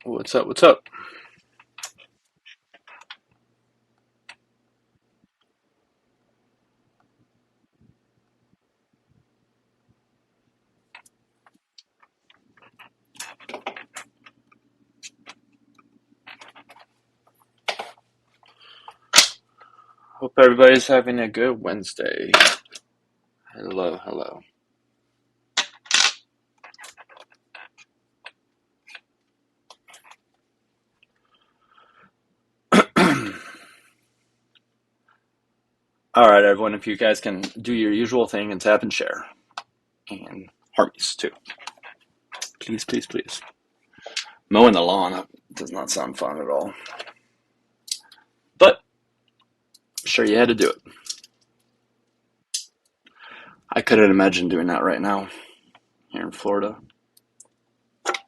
What's up? What's up? Hope everybody's having a good Wednesday. Hello, hello. All right, everyone, if you guys can do your usual thing and tap and share. And Harmies, too. Please, please, please. Mowing the lawn does not sound fun at all. But I'm sure you had to do it. I couldn't imagine doing that right now here in Florida. That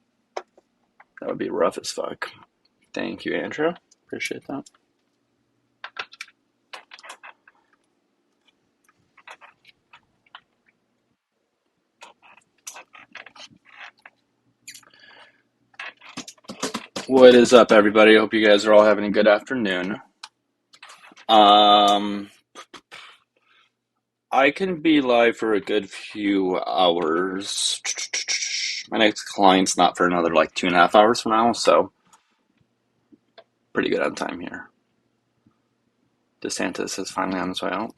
would be rough as fuck. Thank you, Andrew. Appreciate that. What is up, everybody? Hope you guys are all having a good afternoon. I can be live for a good few hours. My next client's not for another like 2.5 hours from now, so pretty good on time here. DeSantis is finally on his way out.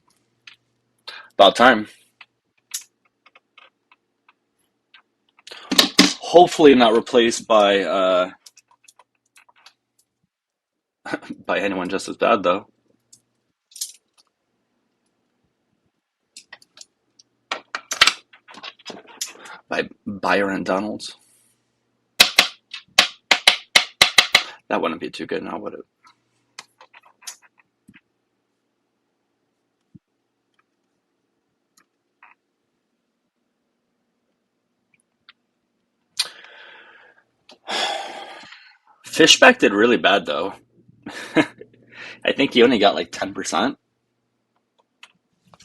About time. Hopefully not replaced by by anyone just as bad, though. By Byron Donalds. That wouldn't be too good now, would it? Fishback did really bad, though. I think he only got like 10%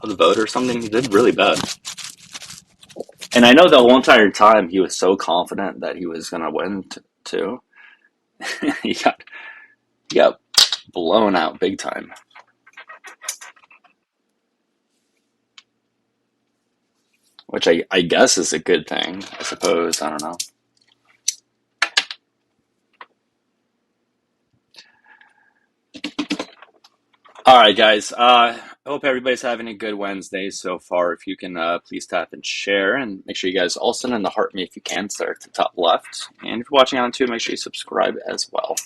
of the vote or something. He did really bad. And I know the whole entire time he was so confident that he was going to win, too. he got blown out big time. Which I guess is a good thing, I suppose. I don't know. All right, guys. I hope everybody's having a good Wednesday so far. If you can please tap and share, and make sure you guys all send in the heart me if you can, start at the top left. And if you're watching on YouTube, make sure you subscribe as well.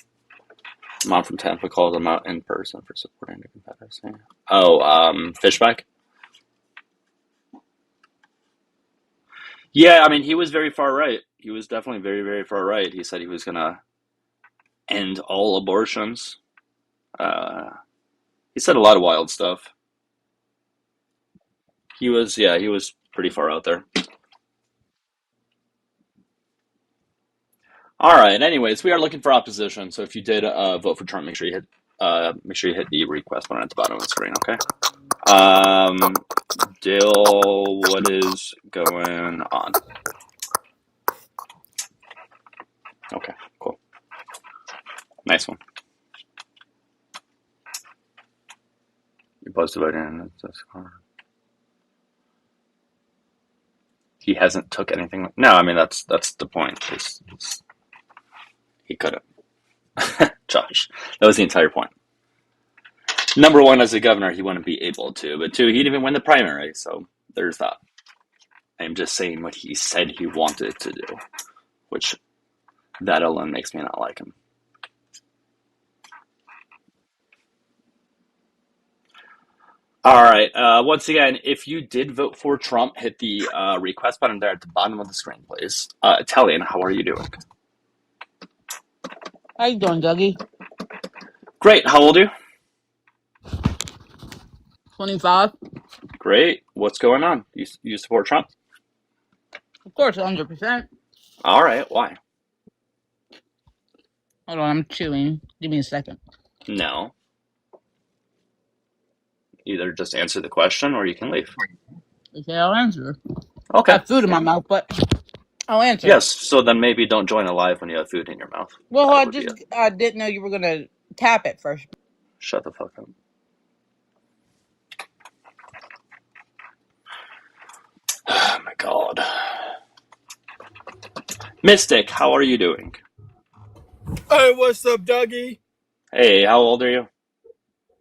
I'm on from Tampa calls. I'm out in person for supporting the competitors. Oh, Fishback? Yeah, I mean, he was very far right. He was definitely very, very far right. He said he was going to end all abortions. He said a lot of wild stuff. He was pretty far out there. All right. Anyways, we are looking for opposition. So if you did vote for Trump, make sure you hit the request button at the bottom of the screen. Okay. Dill, what is going on? Okay. Cool. Nice one. You posted voting in. He hasn't took anything. No, I mean that's the point. He couldn't. Josh, that was the entire point. Number one, as a governor, he wouldn't be able to. But two, he didn't even win the primary, so there's that. I'm just saying what he said he wanted to do, which that alone makes me not like him. All right. Once again, if you did vote for Trump, hit the request button there at the bottom of the screen, please. Italian, how are you doing? How you doing, Dougie? Great. How old are you? 25. Great. What's going on? You support Trump? Of course, 100%. All right. Why? Hold on, I'm chewing. Give me a second. No. Either just answer the question or you can leave. Okay, I'll answer. I Okay. have food in my mouth, but I'll answer. Yes, so then maybe don't join a live when you have food in your mouth. Well, That would be it. I didn't know you were gonna tap it first. Shut the fuck up. Oh my god. Mystic, how are you doing? Hey, what's up, Dougie? Hey, how old are you?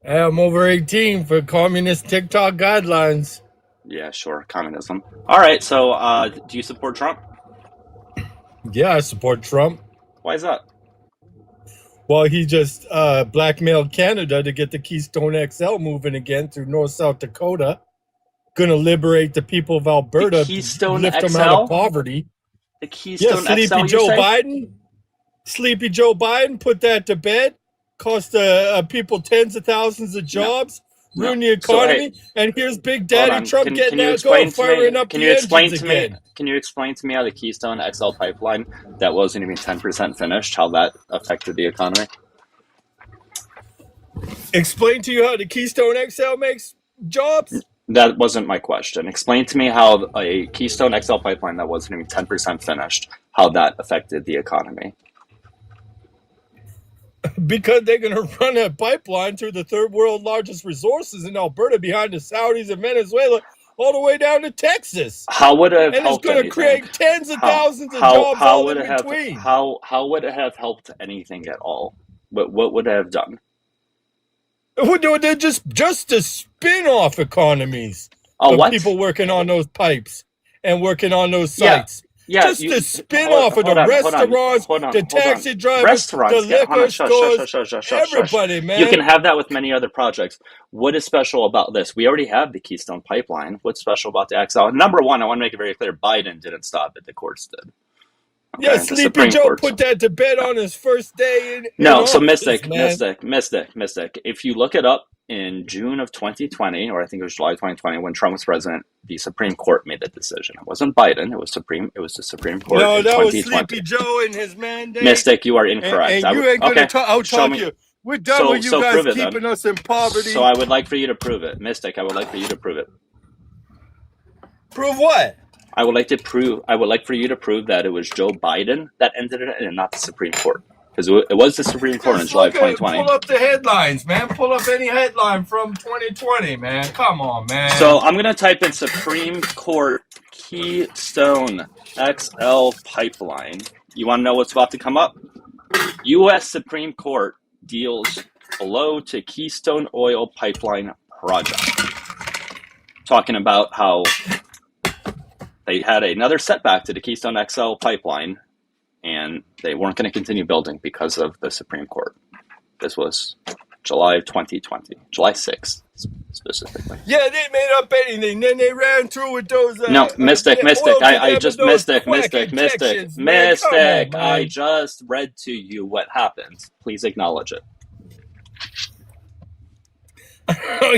I'm over 18 for communist TikTok guidelines. Yeah, sure, communism. Alright, so do you support Trump? Yeah, I support Trump. Why is that? Well, he just blackmailed Canada to get the Keystone XL moving again through North-South Dakota. Gonna liberate the people of Alberta, The Keystone lift them XL? out of poverty. The Keystone Sleepy XL, you Joe say? Biden. Sleepy Joe Biden put that to bed. Cost people tens of thousands of jobs. No. Ruin the economy. And here's Big Daddy Trump getting that going, firing up the engines again. Can you explain to me how the Keystone XL pipeline that wasn't even 10% finished, how that affected the economy? Explain to you how the Keystone XL makes jobs? That wasn't my question. Explain to me how a Keystone XL pipeline that wasn't even 10% finished, how that affected the economy. Because they're going to run a pipeline through the third world largest resources in Alberta behind the Saudis and Venezuela all the way down to Texas. How would it have and helped it's going to create tens of thousands of jobs all in between. How would it have helped anything at all? What would it have done? They're just the spin-off economies of people working on those pipes and working on those sites. Yeah, just the spin-off of the restaurants, the taxi drivers, the liquor stores, everybody, man. You can have that with many other projects. What is special about this? We already have the Keystone Pipeline. What's special about the XL? Number one, I want to make it very clear, Biden didn't stop it. The courts did. Okay, yeah, Sleepy Joe put that to bed on his first day in so office, Mystic. If you look it up, in June of 2020, or I think it was July 2020, when Trump was president, the Supreme Court made the decision. It wasn't Biden. It was the Supreme Court. No, that was Sleepy Joe and his mandate. Mystic, you are incorrect. And you ain't going to out-talk you. We're done with you guys keeping us in poverty. So I would like for you to prove it. Mystic, I would like for you to prove it. Prove what? I would like for you to prove that it was Joe Biden that ended it and not the Supreme Court. Because it was the Supreme Court in July of 2020. Pull up the headlines, man. Pull up any headline from 2020, man. Come on, man. So I'm going to type in Supreme Court Keystone XL Pipeline. You want to know what's about to come up? U.S. Supreme Court deals blow to Keystone Oil Pipeline Project. Talking about how they had another setback to the Keystone XL Pipeline, and they weren't going to continue building because of the Supreme Court. This was July 2020, July 6th specifically. Yeah, they made up anything. Then they ran through with those. No, Mystic. I just read to you what happened. Please acknowledge it.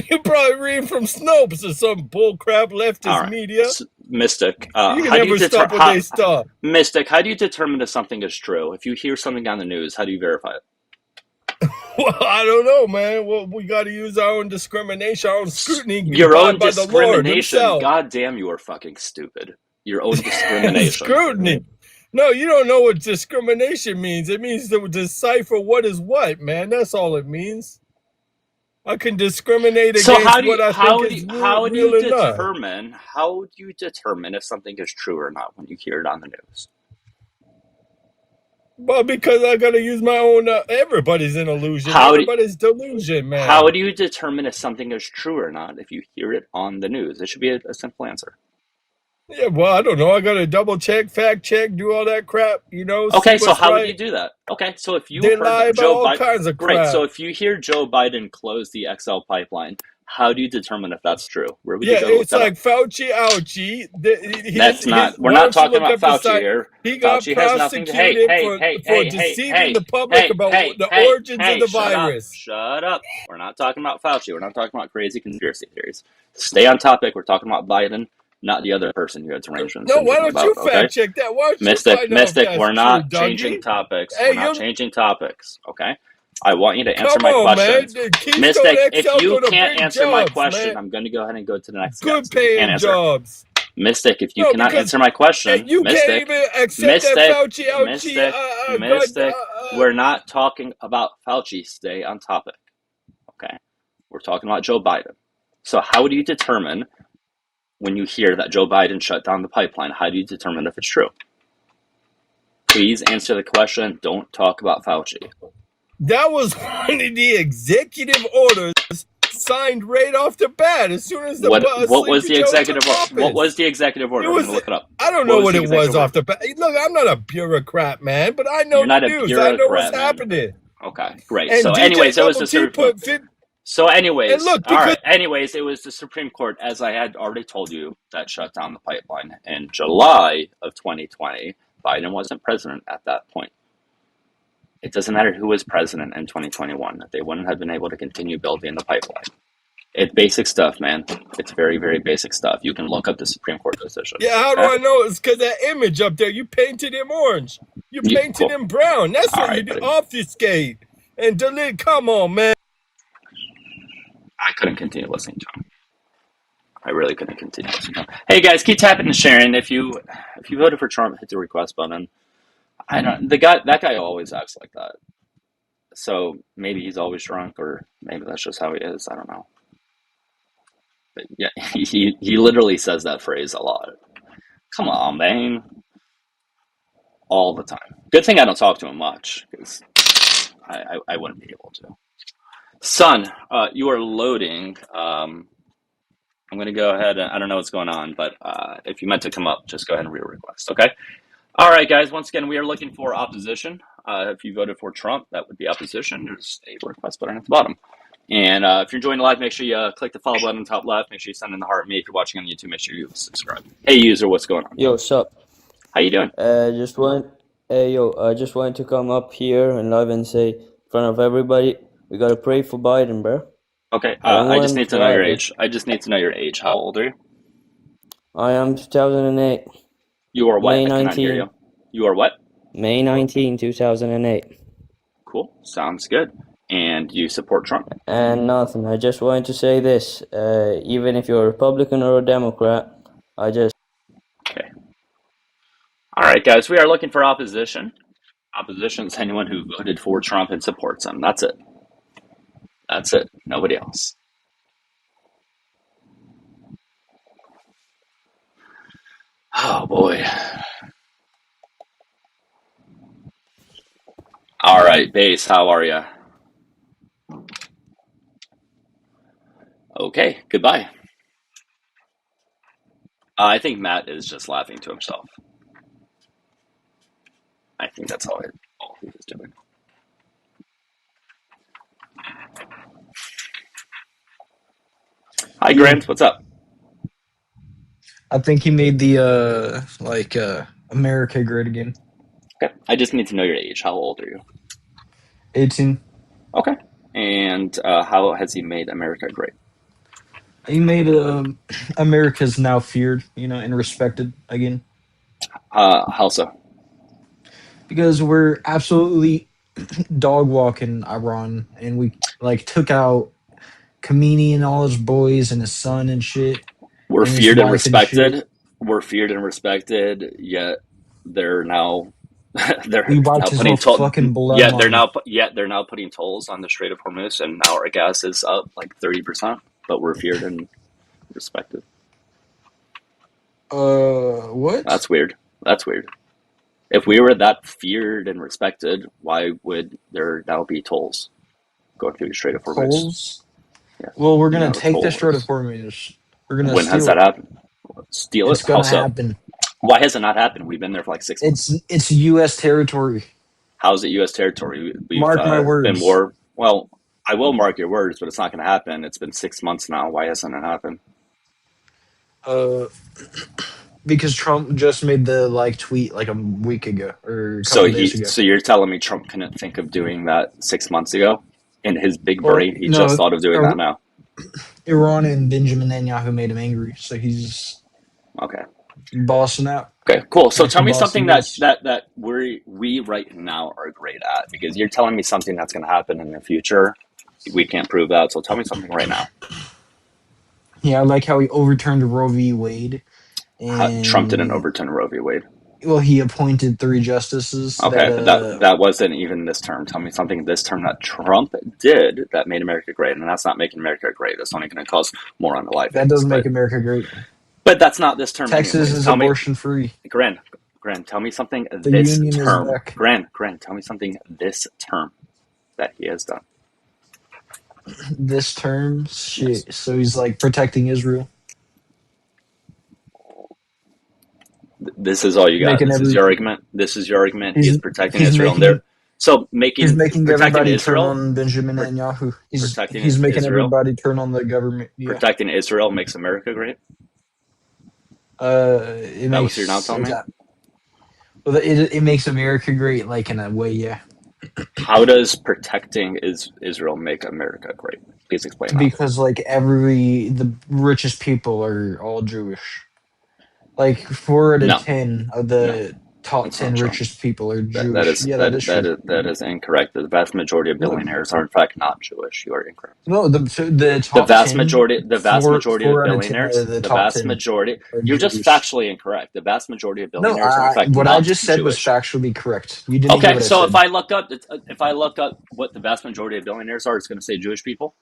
You probably read from Snopes or some bullcrap leftist media. Mystic, you can never stop what they stop. Mystic, how do you determine if something is true? If you hear something on the news, how do you verify it? Well, I don't know, man. Well, we got to use our own discrimination, our own scrutiny. Your own discrimination? God damn, you are fucking stupid. Your own discrimination. Scrutiny. No, you don't know what discrimination means. It means to decipher what is what, man. That's all it means. I can discriminate against what I think is real. How do you determine if something is true or not when you hear it on the news? Well, because I got to use my own. Everybody's an illusion. Everybody's delusion, man. How do you determine if something is true or not if you hear it on the news? It should be a simple answer. Yeah, well, I don't know. I got to double check, fact check, do all that crap, Okay, so how would you do that? Okay, so if you heard about Joe Biden, all kinds of crap. Great, so if you hear Joe Biden close the XL pipeline, how do you determine if that's true? Where would you go? It's like Fauci, ouchie. We're not talking about Fauci here. He got prosecuted for deceiving the public about the origins of the virus. Shut up. We're not talking about Fauci. We're not talking about crazy conspiracy theories. Stay on topic. We're talking about Biden, not the other person who had arrangements. No, why don't you fact check that? Why don't Mystic, we're not changing topics. We're not changing topics, okay? I want you to answer my questions. Mystic, if you can't answer my question, I'm going to go ahead and go to the next guest. Good paying jobs. Mystic, if you cannot answer my question, you Mystic, can't even accept that Fauci, Mystic, we're not talking about Fauci. Stay on topic. Okay. We're talking about Joe Biden. So how do you determine when you hear that Joe Biden shut down the pipeline? How do you determine if it's true? Please answer the question. Don't talk about Fauci. That was one of the executive orders signed right off the bat as soon as the what was the executive order? What was the executive order? I'm gonna look it up. I don't know what it was off the bat. Look, I'm not a bureaucrat, man, but I know You're not the a news. bureaucrat, I know what's man. happening. Okay, great. And so, DJ anyways, it was Double the T Supreme. So, anyways, and look, all right. Anyways, it was the Supreme Court, as I had already told you, that shut down the pipeline in July of 2020. Biden wasn't president at that point. It doesn't matter who was president in 2021. They wouldn't have been able to continue building the pipeline. It's basic stuff, man. It's very, very basic stuff. You can look up the Supreme Court decision. Yeah, how do I know? It's because that image up there, you painted him orange. You painted him brown. That's what you do. Obfuscate and delete. Come on, man. I couldn't continue listening to him. I really couldn't continue listening to him. Hey guys, keep tapping and sharing. If you voted for Trump, hit the request button. I don't. That guy always acts like that. So maybe he's always drunk, or maybe that's just how he is. I don't know. But yeah, he literally says that phrase a lot. Come on, man. All the time. Good thing I don't talk to him much, because I wouldn't be able to. Son, you are loading. I'm going to go ahead and I don't know what's going on, but if you meant to come up, just go ahead and re-request, okay? All right, guys, once again, we are looking for opposition. If you voted for Trump, that would be opposition. There's a request button at the bottom. And if you're joining live, make sure you click the follow button on the top left. Make sure you send in the heart. Me, if you're watching on YouTube, make sure you subscribe. Hey, user, what's going on? Yo, what's up? How you doing? I just wanted to come up here and live and say in front of everybody, we gotta pray for Biden, bro. Okay, I just need to know your age. I just need to know your age. How old are you? I am 2008. You are what? May I cannot hear you. You are what? May 19, 2008. Cool. Sounds good. And you support Trump? And nothing. I just wanted to say this. Even if you're a Republican or a Democrat, Okay. All right, guys. We are looking for opposition. Opposition is anyone who voted for Trump and supports him. That's it. That's it. Nobody else. Oh, boy. All right, Base, how are you? Okay, goodbye. I think Matt is just laughing to himself. I think that's all he was doing. Hi, Grant. What's up? I think he made the America great again. Okay. I just need to know your age. How old are you? 18. Okay. And how has he made America great? He made America's now feared, and respected again. How so? Because we're absolutely dog walking Iran, and we took out Khomeini and all his boys and his son and shit. We're feared and respected. We're feared and respected. Yet they're now we wiped his whole fucking bloodline. They're now putting tolls on the Strait of Hormuz, and now our gas is up like 30%. But we're feared and respected. What? That's weird. If we were that feared and respected, why would there now be tolls going through the Strait of Hormuz? Tolls? Yeah. Well, we're gonna take the Strait of Hormuz. We're gonna. When has that happened? Steal it? It's gonna happen. Why has it not happened? We've been there for like 6 months. It's U.S. territory. How is it U.S. territory? Mark my words. Been more. Well, I will mark your words, but it's not going to happen. It's been 6 months now. Why hasn't it happened? Because Trump just made the tweet like a week ago or a couple days ago. So you're telling me Trump couldn't think of doing that 6 months ago? In his big brain, he just thought of doing that now. Iran and Benjamin Netanyahu made him angry, so he's bossing out. Okay, cool. So tell me something that we right now are great at, because you're telling me something that's going to happen in the future. We can't prove that. So tell me something right now. Yeah, I like how he overturned Roe v. Wade. Trump didn't and overturn Roe v. Wade. well, he appointed 3 justices. Okay, but that wasn't even this term. Tell me something this term that Trump did that made America great, and that's not making America great. That's only going to cause more on the life. That doesn't make America great. But that's not this term Texas anyways. is abortion free. Gran, tell me something The this union term. is back. Gran, tell me something this term that he has done. This term, shit. Yes. So he's like protecting Israel. This is all you got. This is your argument. He's protecting Israel. He's making everybody turn Israel, on Benjamin Netanyahu. Protecting He's making Israel. everybody turn on the government. Yeah. Protecting Israel makes America great. It That makes was you're now telling me. Well, it makes America great, like in a way, yeah. How does protecting Israel make America great? Please explain that. Because like the richest people are all Jewish. Like 4 out of 10 of the top 10 richest people are Jewish. That is incorrect. The vast majority of billionaires are in fact not Jewish. You are incorrect. No, the top vast 10, majority of billionaires. The vast majority. You're just factually incorrect. The vast majority of billionaires are in fact what not I just said Jewish. Was factually correct. You didn't hear Okay, what so I said. if I look up what the vast majority of billionaires are, it's going to say Jewish people.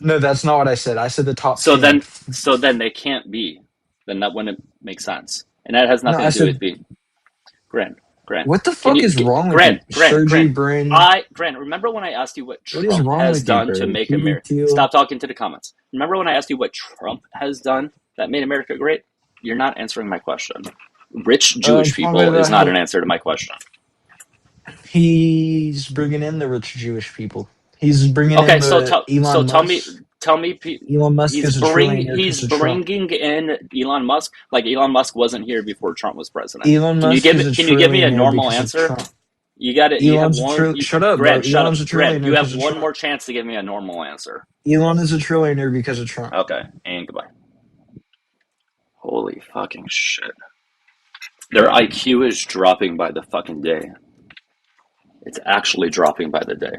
No, that's not what I said. I said the top 10. So then they can't be. Then that wouldn't make sense. And that has nothing to do with being. Grant. What the fuck is wrong with you? Sergey Brin. Grant, remember when I asked you what Trump wrong has with done you, to make America? Stop talking to the comments. Remember when I asked you what Trump has done that made America great? You're not answering my question. Rich Jewish people is not an answer to my question. He's bringing in the rich Jewish people. He's bringing in Elon Musk. Tell me, Elon Musk is a trillionaire. He's bringing in Elon Musk like Elon Musk wasn't here before Trump was president. Elon Musk can you give me a normal answer? You got it. Shut up, bro. Elon's a trillionaire. You have one more chance to give me a normal answer. Elon is a trillionaire because of Trump. Okay, and goodbye. Holy fucking shit. Their IQ is dropping by the fucking day. It's actually dropping by the day.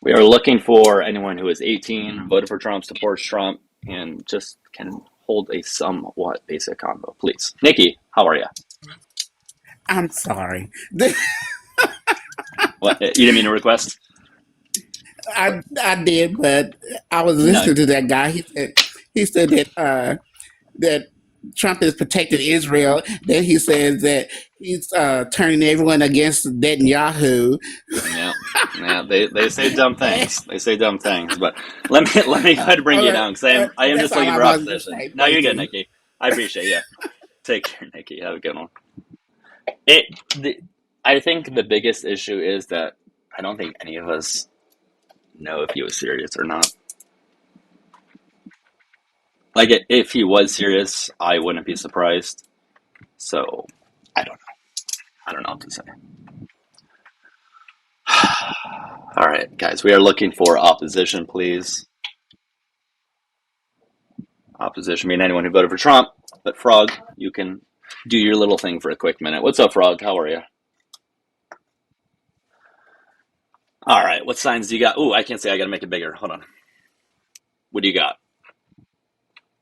We are looking for anyone who is 18, voted for Trump, supports Trump, and just can hold a somewhat basic convo. Please. Nikki, how are you? I'm sorry. What? You didn't mean to request? I did, but I was listening to that guy. He said that Trump is protecting Israel. Then he says that he's turning everyone against Netanyahu. Yeah, they say dumb things. But let me go ahead and bring you down because I am just looking for opposition. No, you're good, Nikki. I appreciate you. Take care, Nikki. Have a good one. I think the biggest issue is that I don't think any of us know if he was serious or not. Like, if he was serious, I wouldn't be surprised. So, I don't know what to say. All right, guys, we are looking for opposition, please. Opposition mean anyone who voted for Trump. But Frog, you can do your little thing for a quick minute. What's up, Frog? How are you? All right, what signs do you got? Ooh, I can't say. I got to make it bigger. Hold on. What do you got?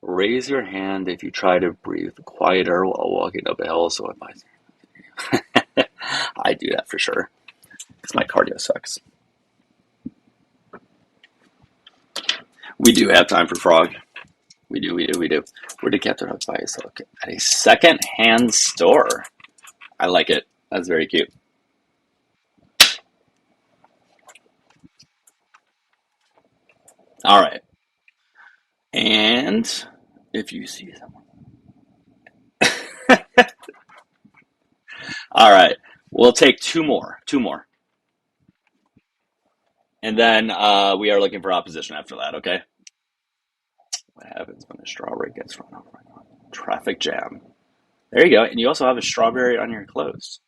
Raise your hand if you try to breathe quieter while walking up a hill. So if I do that for sure because my cardio sucks. We do have time for Frog. We do. Where did Captain Hook buy his hook? At a second-hand store. I like it. That's very cute. All right. And if you see someone. All right. We'll take two more. And then we are looking for opposition after that, okay? What happens when a strawberry gets run over? Traffic jam. There you go. And you also have a strawberry on your clothes.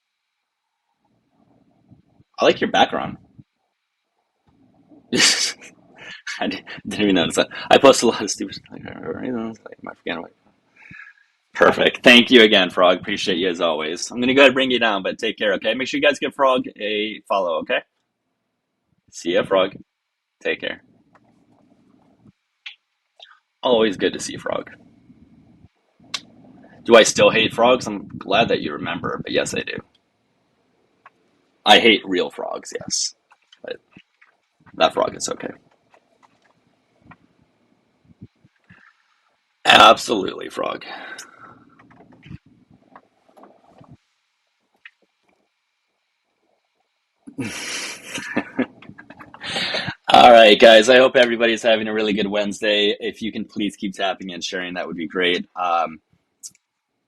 I like your background. I didn't even notice that. I post a lot of stupid stuff. Perfect. Thank you again, Frog. Appreciate you as always. I'm going to go ahead and bring you down, but take care, okay? Make sure you guys give Frog a follow, okay? See ya, Frog. Take care. Always good to see Frog. Do I still hate frogs? I'm glad that you remember, but yes, I do. I hate real frogs, yes. But that frog is okay. Absolutely, frog. All right, guys. I hope everybody's having a really good Wednesday. If you can please keep tapping and sharing, that would be great.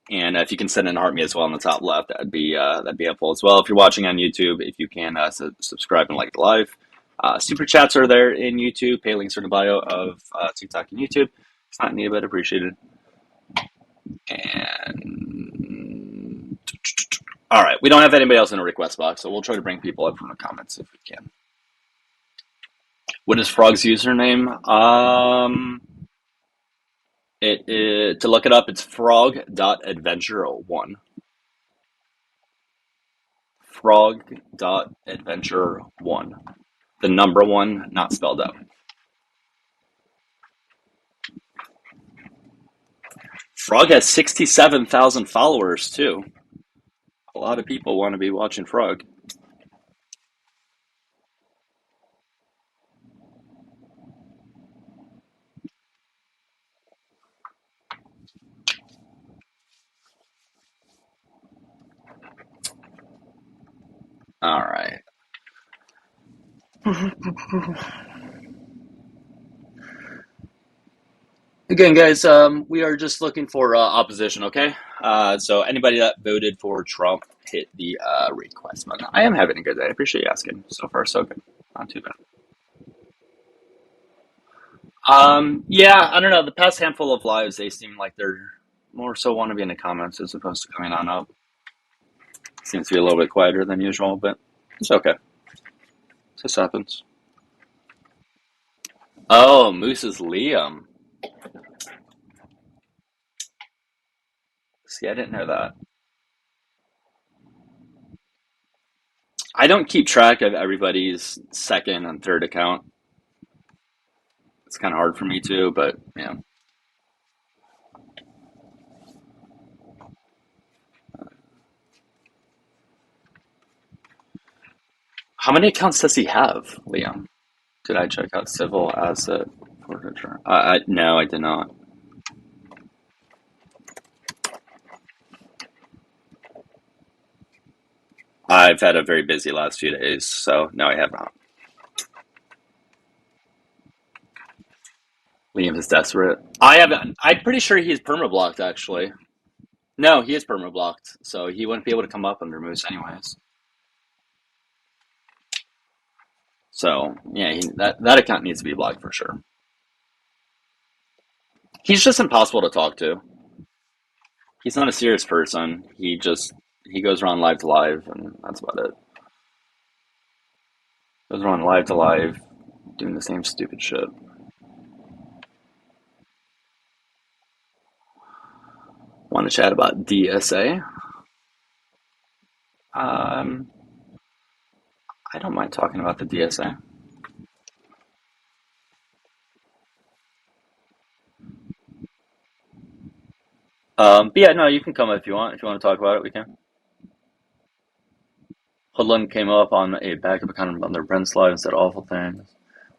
And if you can send in a heart me as well on the top left, that'd be helpful as well. If you're watching on YouTube, if you can subscribe and like the live. Super chats are there in YouTube. Pay links are in the bio of TikTok and YouTube. It's not needed, but appreciated. And all right, we don't have anybody else in a request box, so we'll try to bring people up from the comments if we can. What is Frog's username? To look it up, it's frog.adventure1. Frog.adventure1. The number 1, not spelled out. Frog has 67,000 followers, too. A lot of people want to be watching Frog. All right. Again, guys, we are just looking for opposition, okay? So anybody that voted for Trump, hit the request button. I am having a good day. I appreciate you asking. So far, so good. Not too bad. Yeah, I don't know. The past handful of lives, they seem like they're more so want to be in the comments as opposed to coming on up. Seems to be a little bit quieter than usual, but it's okay. This happens. Oh, Moose is Liam. See, I didn't know that. I don't keep track of everybody's second and third account. It's kind of hard for me too, but yeah. How many accounts does he have, Liam? Did I check out civil asset forfeiture? No, I did not. I've had a very busy last few days, so no, I have not. Liam is desperate. I'm pretty sure he's permablocked, actually. No, he is permablocked, so he wouldn't be able to come up under Moose anyways. So yeah, that account needs to be blocked for sure. He's just impossible to talk to. He's not a serious person. He goes around live to live, and that's about it. Goes around live to live, doing the same stupid shit. Want to chat about DSA? I don't mind talking about the DSA. But yeah, no, you can come if you want. If you want to talk about it, we can. Hoodlum came up on a backup account on their Brent's live and said awful things.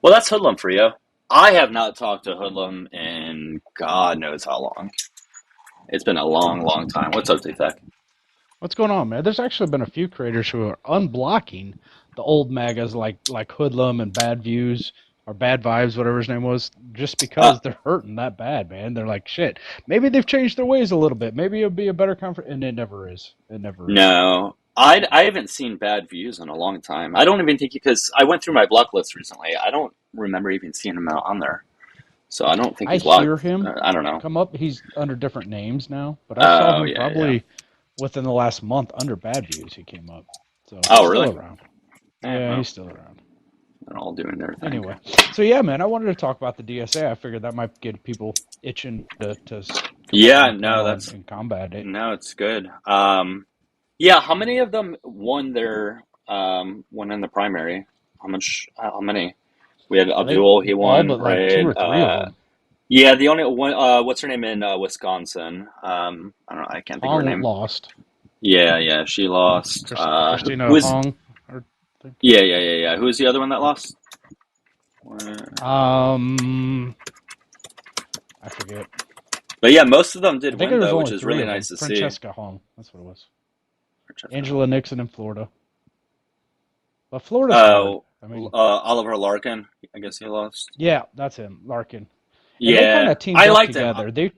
Well, that's Hoodlum for you. I have not talked to Hoodlum in God knows how long. It's been a long, long time. What's up, T-Tech? What's going on, man? There's actually been a few creators who are unblocking the old MAGAs like Hoodlum and Bad Views or Bad Vibes, whatever his name was, just because they're hurting that bad, man. They're like, shit, maybe they've changed their ways a little bit. Maybe it'll be a better conference. And it never is. It never is. No. I haven't seen Bad Views in a long time. I don't even think, because I went through my block list recently. I don't remember even seeing him out on there. So I don't think he's blocked. I hear him I don't know. come up. He's under different names now, but I saw him probably within the last month under Bad Views. He came up. So he's really? Still around. Yeah, he's still around. They're all doing their thing. Anyway, so yeah, man, I wanted to talk about the DSA. I figured that might get people itching to yeah, no, that's in combat. No, it's good. Yeah, how many of them won their won in the primary? How many? We had Abdul, he won, but right? like 2 or 3 of them. Yeah, the only one. What's her name in Wisconsin? I don't know. I can't think of her Hong name. lost. Yeah, she lost. Christina Who is? Hong. Or, Yeah. Who's the other one that lost? I forget. But yeah, most of them I did think win there was though, only which is 3 really of them. nice to see. Francesca Hong. That's what it was. Angela Nixon in Florida. But Florida's hard. I mean, Oliver Larkin. I guess he lost. yeah, that's him, Larkin. And they kind Yeah, of teamed I up liked him. together. They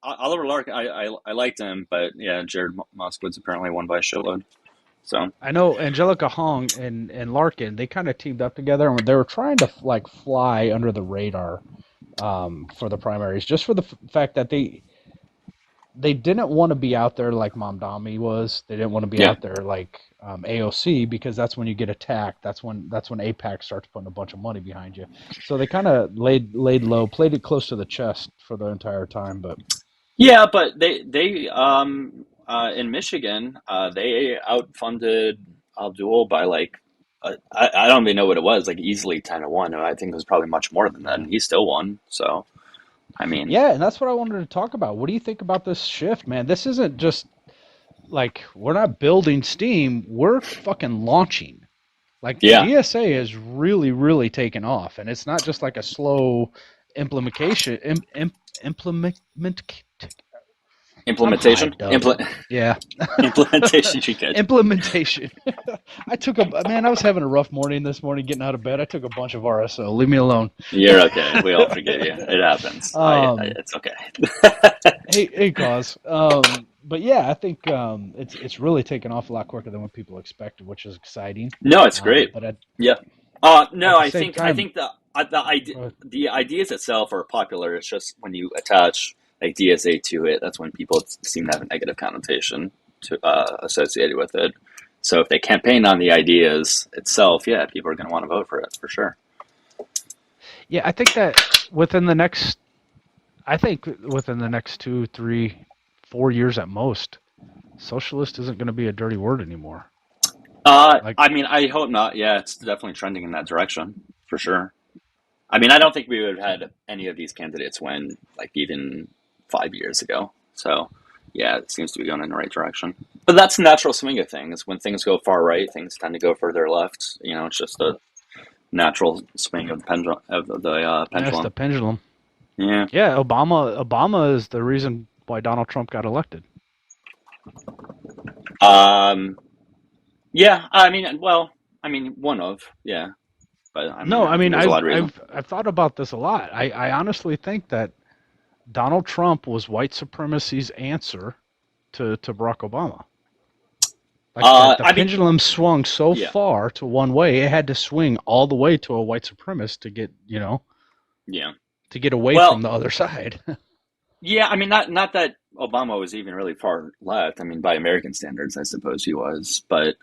Oliver Larkin. I liked him, but yeah, Jared Moskowitz apparently won by a shitload. So I know Angelica Hong and Larkin, they kind of teamed up together, and they were trying to like fly under the radar for the primaries, just for the fact that they didn't want to be out there like Mamdani was. They didn't want to be yeah, out there like AOC, because that's when you get attacked. That's when AIPAC starts putting a bunch of money behind you. So they kind of laid low, played it close to the chest for the entire time. But yeah, but they in Michigan they outfunded Abdul by like I don't even know what it was, like easily 10-1. I think it was probably much more than that, yeah. and he still won. So I mean, Yeah, and that's what I wanted to talk about. What do you think about this shift, man? This isn't just like we're not building steam, we're fucking launching. Like the yeah, DSA is really, really taken off, and it's not just like a slow implementation. Implement. I'm implementation, hyped up. Yeah, implementation. You could. implementation. I was having a rough morning this morning getting out of bed. I took a bunch of RSO. Leave me alone. You're okay. We all forgive you. It happens. It's okay. Hey, cause. But yeah, I think it's really taken off a lot quicker than what people expected, which is exciting. No, it's great. But Yeah. at No, the I same think I time, think the ideas itself are popular. It's just when you attach like DSA to it, that's when people seem to have a negative connotation to associated with it. So if they campaign on the ideas itself, yeah, people are going to want to vote for it for sure. yeah, I think that within the next 2, 3, 4 years at most, socialist isn't going to be a dirty word anymore. I mean, I hope not. Yeah, it's definitely trending in that direction for sure. I mean, I don't think we would have had any of these candidates win like even 5 years ago. So, yeah, it seems to be going in the right direction. But that's the natural swing of things. When things go far right, things tend to go further left. You know, it's just a natural swing of the pendulum. That's the pendulum. Yeah. Yeah, Obama is the reason why Donald Trump got elected. Yeah. I mean, one of but I mean, there's a lot of reasons. I've thought about this a lot. I honestly think that Donald Trump was white supremacy's answer to Barack Obama. Like the pendulum swung so far to one way, it had to swing all the way to a white supremacist to get, to get away from the other side. Yeah, I mean, not that Obama was even really far left. I mean, by American standards, I suppose he was. But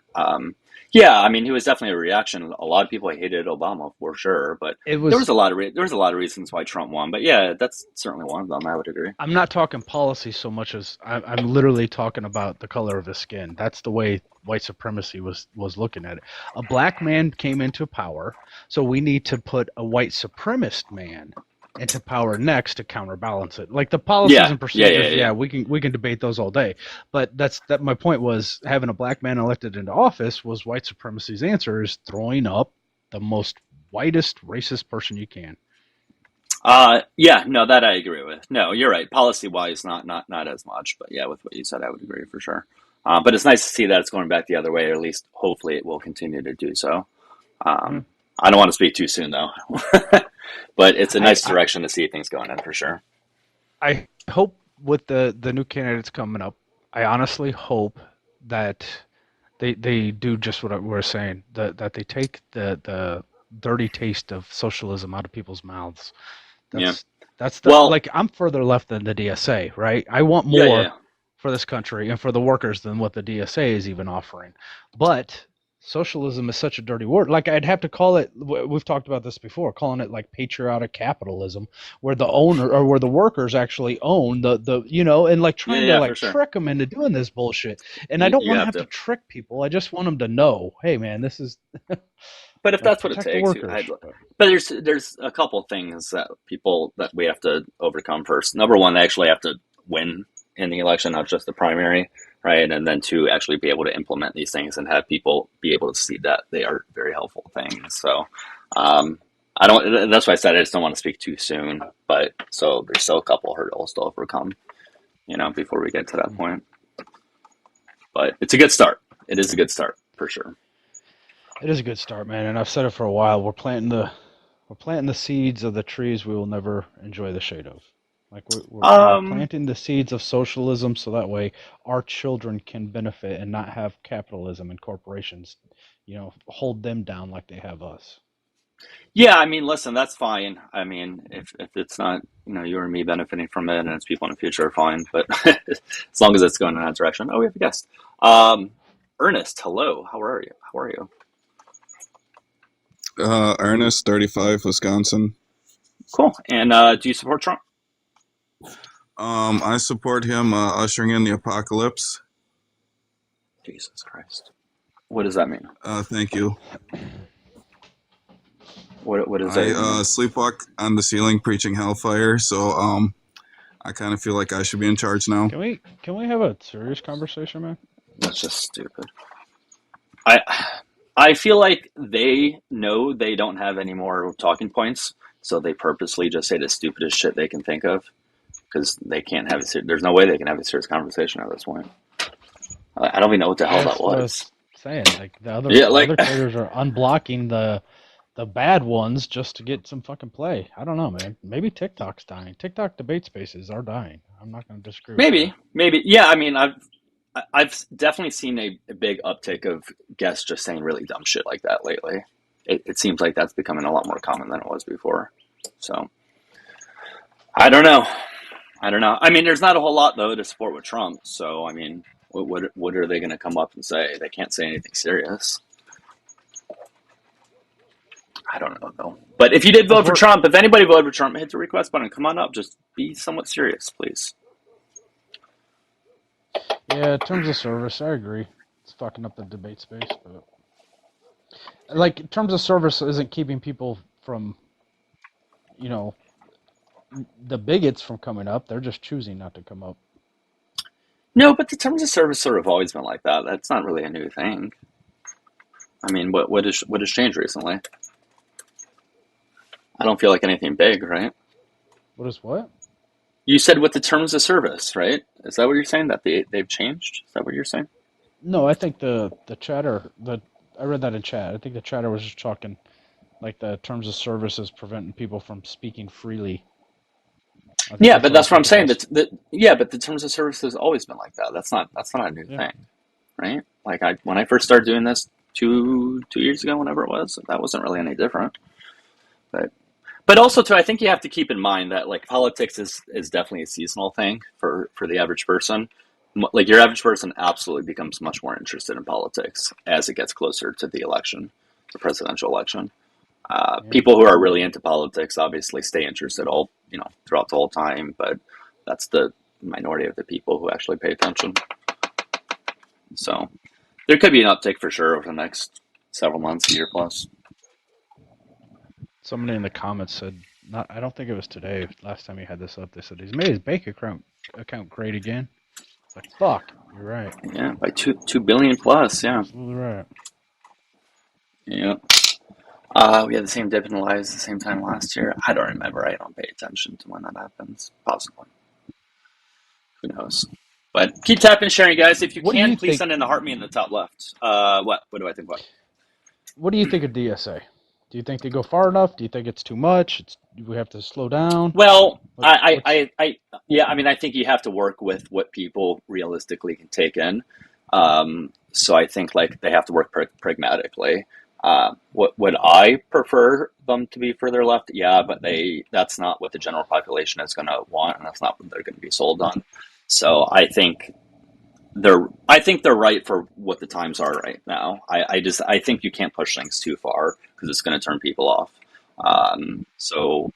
yeah, I mean, he was definitely a reaction. A lot of people hated Obama for sure, but there was a lot of reasons why Trump won. But yeah, that's certainly one of them. I would agree. I'm not talking policy so much as I'm literally talking about the color of his skin. That's the way white supremacy was looking at it. A black man came into power, so we need to put a white supremacist man into power next to counterbalance it. Like the policies and procedures, we can debate those all day. But my point was having a black man elected into office was white supremacy's answer is throwing up the most whitest racist person you can. Yeah, no, that I agree with. No, you're right. Policy wise, not as much, but yeah, with what you said, I would agree for sure. But it's nice to see that it's going back the other way, or at least hopefully it will continue to do so. I don't want to speak too soon though. But it's a nice direction to see things going in for sure. I hope with the new candidates coming up, I honestly hope that they do just what we're saying, that they take the dirty taste of socialism out of people's mouths. That's like I'm further left than the DSA, right? I want more for this country and for the workers than what the DSA is even offering. But socialism is such a dirty word. Like I'd have to call it, we've talked about this before, calling it like patriotic capitalism, where the owner or where the workers actually own the and like trying to trick them into doing this bullshit. And I don't want to have to trick people. I just want them to know, hey man, this is But if Like that's what it protect the takes, workers. but there's a couple things that we have to overcome first. Number one, they actually have to win in the election, not just the primary, right? And then two, actually be able to implement these things and have people be able to see that they are very helpful things. So, I don't. That's why I said I just don't want to speak too soon. But so there's still a couple hurdles to overcome, before we get to that point. But it's a good start. It is a good start for sure. It is a good start, man, and I've said it for a while. We're planting the seeds of the trees we will never enjoy the shade of. Like we're planting the seeds of socialism, so that way our children can benefit and not have capitalism and corporations, hold them down like they have us. Yeah, I mean, listen, that's fine. I mean, if it's not, you or me benefiting from it and it's people in the future, fine. But as long as it's going in that direction. Oh, we have a guest. Ernest, hello. How are you? How are you? Ernest, 35, Wisconsin. Cool. And do you support Trump? I support him ushering in the apocalypse. Jesus Christ. What does that mean? Thank you. What is that? I sleepwalk on the ceiling preaching hellfire, so I kind of feel like I should be in charge now. Can we have a serious conversation, man? That's just stupid. I feel like they know they don't have any more talking points, so they purposely just say the stupidest shit they can think of because they can't have there's no way they can have a serious conversation at this point. I don't even know what the hell that was. What I was saying, like the other creators are unblocking the bad ones just to get some fucking play. I don't know, man. Maybe TikTok's dying. TikTok debate spaces are dying. I'm not going to disagree. Maybe. Yeah, I mean, I've definitely seen a big uptick of guests just saying really dumb shit like that lately. It seems like that's becoming a lot more common than it was before. So, I don't know. I mean, there's not a whole lot, though, to support with Trump. So, I mean, what are they going to come up and say? They can't say anything serious. I don't know, though. But if you did vote for Trump, if anybody voted for Trump, hit the request button. Come on up. Just be somewhat serious, please. Yeah, in terms of service, I agree. It's fucking up the debate space, but like in terms of service isn't keeping people from, the bigots from coming up. They're just choosing not to come up. No, but the terms of service sort of always been like that. That's not really a new thing. I mean, what has changed recently? I don't feel like anything big, right? What is what? You said with the terms of service, right? Is that what you're saying? That they've changed? Is that what you're saying? No, I think the chatter, I read that in chat. I think the chatter was just talking like the terms of service is preventing people from speaking freely. Yeah, but that's what I'm saying. But the terms of service has always been like that. That's not a new thing, right? Like when I first started doing this 2 years ago, whenever it was, that wasn't really any different. But also too, I think you have to keep in mind that like politics is definitely a seasonal thing for the average person. Like your average person absolutely becomes much more interested in politics as it gets closer to the election, the presidential election. People who are really into politics obviously stay interested throughout the whole time, but that's the minority of the people who actually pay attention. So there could be an uptick for sure over the next several months, a year plus. Somebody in the comments said, I don't think it was today. Last time he had this up, they said he's made his bank account great again. It's like, fuck, you're right. Yeah, by 2 billion plus. Yeah, absolutely right. Yeah. We had the same dip in the lives at the same time last year. I don't remember. I don't pay attention to when that happens. Possibly. Who knows? But keep tapping and sharing, guys. If you can, please send in the heart me in the top left. What do I think? What do you think of DSA? Do you think they go far enough? Do you think it's too much? Do we have to slow down? Well, I think you have to work with what people realistically can take in. So I think like they have to work pragmatically. Would I prefer them to be further left? Yeah, but that's not what the general population is going to want, and that's not what they're going to be sold on. So I think they're right for what the times are right now. I think you can't push things too far because it's going to turn people off. So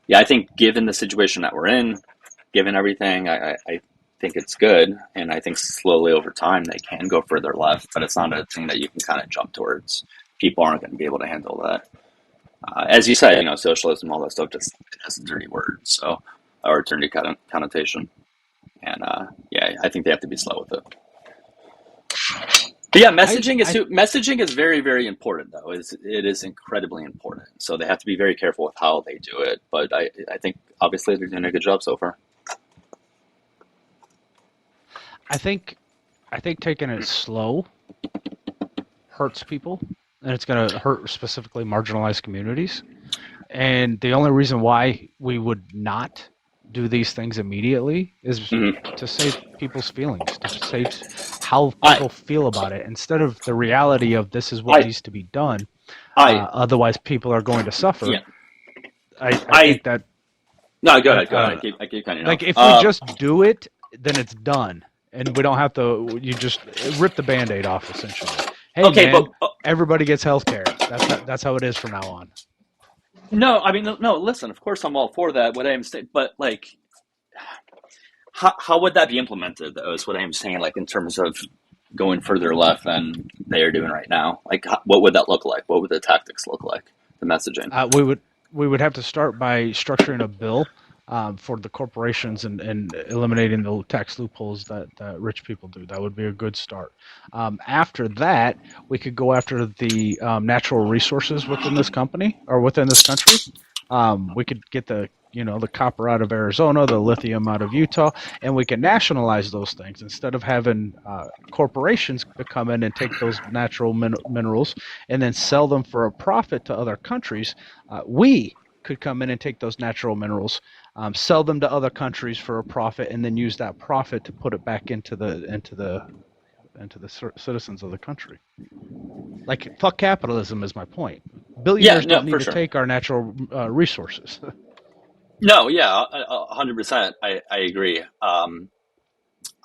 yeah, I think given the situation that we're in, given everything, I think it's good, and I think slowly over time they can go further left, but it's not a thing that you can kind of jump towards. people aren't going to be able to handle that. As you said, socialism, all that stuff, just it has a dirty word, so or dirty connotation, and I think they have to be slow with it. But yeah, messaging is very, very important, though. It is incredibly important. So they have to be very careful with how they do it. But I think obviously they're doing a good job so far. I think taking it slow hurts people, and it's going to hurt specifically marginalized communities. And the only reason why we would not do these things immediately is to save people's feelings, to save how people feel about it, instead of the reality of this is what needs to be done. Otherwise, people are going to suffer. Yeah. I think that. No, go ahead. Go ahead. I keep cutting you like off. If we just do it, then it's done, and we don't have to. You just rip the Band-Aid off, essentially. Hey, okay, man, but everybody gets health care. That's how it is from now on. No, I mean, no. Listen, of course, I'm all for that. What I'm saying, but like, how would that be implemented? Though, is what I'm saying. Like in terms of going further left than they are doing right now. Like, what would that look like? What would the tactics look like? The messaging. We would have to start by structuring a bill for the corporations and eliminating the tax loopholes that rich people do. That would be a good start. After that, we could go after the natural resources within this company or within this country. We could get the copper out of Arizona, the lithium out of Utah, and we can nationalize those things instead of having corporations come in and take those natural minerals and then sell them for a profit to other countries. We could come in and take those natural minerals, sell them to other countries for a profit, and then use that profit to put it back into the citizens of the country. Like, fuck capitalism is my point. Billionaires don't need to take our natural resources. No, yeah, 100%. I agree.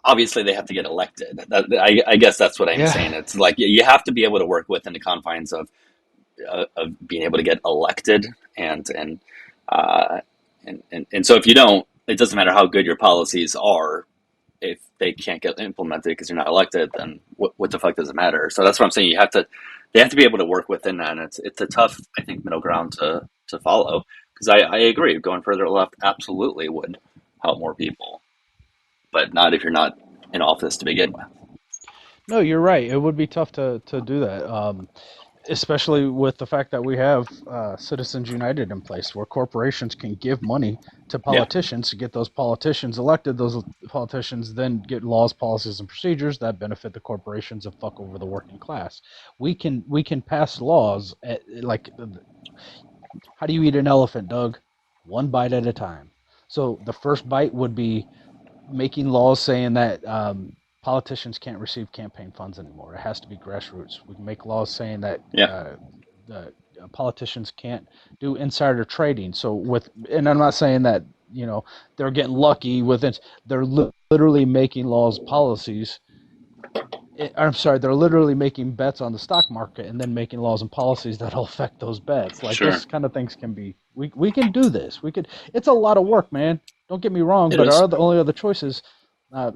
Obviously, they have to get elected. I guess that's what I'm saying. It's like you have to be able to work within the confines of being able to get elected, and so if you don't, it doesn't matter how good your policies are. If they can't get implemented because you're not elected, then what the fuck does it matter? So that's what I'm saying. They have to be able to work within that, and it's a tough, I think, middle ground to follow. Because I agree, going further left absolutely would help more people, but not if you're not in office to begin with. No, you're right. It would be tough to do that, especially with the fact that we have Citizens United in place, where corporations can give money to politicians to get those politicians elected. Those politicians then get laws, policies, and procedures that benefit the corporations and fuck over the working class. We can pass laws like. How do you eat an elephant, Doug? One bite at a time. So the first bite would be making laws saying that politicians can't receive campaign funds anymore. It has to be grassroots. We can make laws saying that politicians can't do insider trading. So and I'm not saying that they're getting lucky with it. They're literally making laws, policies. I'm sorry, they're literally making bets on the stock market and then making laws and policies that'll affect those bets. Like this kind of things can be. We can do this. It's a lot of work, man. Don't get me wrong, but the only other choices: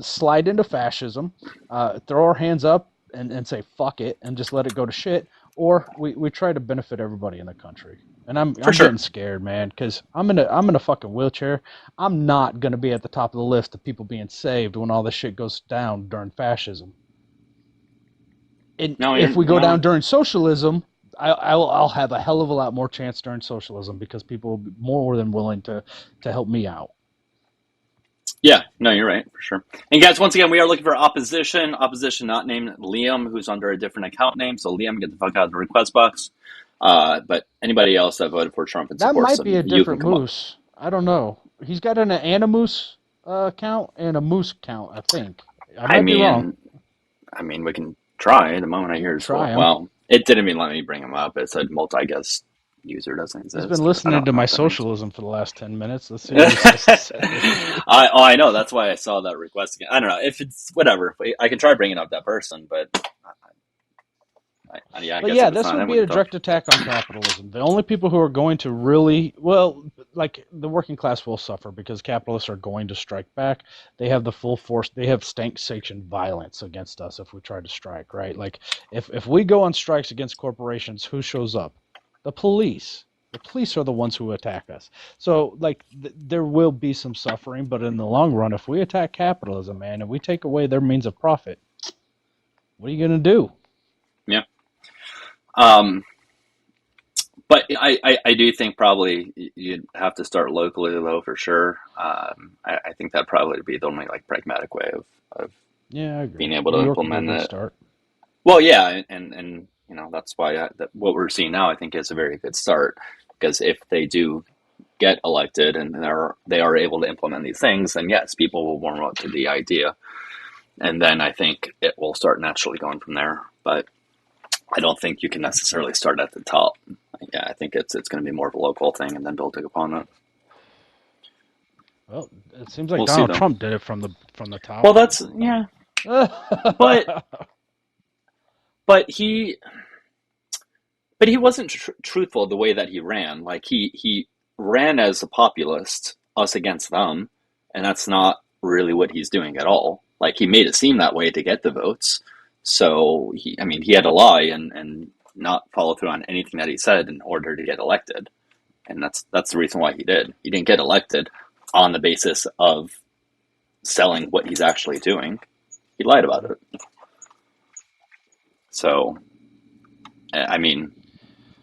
slide into fascism, throw our hands up and say fuck it and just let it go to shit, or we try to benefit everybody in the country. And I'm getting scared, man, because I'm in a fucking wheelchair. I'm not gonna be at the top of the list of people being saved when all this shit goes down during fascism. If we go down during socialism, I'll have a hell of a lot more chance during socialism because people will be more than willing to help me out. Yeah, no, you're right, for sure. And guys, once again, we are looking for opposition. Opposition not named Liam, who's under a different account name. So Liam, get the fuck out of the request box. But anybody else that voted for Trump and supports him, that might be a different moose. I don't know. He's got an Animus account and a moose account, I think. I might be wrong. I mean, we can try the moment I hear his voice. Well, it didn't even let me bring him up. It said multi-guest user doesn't exist. He's been listening to my socialism for the last 10 minutes. Let's see what he has to say. I know. That's why I saw that request again. I don't know. If it's whatever. I can try bringing up that person, but... this would be a direct attack on capitalism. The only people who are going to really... Well, like the working class will suffer because capitalists are going to strike back. They have the full force. They have sanctioned violence against us if we try to strike. Right? Like if we go on strikes against corporations, who shows up? The police. The police are the ones who attack us. So like there will be some suffering, but in the long run, if we attack capitalism, man, and we take away their means of profit, what are you gonna do? Yeah. But I do think probably you'd have to start locally though for sure. I think that probably would be the only like pragmatic way of Yeah, I agree. being able New to York would be a implement good it. start. Well, yeah, and you know that's why what we're seeing now I think is a very good start because if they do get elected and they are able to implement these things, then yes, people will warm up to the idea, and then I think it will start naturally going from there. But I don't think you can necessarily start at the top. Yeah, I think it's going to be more of a local thing and then building upon it. Well, it seems like We'll see, Donald though. Trump did it from the top. Well, that's yeah, but he wasn't truthful the way that he ran. Like he ran as a populist, us against them, and that's not really what he's doing at all. Like he made it seem that way to get the votes. So he had to lie and not follow through on anything that he said in order to get elected. And that's the reason why he did. He didn't get elected on the basis of selling what he's actually doing. He lied about it. So, I mean,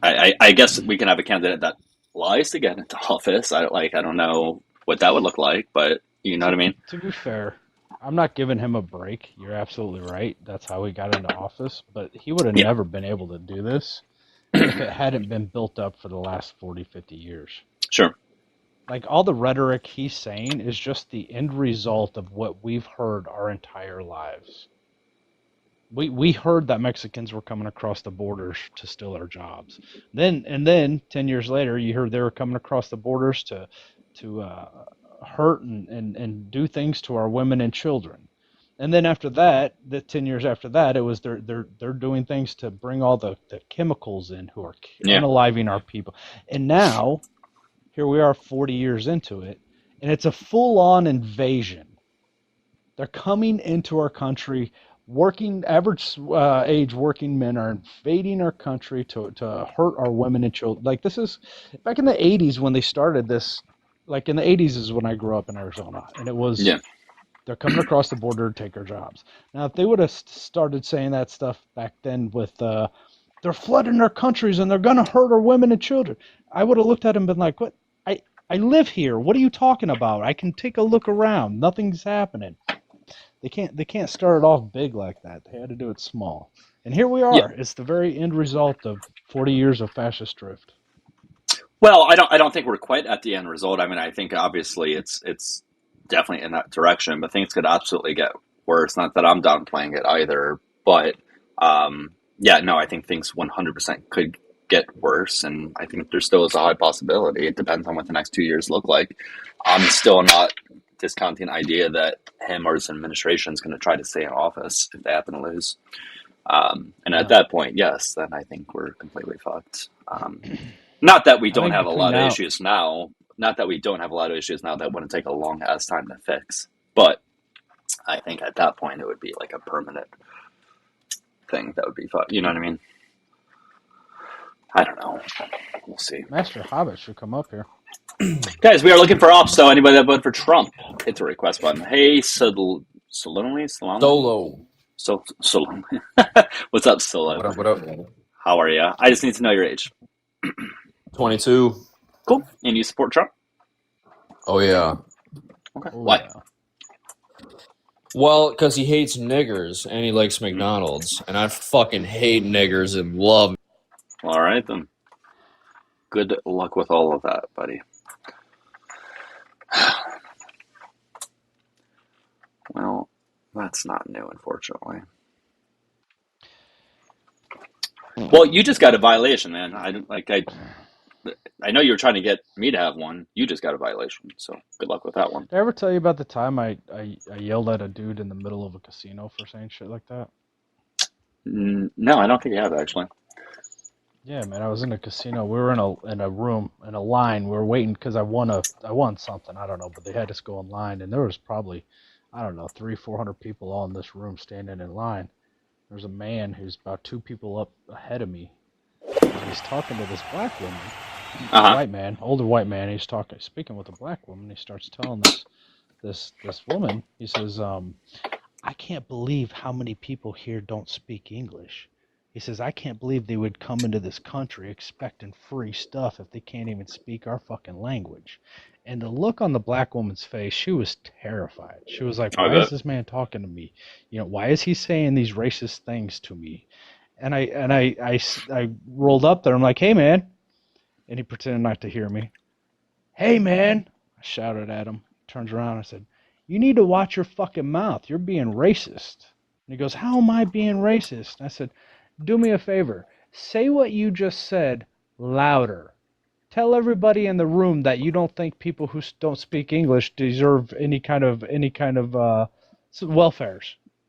I guess we can have a candidate that lies to get into office. I don't know what that would look like, but you know what I mean? To be fair, I'm not giving him a break. You're absolutely right. That's how he got into office. But he would have never been able to do this if it hadn't been built up for the last 40, 50 years. Sure. Like all the rhetoric he's saying is just the end result of what we've heard our entire lives. We heard that Mexicans were coming across the borders to steal our jobs. Then 10 years later, you heard they were coming across the borders to hurt and do things to our women and children. And then after that, the 10 years after that, it was they're doing things to bring all the chemicals in who are unaliving our people. And now, here we are 40 years into it, and it's a full-on invasion. They're coming into our country. Average age working men are invading our country to hurt our women and children. Like this is back in the 80s when they started this. Like in the 80s is when I grew up in Arizona, and it was they're coming across the border to take our jobs. Now, if they would have started saying that stuff back then with they're flooding our countries and they're going to hurt our women and children, I would have looked at them and been like, what? I live here. What are you talking about? I can take a look around. Nothing's happening. They can't start it off big like that. They had to do it small. And here we are. Yeah. It's the very end result of 40 years of fascist drift. Well, I don't think we're quite at the end result. I mean, I think obviously it's definitely in that direction, but things could absolutely get worse. Not that I'm downplaying it either, but I think things 100% could get worse, and I think there still is a high possibility. It depends on what the next 2 years look like. I'm still not discounting the idea that him or his administration is going to try to stay in office if they happen to lose. And at that point, yes, then I think we're completely fucked. Not that we don't have a lot of issues now. Not that we don't have a lot of issues now that wouldn't take a long ass time to fix. But I think at that point it would be like a permanent thing that would be fucked. You know what I mean? I don't know. We'll see. Master Hobbit should come up here. Guys, we are looking for ops, so anybody that voted for Trump, hit the request button. Hey, Solo. What's up, Solo? What up? How are you? I just need to know your age. 22. Cool. And you support Trump? Oh, yeah. Okay. Why? Well, because he hates niggers and he likes McDonald's. And I fucking hate niggers and love. All right, then. Good luck with all of that, buddy. Well, that's not new, unfortunately. Well, you just got a violation, man. I know you were trying to get me to have one. You just got a violation, so good luck with that one. Did I ever tell you about the time I yelled at a dude in the middle of a casino for saying shit like that? No, I don't think you have, actually. Yeah, man, I was in a casino. We were in a room in a line. We were waiting because I won something. I don't know, but they had us go in line, and there was probably, I don't know, 400 people all in this room standing in line. There's a man who's about 2 people up ahead of me, and he's talking to this black woman, white man, older white man. He's speaking with a black woman. He starts telling this woman. He says, I can't believe how many people here don't speak English. He says, I can't believe they would come into this country expecting free stuff if they can't even speak our fucking language. And the look on the black woman's face, she was terrified. She was like, why is this man talking to me? Why is he saying these racist things to me? And I rolled up there. I'm like, hey, man. And he pretended not to hear me. Hey, man. I shouted at him. He turns around. I said, you need to watch your fucking mouth. You're being racist. And he goes, how am I being racist? And I said, do me a favor. Say what you just said louder. Tell everybody in the room that you don't think people who don't speak English deserve any kind of welfares.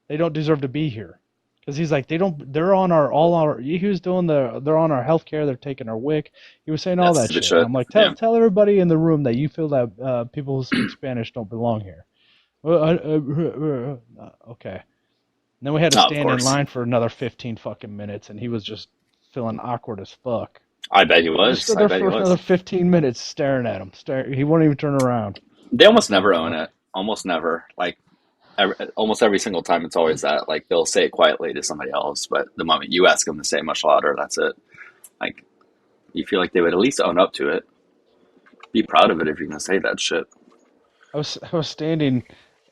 They don't deserve to be here. Because he's like, they're on they're on our health care, they're taking our WIC. He was saying all that shit. And I'm like, tell everybody in the room that you feel that people who speak Spanish don't belong here. Okay. And then we had to stand in line for another 15 fucking minutes, and he was just feeling awkward as fuck. I bet he was. Just stood there for another 15 minutes staring at him. He won't even turn around. They almost never own it. Almost never. Like, almost every single time it's always that. Like, they'll say it quietly to somebody else, but the moment you ask them to say it much louder, that's it. Like, you feel like they would at least own up to it. Be proud of it if you're going to say that shit. I was standing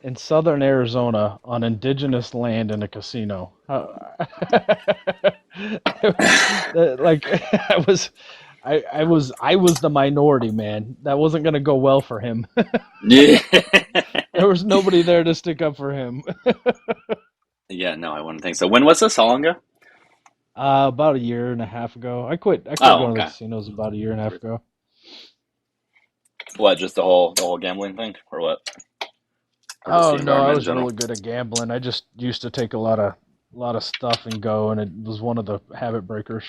in southern Arizona on indigenous land in a casino. Like I was the minority, man. That wasn't going to go well for him. Yeah. There was nobody there to stick up for him. Yeah, no, I wouldn't think so. When was this? How long ago? About a year and a half ago. I quit going to the casinos about a year and a half ago. What, just the whole gambling thing, or what? Oh no, I was really good at gambling. I just used to take a lot of stuff and go, and it was one of the habit breakers.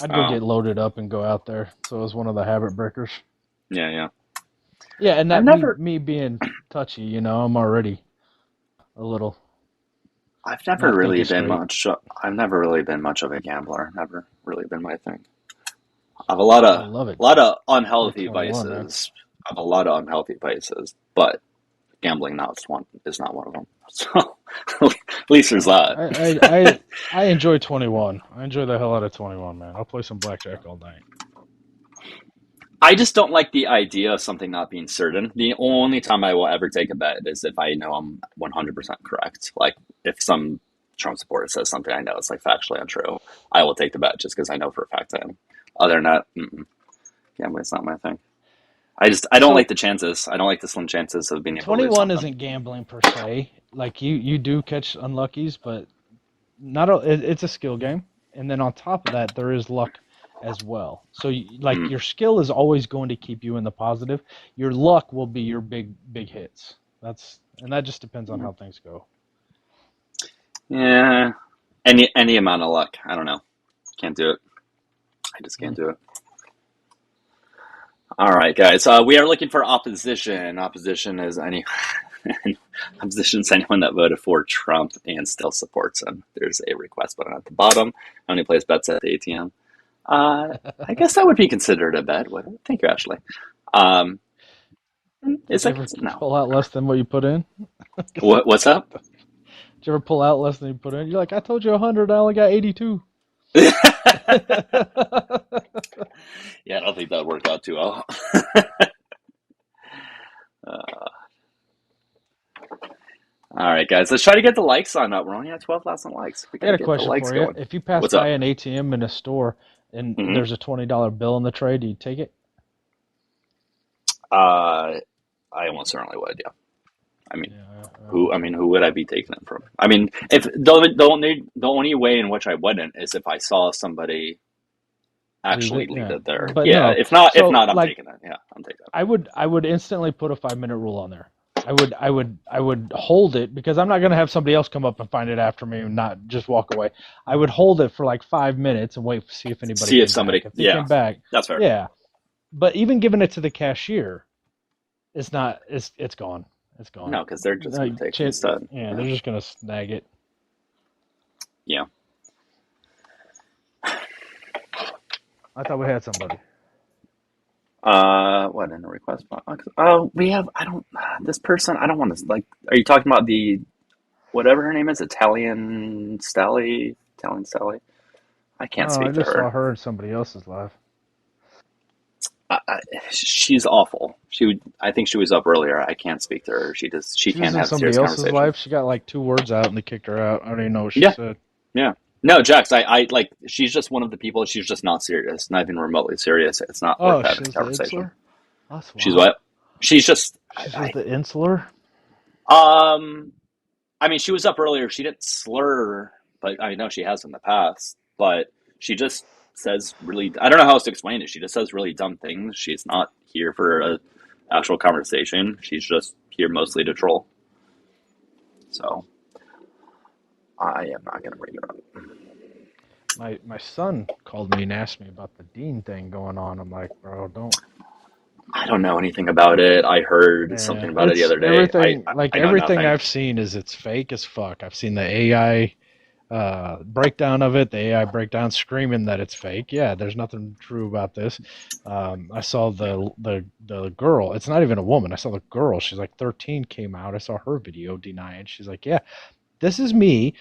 I'd go get loaded up and go out there, so it was one of the habit breakers. Yeah. Yeah, and that me being touchy, I'm already a little. I've never really been much. I've never really been much of a gambler. Never really been my thing. I have a lot of unhealthy vices. I have a lot of unhealthy vices, but gambling is not one of them. So at least there's that. I enjoy 21. I enjoy the hell out of 21, man. I'll play some blackjack all night. I just don't like the idea of something not being certain. The only time I will ever take a bet is if I know I'm 100% correct. Like if some Trump supporter says something I know it's like factually untrue, I will take the bet just because I know for a fact I am. Other than that, gambling's not my thing. I don't like the chances. I don't like the slim chances of being able 21 to 21 isn't gambling per se. Like you do catch unluckies, but it's a skill game. And then on top of that, there is luck as well. So your skill is always going to keep you in the positive. Your luck will be your big hits. And that just depends on how things go. Yeah. Any amount of luck. I don't know. Can't do it. I just can't do it. All right, guys. We are looking for opposition. Opposition is anyone that voted for Trump and still supports him. There's a request button at the bottom. Only place bets at the ATM. I guess that would be considered a bet. Thank you, Ashley. Did you ever pull out less than what you put in? What's up? Did you ever pull out less than you put in? You're like, I told you 100. I only got 82. Yeah, I don't think that would work out too well. All right, guys, let's try to get the likes on up. We're only at 12,000 likes. I got a question for you. If you pass by an ATM in a store and there's a $20 bill in the tray, do you take it? I almost certainly would. Yeah. I mean, who would I be taking it from? I mean, if the only way in which I wouldn't is if I saw somebody actually leave it there. But yeah, no. If not, I'm taking it. Yeah, I'm taking it. I would instantly put a 5-minute rule on there. I would hold it because I'm not gonna have somebody else come up and find it after me and not just walk away. I would hold it for like 5 minutes and wait to see if anybody See came if somebody. back. If they came back, that's fair. yeah. But even giving it to the cashier, it's not. It's gone. It's gone. No, because they're just gonna take it instead. Yeah, they're just gonna snag it. Yeah. I thought we had somebody. What in the request box? Oh, we have. I don't. This person. I don't want to like. Are you talking about the whatever her name is? Italian Stally. I can't Oh, speak I to just saw her. her in somebody else's live. She's awful. I think she was up earlier. I can't speak to her. She She can't was in have somebody serious else's conversation. live. She got like 2 words out and they kicked her out. I don't even know what she said. Yeah. No, Jax, I like, she's just one of the people, she's just not serious, not even remotely serious. It's not worth having a she's conversation. the insular? That's wild. She's what? She's just. She's with the insular? I mean, she was up earlier. She didn't slur, but I know she has in the past, but she just says really, I don't know how else to explain it. She just says really dumb things. She's not here for a actual conversation. She's just here mostly to troll. So I am not going to bring it up. My son called me and asked me about the Dean thing going on. I'm like, bro, don't. I don't know anything about it. I heard something about it the other day. Everything, everything nothing. I've seen is it's fake as fuck. I've seen the AI breakdown of it, the AI breakdown screaming that it's fake. Yeah, there's nothing true about this. I saw the girl. It's not even a woman. I saw the girl. She's like 13, came out. I saw her video denying. She's like, yeah, this is me,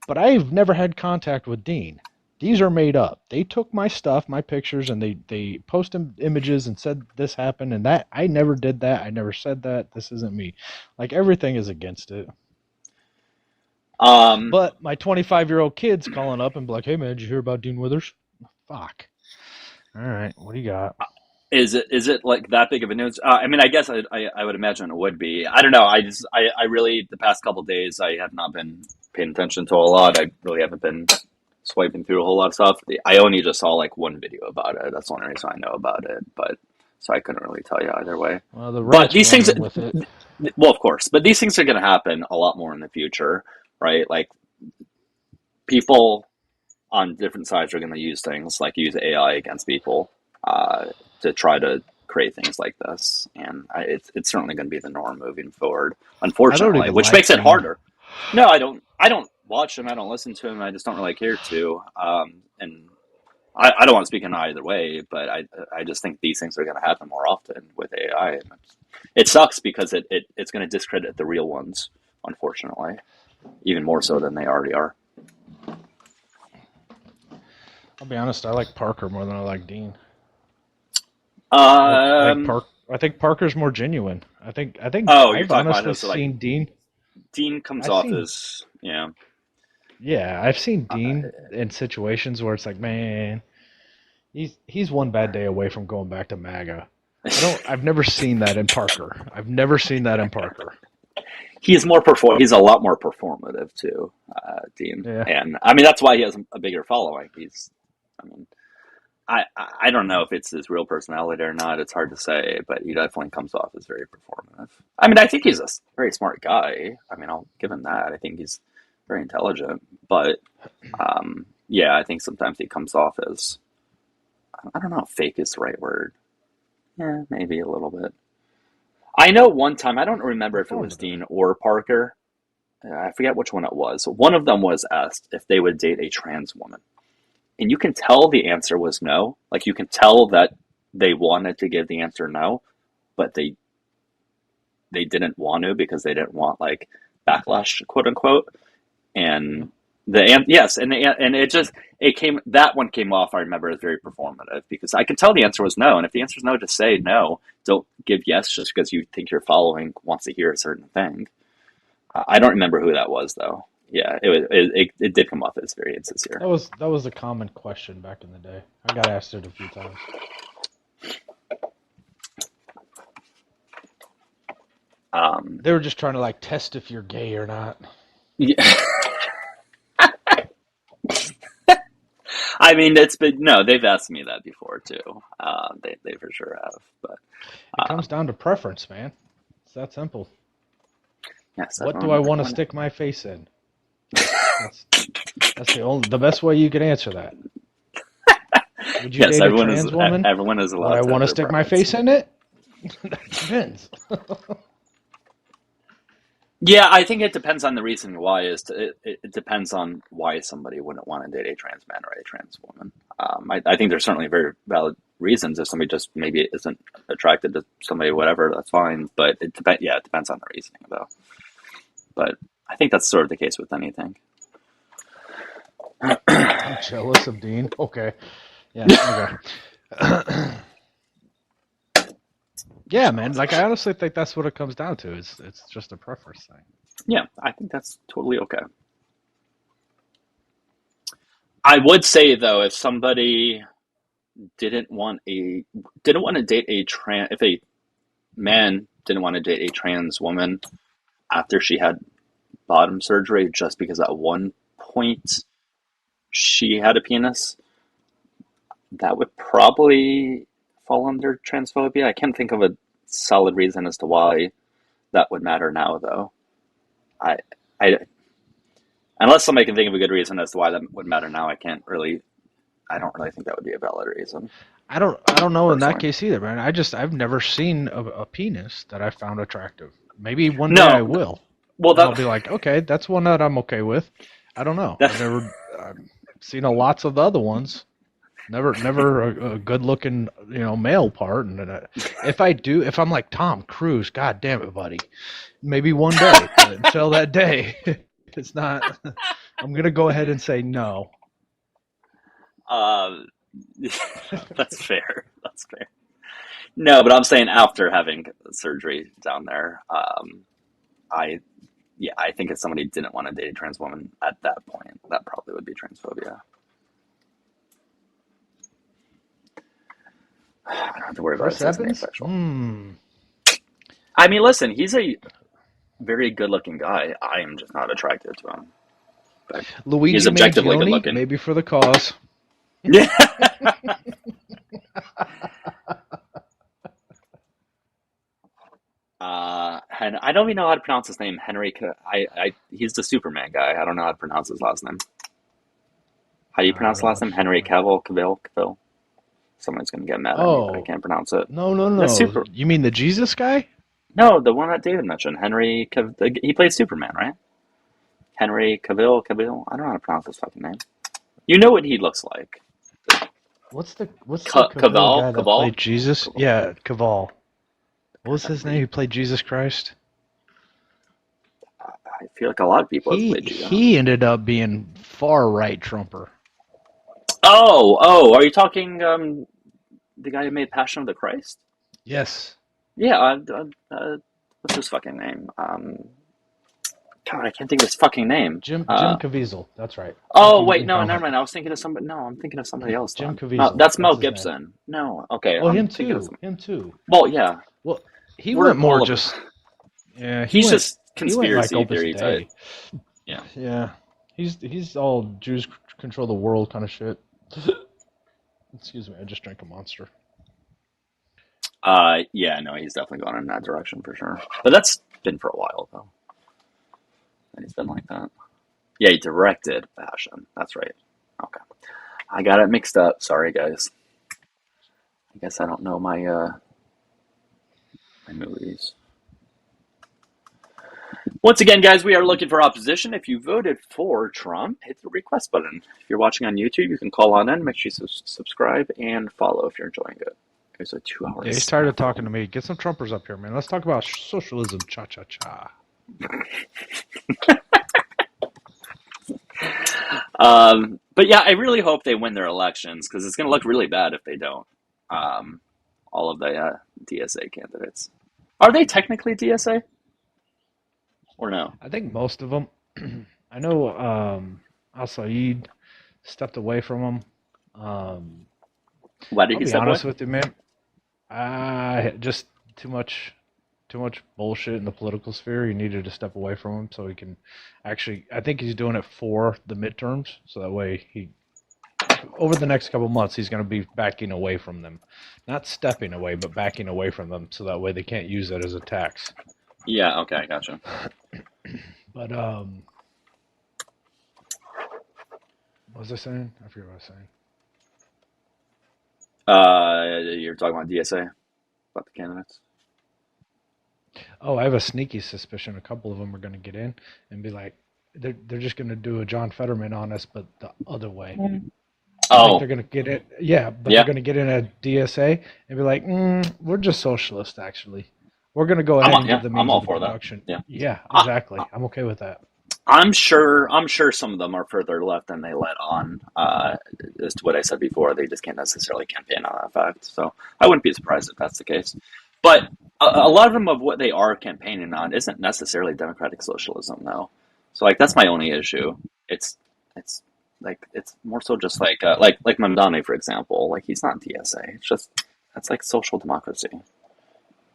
but I've never had contact with Dean. These are made up. They took my stuff, my pictures, and they posted images and said this happened and that. I never did that. I never said that. This isn't me. Like, everything is against it. But my 25-year-old kid's calling up and be like, hey, man, did you hear about Dean Withers? Fuck. All right, what do you got? Is it like that big of a news? I mean, I guess I would imagine it would be. I don't know. I really, the past couple of days, I have not been paying attention to a lot. I really haven't been swiping through a whole lot of stuff. I only just saw like one video about it. That's the only reason I know about it. But so I couldn't really tell you either way. Well, but these things, with it. Well, of course, but these things are going to happen a lot more in the future, right? Like, people on different sides are going to use things like use AI against people to try to create things like this, and it's certainly going to be the norm moving forward, unfortunately, which makes it harder. No, I don't watch him. I don't listen to him. I just don't really care to. And I don't want to speak in either way, but I just think these things are going to happen more often with AI. And it sucks because it's going to discredit the real ones, unfortunately, even more so than they already are. I'll be honest, I like Parker more than I like Dean. I think Parker's more genuine. I think I've honestly seen Dean. Dean comes off as, yeah. Yeah, I've seen Dean in situations where it's like, man, he's one bad day away from going back to MAGA. I've never seen that in Parker. He's a lot more performative too, Dean. Yeah. And I mean, that's why he has a bigger following. I don't know if it's his real personality or not. It's hard to say, but he definitely comes off as very performative. I mean, I think he's a very smart guy. I mean, I'll give him that. I think he's very intelligent, but yeah, I think sometimes he comes off as, I don't know if fake is the right word. Yeah, maybe a little bit. I know one time, I don't remember if it was Dean or Parker. I forget which one it was. One of them was asked if they would date a trans woman. And you can tell the answer was no. Like, you can tell that they wanted to give the answer no, but they didn't want to because they didn't want, like, backlash, quote unquote. And that one came off, I remember, as very performative because I could tell the answer was no. And if the answer is no, just say no. Don't give yes just because you think your following wants to hear a certain thing. I don't remember who that was, though. Yeah, it did come off as very insincere. That was a common question back in the day. I got asked it a few times. They were just trying to like test if you're gay or not. Yeah. I mean, they've asked me that before too. They for sure have, but it comes down to preference, man. It's that simple. Yes. What do I want to stick my face in? That's the best way you could answer that. Would you date a trans woman? Everyone is allowed. Would I want to stick my face in it? That depends. Yeah, I think it depends on the reason why. It depends on why somebody wouldn't want to date a trans man or a trans woman. I think there's certainly very valid reasons. If somebody just maybe isn't attracted to somebody, whatever, that's fine. But it depends on the reasoning, though. But I think that's sort of the case with anything. I'm jealous of Dean. Okay. Yeah. Okay. Yeah, man. Like, I honestly think that's what it comes down to. It's just a preference thing. Yeah, I think that's totally okay. I would say though, if somebody didn't want to date if a man didn't want to date a trans woman after she had bottom surgery, just because at one point she had a penis, that would probably fall under transphobia. I can't think of a solid reason as to why that would matter now, though. I unless somebody can think of a good reason as to why that would matter now, I don't really think that would be a valid reason. I don't know personally. In that case either, man. I've never seen a penis that I found attractive. Maybe one day I will. Well, I'll be like, okay, that's one that I'm okay with. I don't know. I've seen lots of the other ones. Never a good-looking, male part. And if I'm like Tom Cruise, God damn it, buddy, maybe one day. But until that day, it's not. I'm gonna go ahead and say no. That's fair. That's fair. No, but I'm saying after having surgery down there, I think if somebody didn't want to date a trans woman at that point, that probably would be transphobia. I don't have to worry about it. Asexual. I mean, listen, he's a very good-looking guy. I am just not attracted to him. But Luigi he's objectively good-looking. Maybe for the cause. Yeah. I don't even know how to pronounce his name. Henry. He's the Superman guy. I don't know how to pronounce his last name. How do you pronounce the last name? Henry Cavill. Someone's gonna get mad at me, but I can't pronounce it. No. You mean the Jesus guy? No, the one that David mentioned. He played Superman, right? Henry Cavill. I don't know how to pronounce his fucking name. You know what he looks like. What's the Cavill guy that played Jesus? Cavill. Yeah, Cavill. What was his name? He played Jesus Christ. I feel like a lot of people have played Jesus. He ended up being far right Trumper. Oh, are you talking the guy who made Passion of the Christ? Yes. Yeah, what's his fucking name? God, I can't think of his fucking name. Jim Caviezel, that's right. Oh, wait, no, never mind. I was thinking of somebody. No, I'm thinking of somebody else. Jim Caviezel. No, that's Mel Gibson. No, okay. Well, him too. Well, yeah. Well, he went more just... Yeah, he's just conspiracy theory type. Yeah. Yeah. He's all Jews control the world kind of shit. Excuse me, I just drank a Monster. Yeah, no, he's definitely gone in that direction for sure. But that's been for a while, though. And he's been like that. Yeah, he directed Passion. That's right. Okay. I got it mixed up. Sorry, guys. I guess I don't know my my movies. Once again, guys, we are looking for opposition. If you voted for Trump, hit the request button. If you're watching on YouTube, you can call on in. Make sure you subscribe and follow if you're enjoying it. It's a 2 hours. Yeah, he's tired of talking to me. Get some Trumpers up here, man. Let's talk about socialism. Cha-cha-cha. But yeah, I really hope they win their elections because it's going to look really bad if they don't. All of the DSA candidates. Are they technically DSA? Or no? I think most of them. I know Al-Said stepped away from them. Why did he step away? I'll be honest with you, man. Just too much bullshit in the political sphere. He needed to step away from him so he can actually. I think he's doing it for the midterms, so that way over the next couple months he's going to be backing away from them, not stepping away, but backing away from them, so that way they can't use it as a tax. Yeah. Okay. Gotcha. But what was I saying? I forget what I was saying. You're talking about DSA, about the candidates. Oh, I have a sneaky suspicion a couple of them are going to get in and be like, they're just going to do a John Fetterman on us, but the other way. I think they're going to get it. Yeah, but they're going to get in a DSA and be like, we're just socialist, actually. We're going to go ahead and give the means of production. Yeah, exactly. I'm okay with that. I'm sure some of them are further left than they let on. As to what I said before, they just can't necessarily campaign on that fact. So I wouldn't be surprised if that's the case. But a lot of them of what they are campaigning on isn't necessarily democratic socialism, though. So like that's my only issue. It's more so just like Mamdani, for example. Like he's not DSA. It's just that's like social democracy.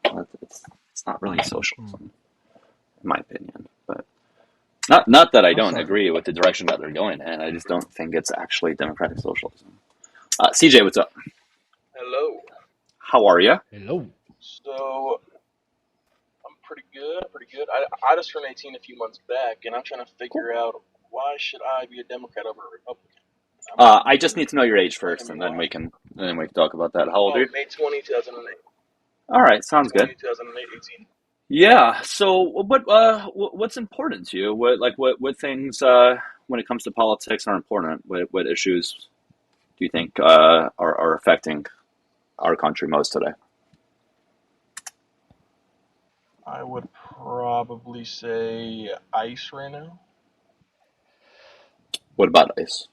It's not really socialism, in my opinion. But not that I don't agree with the direction that they're going in. I just don't think it's actually democratic socialism. CJ, what's up? Hello. How are you? Hello. So I'm pretty good. I just turned 18 a few months back, and I'm trying to figure out why should I be a Democrat over a Republican. I just need to know your age first, and then we can talk about that. How old are you? May 20, 2008. All right, sounds good. 2008, 18. Yeah. So, what's important to you? What things when it comes to politics are important? What issues do you think are affecting our country most today? I would probably say ICE right now. What about ICE?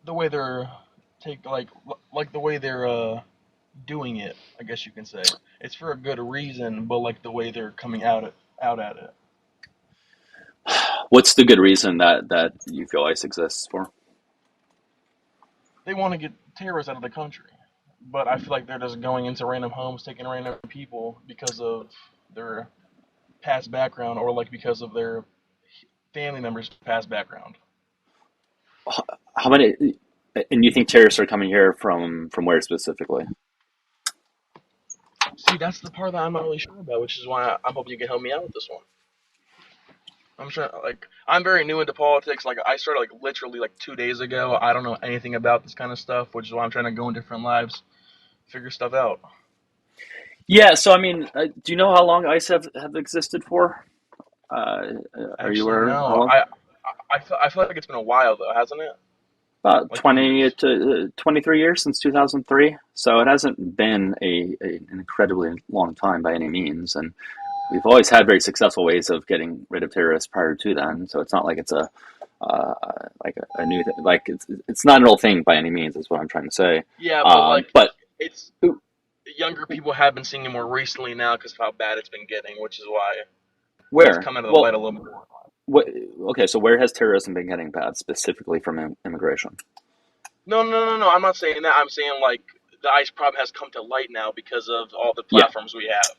The way they're the way they're doing it, I guess you can say. It's for a good reason, but like the way they're coming out at it. What's the good reason that you feel ICE exists for? They want to get terrorists out of the country, but I feel like they're just going into random homes, taking random people because of their past background, or like because of their family members' past background. How many? And you think terrorists are coming here from where specifically? See, that's the part that I'm not really sure about, which is why I'm hoping you can help me out with this one. I'm very new into politics. Like I started literally 2 days ago. I don't know anything about this kind of stuff, which is why I'm trying to go in different lives, figure stuff out. Yeah. So I mean, do you know how long ICE have existed for? Are you aware? No, I feel like it's been a while though, hasn't it? About 20 to 23 years since 2003. So it hasn't been an incredibly long time by any means. And we've always had very successful ways of getting rid of terrorists prior to then. So it's not like it's a new thing. Like it's not an old thing by any means. Is what I'm trying to say. Yeah, but it's younger people have been seeing it more recently now because of how bad it's been getting, which is why it's come out of the light a little bit more. Okay, so where has terrorism been getting bad, specifically from immigration? No. I'm not saying that. I'm saying the ICE problem has come to light now because of all the platforms we have.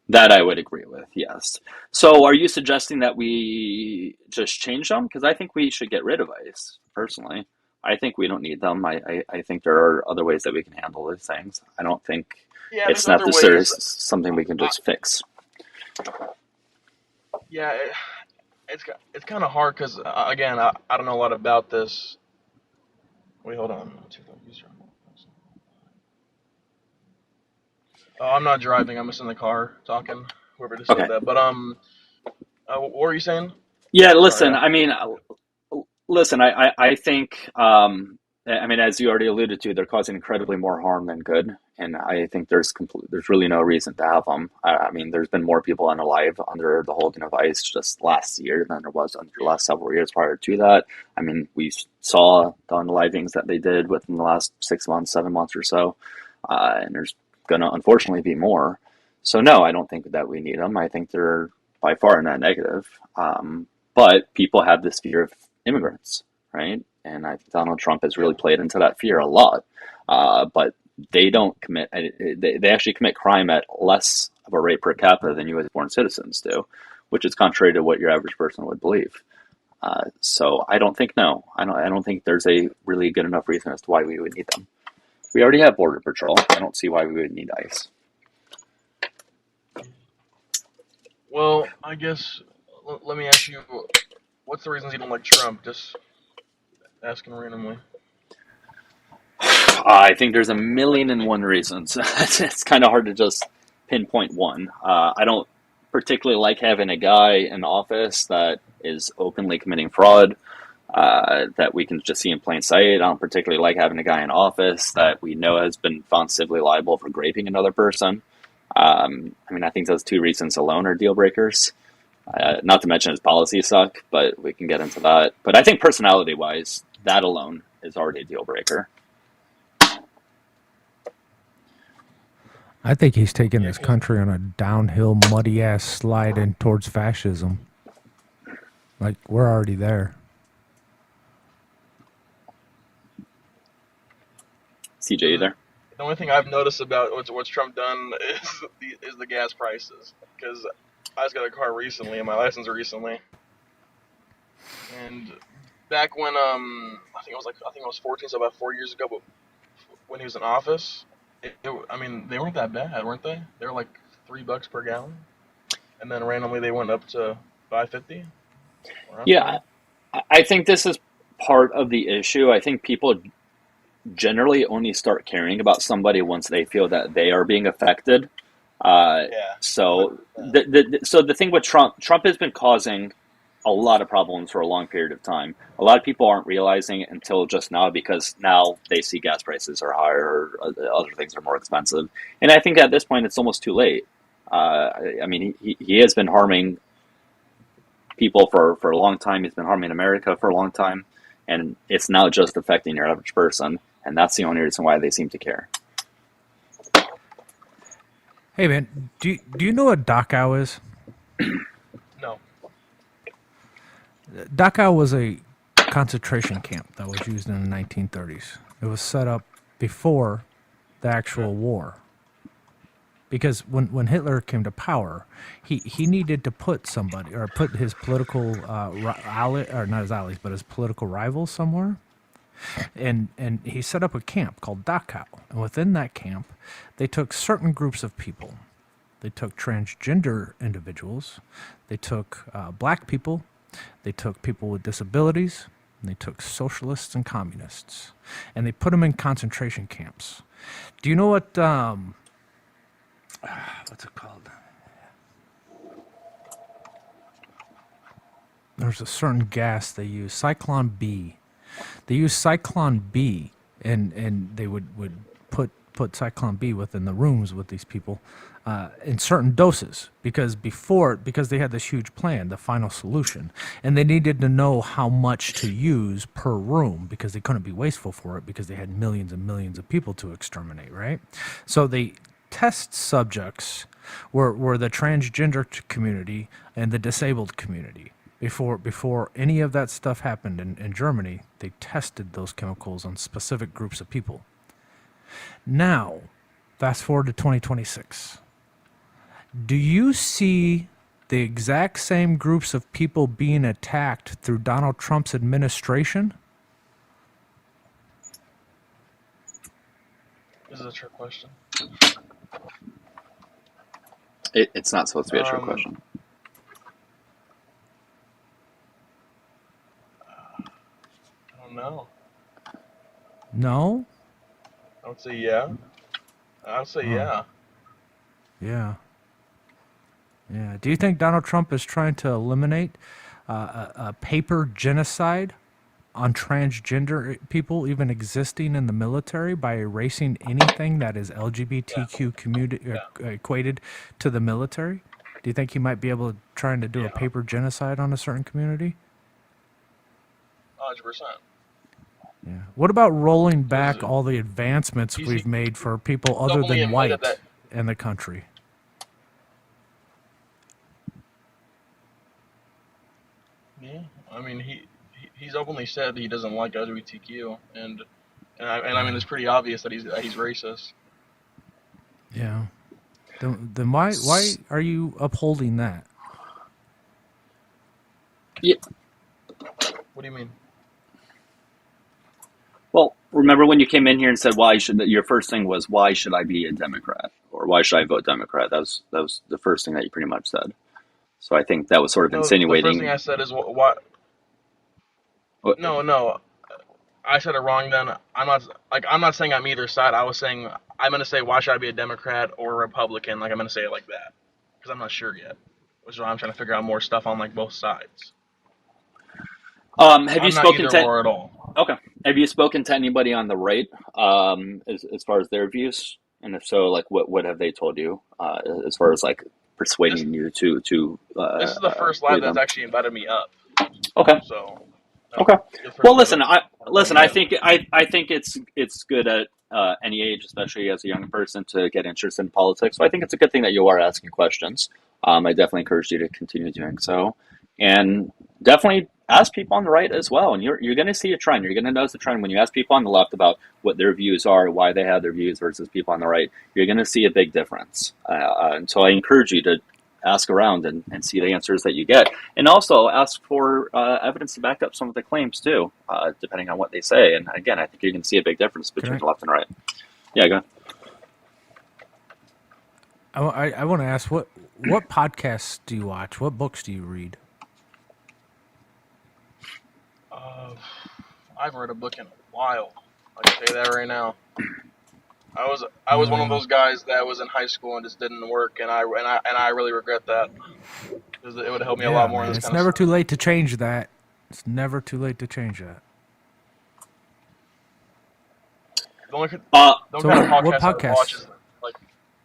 That I would agree with, yes. So are you suggesting that we just change them? Because I think we should get rid of ICE, personally. I think we don't need them. I think there are other ways that we can handle these things. I don't think it's necessarily something we can just fix. Yeah, it's kind of hard because, again, I don't know a lot about this. Wait, hold on. Oh, I'm not driving. I'm just in the car talking. Whoever just said that. But what were you saying? Yeah, listen. I mean, I think. I mean, as you already alluded to, they're causing incredibly more harm than good, and I think there's really no reason to have them. I mean, there's been more people unalive under the holding of ICE just last year than there was under the last several years prior to that. I mean, we saw the unalivings that they did within the last 6 months, 7 months or so, and there's going to unfortunately be more. So no, I don't think that we need them. I think they're by far not negative, but people have this fear of immigrants, right? And I think Donald Trump has really played into that fear a lot. But they don't commit, they actually commit crime at less of a rate per capita than U.S. born citizens do, which is contrary to what your average person would believe. So I don't think, I don't think there's a really good enough reason as to why we would need them. We already have Border Patrol. I don't see why we would need ICE. Well, I guess let me ask you, what's the reasons you don't like Trump? Just asking randomly. I think there's a million and one reasons. It's kind of hard to just pinpoint one. I don't particularly like having a guy in office that is openly committing fraud, that we can just see in plain sight. I don't particularly like having a guy in office that we know has been found civilly liable for raping another person. I mean, I think those two reasons alone are deal breakers. Not to mention his policies suck, but we can get into that. But I think personality-wise, that alone is already a deal breaker. I think he's taking this country on a downhill, muddy-ass slide in towards fascism. Like, we're already there. CJ, you there? The only thing I've noticed about what's Trump done is the gas prices. Because I just got a car recently and my license recently, and back when I think it was 14, so about 4 years ago, but when he was in office, I mean they weren't that bad, weren't they? They were like $3 per gallon, and then randomly they went up to $5.50. Yeah, I think this is part of the issue. I think people generally only start caring about somebody once they feel that they are being affected. So the thing with Trump has been causing a lot of problems for a long period of time. A lot of people aren't realizing it until just now, because now they see gas prices are higher, or other things are more expensive. And I think at this point it's almost too late. I mean, he has been harming people for a long time. He's been harming America for a long time. And it's now just affecting your average person. And that's the only reason why they seem to care. Hey, man, do you know what Dachau is? No. Dachau was a concentration camp that was used in the 1930s. It was set up before the actual war. Because when Hitler came to power, he needed to put somebody, or put his political ally, or not his allies, but his political rivals somewhere. And he set up a camp called Dachau. And within that camp, they took certain groups of people. They took transgender individuals. They took black people. They took people with disabilities. And they took socialists and communists. And they put them in concentration camps. Do you know what... what's it called? There's a certain gas they use, Cyclone B. They use Cyclone B, and they would put Cyclone B within the rooms with these people in certain doses, because they had this huge plan, the final solution, and they needed to know how much to use per room, because they couldn't be wasteful for it, because they had millions and millions of people to exterminate, right? So they test subjects were the transgender community and the disabled community. Before any of that stuff happened in Germany, they tested those chemicals on specific groups of people. Now, fast forward to 2026. Do you see the exact same groups of people being attacked through Donald Trump's administration? This is a trick question. It's not supposed to be a trick question. I don't know. No? I would say yeah. I would say yeah. Yeah. Yeah. Do you think Donald Trump is trying to eliminate a paper genocide on transgender people even existing in the military by erasing anything that is LGBTQ community equated to the military? Do you think he might be able to trying to do a paper genocide on a certain community? 100%. Yeah. What about rolling back all the advancements we've made for people other than white in the country? Yeah, I mean he's openly said he doesn't like LGBTQ, and I mean it's pretty obvious that he's racist. Yeah. Then why are you upholding that? Yeah. What do you mean? Well, remember when you came in here and said your first thing was, why should I be a Democrat, or why should I vote Democrat? That was the first thing that you pretty much said. So I think that was sort of No, the first thing insinuating. I said is what? No. I said it wrong. Then I'm not saying I'm either side. I was saying I'm gonna say why should I be a Democrat or a Republican? Like I'm gonna say it like that because I'm not sure yet. Which is why I'm trying to figure out more stuff on like both sides. Have you I'm not spoken either to? or at all. Okay. Have you spoken to anybody on the right, as far as their views? And if so, like, what have they told you, as far as like This persuading you to this is the first live believe that's them? actually invited me up. Okay. So Okay. the first Well, live listen. that's invited Listen. me I up. think it's good at any age, especially as a young person, to get interested in politics. So I think it's a good thing that you are asking questions. I definitely encourage you to continue doing so, and definitely ask people on the right as well. And you're going to see a trend. You're going to notice a trend when you ask people on the left about what their views are, why they have their views versus people on the right. You're going to see a big difference. And so I encourage you to ask around and see the answers that you get. And also ask for evidence to back up some of the claims too, depending on what they say. And again, I think you can see a big difference between the left and right. Yeah, go ahead. I want to ask, what podcasts do you watch? What books do you read? I've read a book in a while. I can tell you that right now. I was one of those guys that was in high school and just didn't work, and I really regret that because it would help me a lot more Man, in this it's kind of never stuff. too late to change that. It's never too late to change that. The only kind of podcast I podcast? watch is like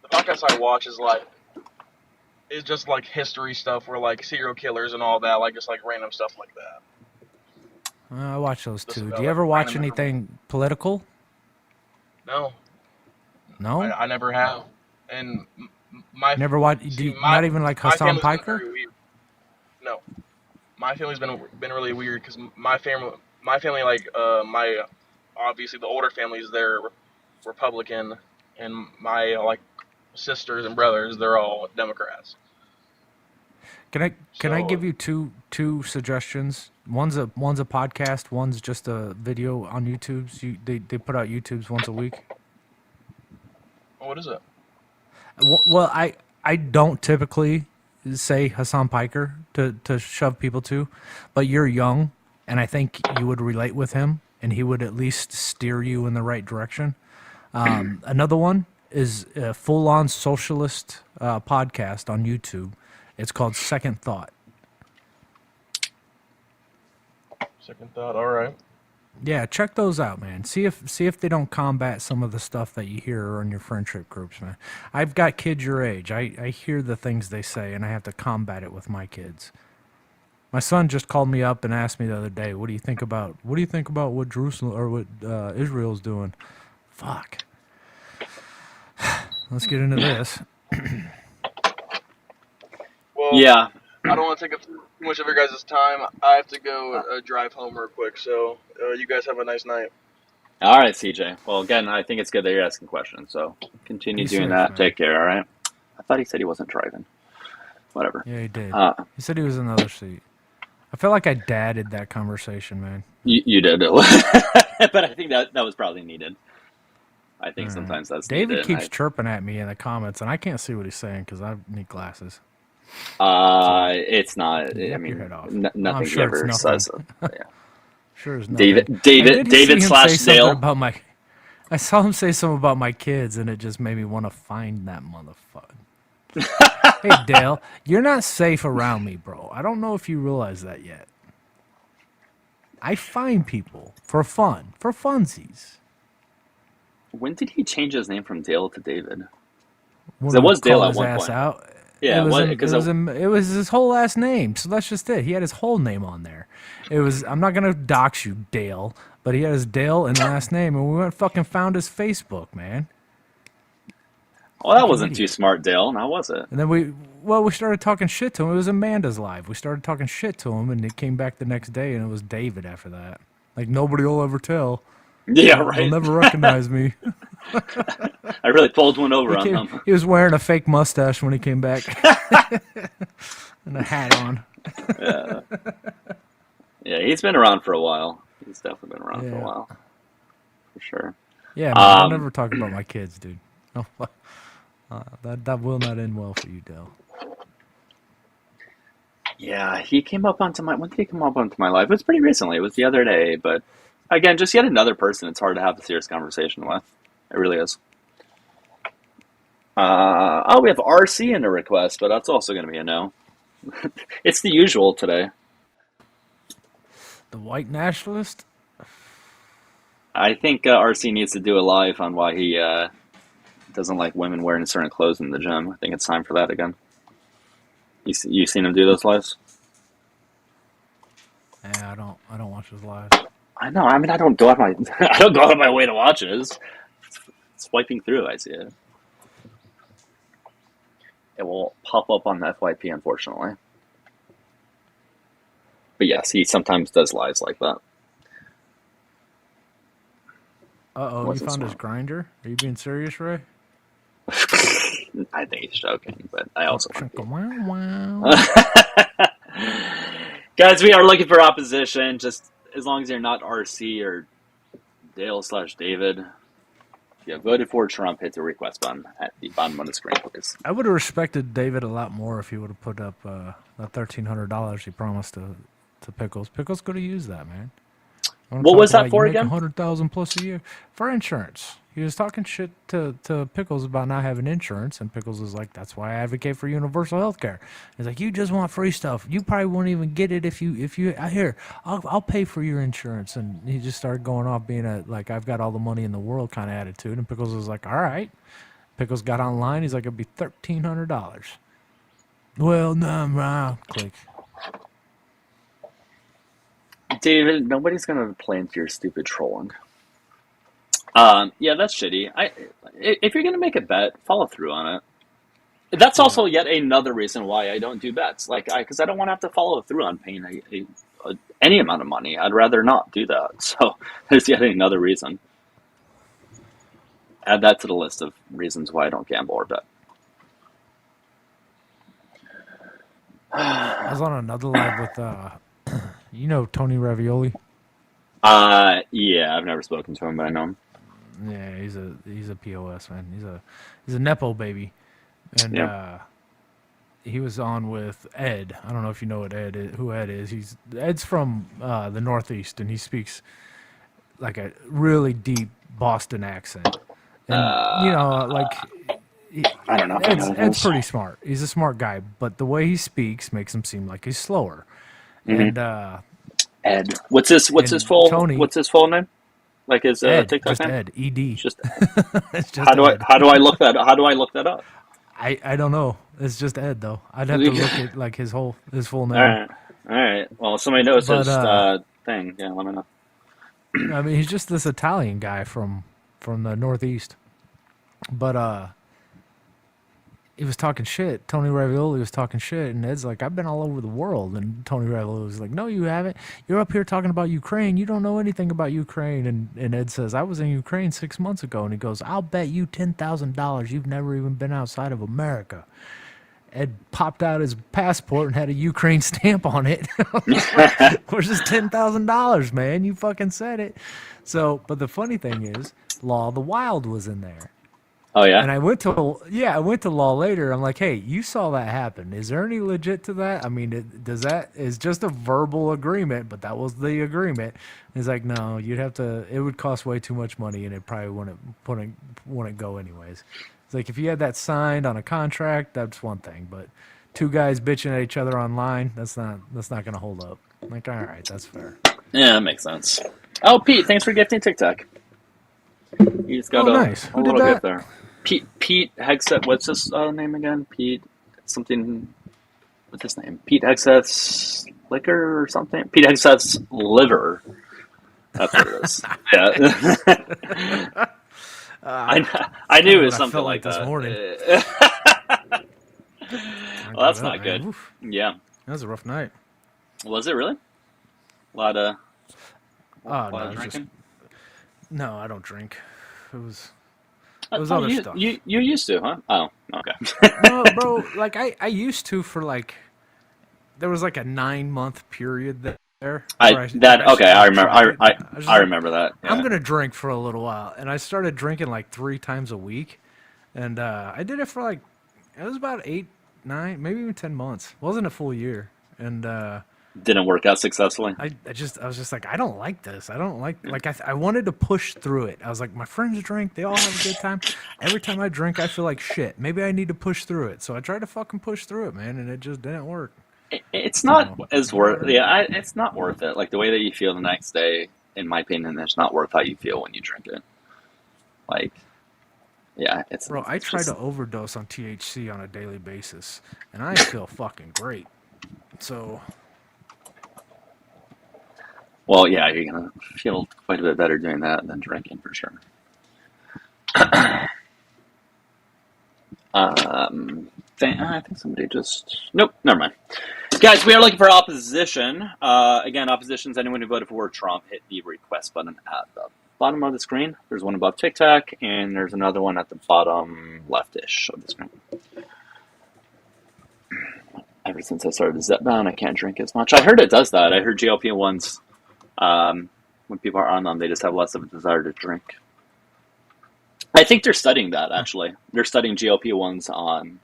the podcast I watch is like it's just like history stuff where like serial killers and all that, like just like random stuff like that. I watch those Just too. about, Do you like, ever watch random anything political? No. No? I never have. And my Never watch. Not even like my Hassan family's been Piker? very weird. No, my family's been really weird because my family like my obviously the older families they're Republican, and my like sisters and brothers they're all Democrats. Can I give you two suggestions? One's a podcast. One's just a video on YouTube. They put out YouTubes once a week. What is it? Well, I don't typically say Hassan Piker to shove people to, but you're young, and I think you would relate with him, and he would at least steer you in the right direction. Another one is a full-on socialist podcast on YouTube. It's called Second Thought. Second Thought. All right. Yeah, check those out, man. See if they don't combat some of the stuff that you hear in your friendship groups, man. I've got kids your age. I hear the things they say, and I have to combat it with my kids. My son just called me up and asked me the other day, what do you think about what Jerusalem or what Israel's doing? Fuck. Let's get into this. Well, yeah. I don't want to take up too much of your guys' time. I have to go drive home real quick, so you guys have a nice night. All right, CJ. Well, again, I think it's good that you're asking questions, so continue Be doing safe, that. man. Take care, all right? I thought he said he wasn't driving. Whatever. Yeah, he did. He said he was in the other seat. I feel like I dadded that conversation, man. You did. But I think that was probably needed. I think sometimes that's David needed. keeps chirping at me in the comments, and I can't see what he's saying because I need glasses. It's not. Yap I mean, your head off. nothing sure he ever says. Yeah. Sure is nothing. David slash Dale. About I saw him say something about my kids, and it just made me want to find that motherfucker. Hey, Dale, you're not safe around me, bro. I don't know if you realize that yet. I find people for fun, for funsies. When did he change his name from Dale to David? When it was Dale called at his one ass point. Out. Yeah, it was his whole last name, so that's just it. He had his whole name on there. It was. I'm not gonna dox you, Dale, but he had his Dale and last name, and we went fucking found his Facebook, man. Well, that wasn't too smart, Dale. Now was it? And then we started talking shit to him. It was Amanda's live. We started talking shit to him, and he came back the next day, and it was David after that. Like nobody will ever tell. Yeah, right. They'll never recognize me. I really pulled one over on him. He was wearing a fake mustache when he came back. And a hat on. Yeah, he's been around for a while. He's definitely been around for a while. For sure. Yeah, man, I'll never talk about my kids, dude. That will not end well for you, Dale. Yeah, he came up onto my. When did he come up onto my live? It was pretty recently. It was the other day. But again, just yet another person it's hard to have a serious conversation with. It really is. We have RC in the request, but that's also going to be a no. It's the usual today. The white nationalist? I think RC needs to do a live on why he doesn't like women wearing certain clothes in the gym. I think it's time for that again. You seen him do those lives? Yeah, I don't watch his lives. I know. I mean, I don't go out of my way to watch it. It's swiping through, I see it. It will pop up on the FYP, unfortunately. But yes, he sometimes does lives like that. Uh-oh, you found his grinder? Are you being serious, Ray? I think he's joking, but I also think Guys, we are looking for opposition. Just as long as you're not RC or Dale/David. If you have voted for Trump, hit the request button at the bottom of the screen, please. I would have respected David a lot more if he would have put up that $1,300 he promised to Pickles. Pickles could have used that, man. What was that for again? $100,000 plus a year for insurance. He was talking shit to Pickles about not having insurance, and Pickles is like, "That's why I advocate for universal health care." He's like, "You just want free stuff. You probably won't even get it if you here. I'll pay for your insurance." And he just started going off being like, "I've got all the money in the world" kind of attitude. And Pickles was like, "All right." Pickles got online. He's like, "It'd be $1,300." Well, nah, click. David, nobody's gonna play into your stupid trolling. Yeah, that's shitty. If you're gonna make a bet, follow through on it. That's also yet another reason why I don't do bets. Because I don't want to have to follow through on paying any amount of money. I'd rather not do that. So there's yet another reason. Add that to the list of reasons why I don't gamble or bet. I was on another live with Tony Ravioli. Yeah, I've never spoken to him, but I know him. Yeah, he's a POS, man. He's a nepo baby, and he was on with Ed. I don't know if you know who Ed is. Ed's from the Northeast, and he speaks like a really deep Boston accent. And I don't know. Ed's pretty smart. He's a smart guy, but the way he speaks makes him seem like he's slower. Mm-hmm. And Ed, what's his full name? Like his TikTok just name? Ed, ED. Just it's just how do I look that up? I don't know. It's just Ed though. I'd have to look at like his full name. All right. Well, if somebody knows his thing, yeah, let me know. I mean, he's just this Italian guy from the Northeast, but he was talking shit. Tony Ravioli was talking shit, and Ed's like, "I've been all over the world." And Tony Ravioli was like, "No, you haven't. You're up here talking about Ukraine. You don't know anything about Ukraine." And Ed says, "I was in Ukraine 6 months ago." And he goes, "I'll bet you $10,000 you've never even been outside of America." Ed popped out his passport and had a Ukraine stamp on it. Where's this $10,000, man? You fucking said it. So, but the funny thing is, Law of the Wild was in there. Oh yeah. And I went to Law later. I'm like, "Hey, you saw that happen. Is there any legit to that? I mean, is just a verbal agreement, but that was the agreement." He's like, "No, you'd have to. It would cost way too much money, and it probably wouldn't go anyways." It's like if you had that signed on a contract, that's one thing, but two guys bitching at each other online, that's not going to hold up. I'm like, all right, that's fair. Yeah, that makes sense. Oh, Pete, thanks for gifting TikTok. You just got nice. a little gift there. Pete Hexet, what's his name again? Pete something. What's his name? Pete Hexet's liquor or something? Pete Hexet's liver. That's what it is. Yeah. I knew it was something like that. This morning. Well, that's not good. Oof. Yeah. That was a rough night. Was it really? A lot of drinking? No, I don't drink. It was other stuff. You used to, huh? Oh, okay. No, bro, like I used to for like, there was like a 9-month period there. I remember. I remember that. Yeah. I'm gonna drink for a little while, and I started drinking like 3 times a week, and I did it for like, it was about 8, 9, maybe even 10 months. It wasn't a full year, and didn't work out successfully. I was just like, I don't like this. I don't like I wanted to push through it. I was like, my friends drink, they all have a good time. Every time I drink, I feel like shit. Maybe I need to push through it. So I tried to fucking push through it, man, and it just didn't work. It's not as worth. Yeah, it's not worth it. Like the way that you feel the next day, in my opinion, it's not worth how you feel when you drink it. Like, yeah, it's. Bro, I try to overdose on THC on a daily basis, and I feel fucking great. So. Well, yeah, you're gonna feel quite a bit better doing that than drinking for sure. I think somebody just... Nope, never mind. Guys, we are looking for opposition. Again, opposition is anyone who voted for Trump. Hit the request button at the bottom of the screen. There's one above TikTok, and there's another one at the bottom left-ish of the screen. Ever since I started Zepbound, I can't drink as much. I heard it does that. I heard GLP-1s, when people are on them, they just have less of a desire to drink. I think they're studying that, actually. They're studying GLP-1s on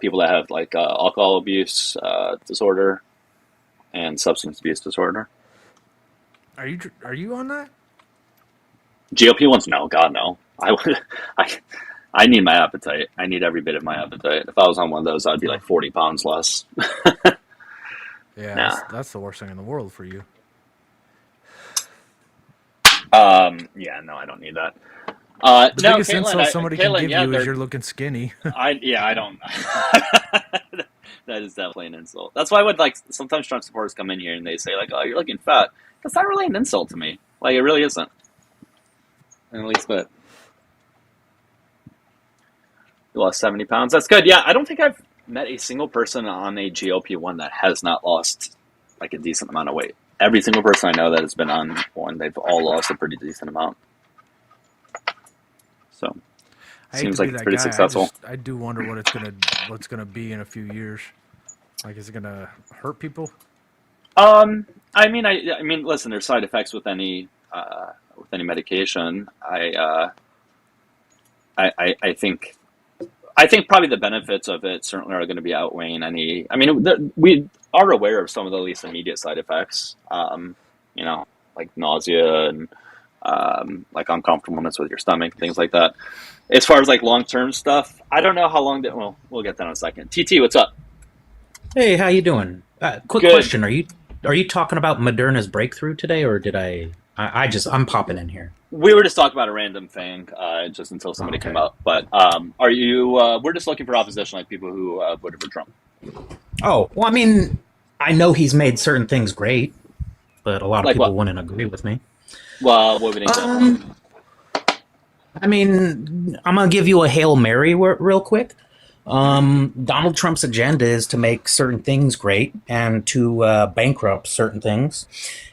people that have alcohol abuse disorder and substance abuse disorder. Are you on that? GLP-1s? No, God, no. I need my appetite. I need every bit of my appetite. If I was on one of those, I'd be like 40 pounds less. Yeah, nah. that's the worst thing in the world for you. Yeah, no, I don't need that. The no, biggest Caitlin, insult somebody can give you is you're looking skinny. I don't. That is definitely an insult. That's why sometimes Trump supporters come in here and they say "Oh, you're looking fat." That's not really an insult to me. Like, it really isn't. At least, but you lost 70 pounds. That's good. Yeah, I don't think I've met a single person on a GLP-1 that has not lost a decent amount of weight. Every single person I know that has been on one, they've all lost a pretty decent amount. So, seems like it's pretty successful. I do wonder what it's gonna be in a few years. Like, is it gonna hurt people? I mean, listen. There's side effects with any medication. I think probably the benefits of it certainly are going to be outweighing any. I mean, we are aware of some of the least immediate side effects. Like nausea and uncomfortableness with your stomach, things like that. As far as long-term stuff, I don't know how long that. Well, we'll get that in a second. TT, what's up? Hey, how you doing? Quick Good. question: Are you talking about Moderna's breakthrough today, or did I'm popping in here? We were just talking about a random thing, just until somebody came up. But are you? We're just looking for opposition, like people who voted for Trump. Oh, well, I mean, I know he's made certain things great, but a lot of people wouldn't agree with me. Well, what would you think? I mean, I'm gonna give you a Hail Mary real quick. Donald Trump's agenda is to make certain things great and to bankrupt certain things.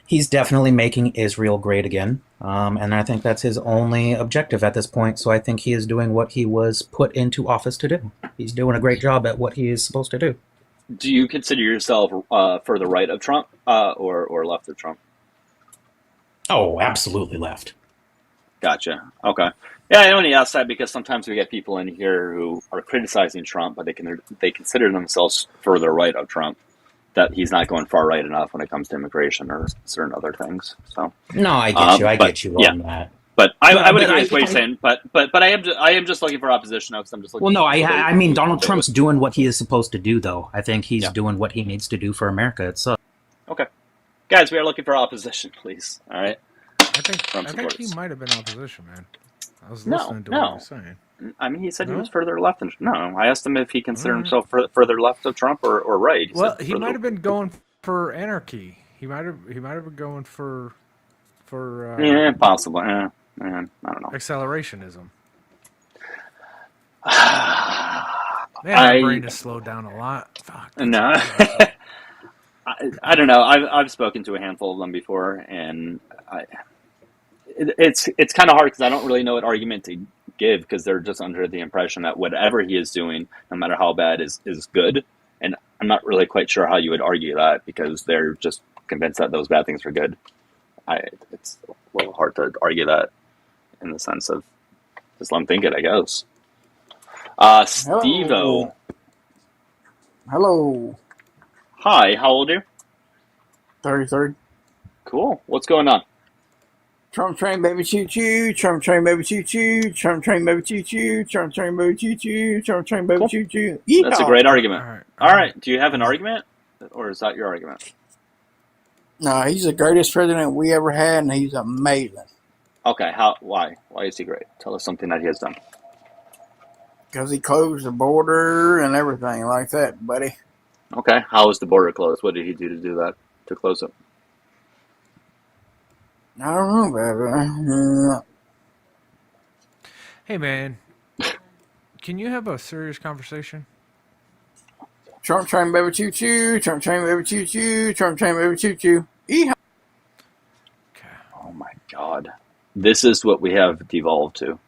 He's definitely making Israel great again, and I think that's his only objective at this point. So I think he is doing what he was put into office to do. He's doing a great job at what he is supposed to do. Do you consider yourself further right of Trump or left of Trump? Oh, absolutely left. Gotcha. Okay. Yeah, I only ask that because sometimes we get people in here who are criticizing Trump, but they consider themselves further right of Trump. That he's not going far right enough when it comes to immigration or certain other things. So no, I get you. I get you on that. But I would agree with what you're saying. But I am just looking for opposition now because I'm just looking. Well, no, I mean Donald Trump's doing what he is supposed to do, though. I think he's doing what he needs to do for America itself. Okay, guys, we are looking for opposition, please. All right. I think he might have been opposition, man. I was listening to what he was saying. I mean, he said he was further left. No, I asked him if he considered himself further left of Trump or right. He might have been going for anarchy. He might have been going for yeah, possible. I don't know. Accelerationism. Man, my brain has slowed down a lot. Fuck. No. I don't know. I've spoken to a handful of them before, and it's kind of hard because I don't really know what argument to give because they're just under the impression that whatever he is doing, no matter how bad, is good. And I'm not really quite sure how you would argue that because they're just convinced that those bad things are good. It's a little hard to argue that in the sense of just let them think it, I guess. Steve-O. Hello. Hi, how old are you? 33. Cool. What's going on? Trump train, baby, choo choo. Trump train, baby, choo choo. Trump train, baby, choo choo. Trump train, baby, choo choo. Trump train, baby, choo choo. That's a great argument. All right. Do you have an argument, or is that your argument? No, he's the greatest president we ever had, and he's amazing. Okay. How? Why? Why is he great? Tell us something that he has done. Because he closed the border and everything like that, buddy. Okay. How was the border closed? What did he do to do that? To close it? I don't know about it. Hey, man. Can you have a serious conversation? Trump train, baby, choo choo. Trump train, baby, choo choo. Trump train, baby, choo choo. Yeehaw. Oh my God. This is what we have devolved to.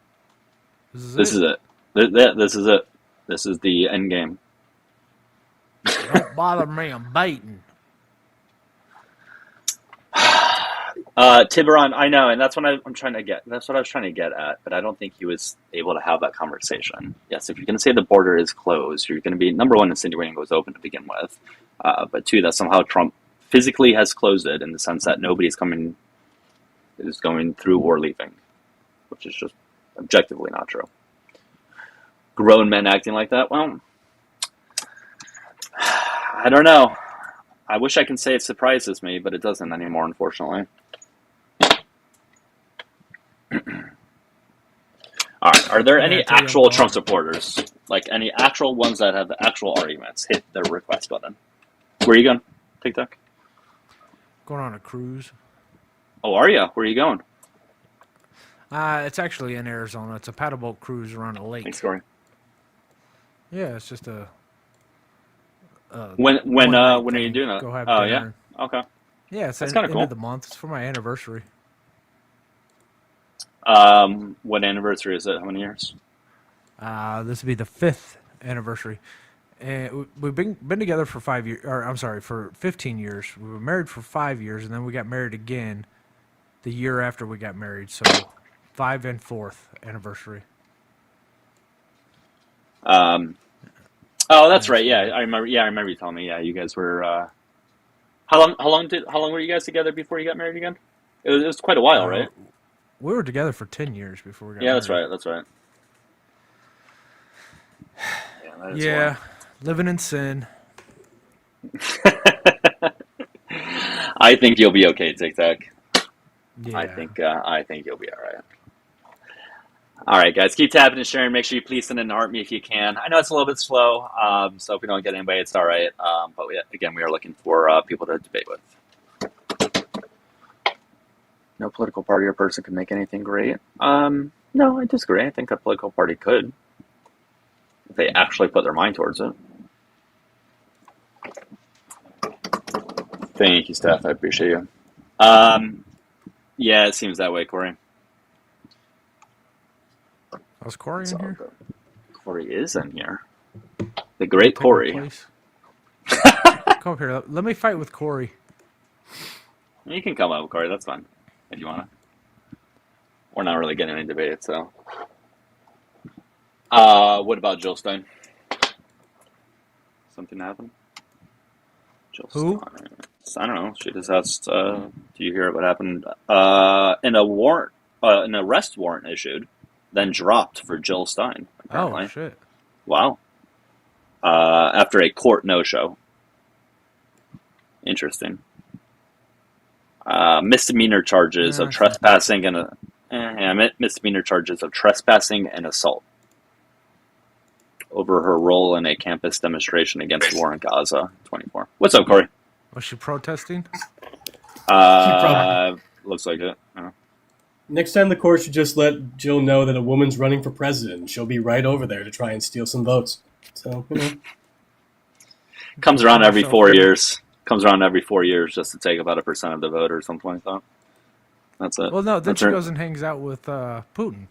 This is it. This is it. This is the end game. Don't bother me. I'm baiting. Tiburon, I know, and that's what I'm trying to get. That's what I was trying to get at, but I don't think he was able to have that conversation. Yes, if you're going to say the border is closed, you're going to be, number one, insinuating it was open to begin with, but two, that somehow Trump physically has closed it in the sense that nobody's going through or leaving, which is just objectively not true. Grown men acting like that, well, I don't know. I wish I can say it surprises me, but it doesn't anymore, unfortunately. All right. Are there any actual Trump supporters, like any actual ones that have actual arguments? Hit the request button. Where are you going? TikTok? Going on a cruise. Oh, are you? Where are you going? It's actually in Arizona. It's a paddleboat cruise around a lake. Thanks, Corey. Yeah, it's just a. When are you doing that? Go have Oh, dinner. yeah. Okay. Yeah, it's That's the kind of end cool. of the month. It's for my anniversary. What anniversary is it? How many years? This will be the 5th anniversary. And we've been together for 5 years, or I'm sorry, for 15 years. We were married for 5 years, and then we got married again the year after we got married. So 5 and 4th anniversary. Oh, that's right. Yeah, I remember. Yeah, I remember you telling me. Yeah, you guys were. How long were you guys together before you got married again? It was quite a while, right? We were together for 10 years before we got married. Yeah, that's right. That's right. Yeah, living in sin. I think you'll be okay, TikTok. Yeah. I think you'll be all right. All right, guys, keep tapping and sharing. Make sure you please send in and heart me if you can. I know it's a little bit slow, so if we don't get anybody, it's all right. But we are looking for people to debate with. No political party or person can make anything great. No, I disagree. I think a political party could, if they actually put their mind towards it. Thank you, Steph. I appreciate you. Yeah, it seems that way, Corey. Was Corey in here? Corey is in here. The great Corey. Come up here. Let me fight with Corey. You can come up, Corey. That's fine if you want to. We're not really getting any debate, so. What about Jill Stein? Something happened? Jill Who? Stein. I don't know. She just asked, do you hear what happened? An arrest warrant issued, then dropped for Jill Stein, apparently. Oh, shit. Wow. After a court no-show. Interesting. Misdemeanor charges of trespassing misdemeanor charges of trespassing and assault over her role in a campus demonstration against the war in Gaza. 24. What's up, Corey? Was she protesting? Looks like it. Next time the court should just let Jill know that a woman's running for president. She'll be right over there to try and steal some votes. So, Comes around every 4 years. Comes around every 4 years just to take about 1% of the vote or something like that. That's it. Well, no, then she goes and hangs out with Putin.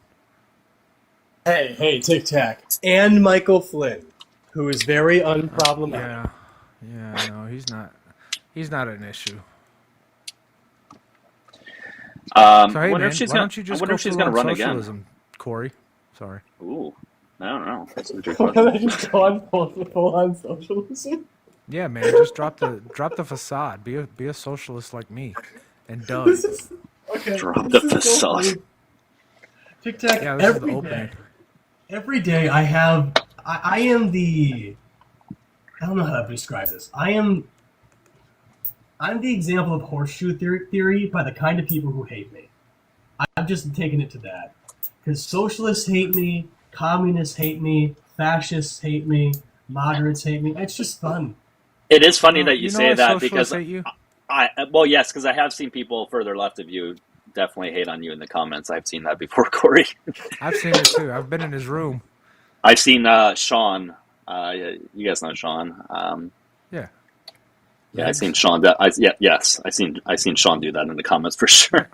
Hey, Tic Tac. And Michael Flynn, who is very unproblematic. Yeah, no, he's not. He's not an issue. So hey, wonder man, if she's why don't you just go full on run socialism, again? Corey? Sorry. Ooh, I don't know. That's a good Can question. I just go on full on socialism? Yeah, man. Just drop the facade. Be a socialist like me, and Doug. Okay. Drop this the is so facade. funny. Tic Tac. Yeah, this is the opening. Every day I am the. I don't know how to describe this. I'm the example of horseshoe theory by the kind of people who hate me. I've just taken it to that. Because socialists hate me, communists hate me, fascists hate me, moderates hate me. It's just fun. It is funny that you say that because hate you? yes, because I have seen people further left of you definitely hate on you in the comments. I've seen that before, Corey. I've seen it too. I've been in his room. I've seen Sean. You guys know Sean. Yeah. Yeah, I've seen Sean. Yes, I seen Sean do that in the comments for sure.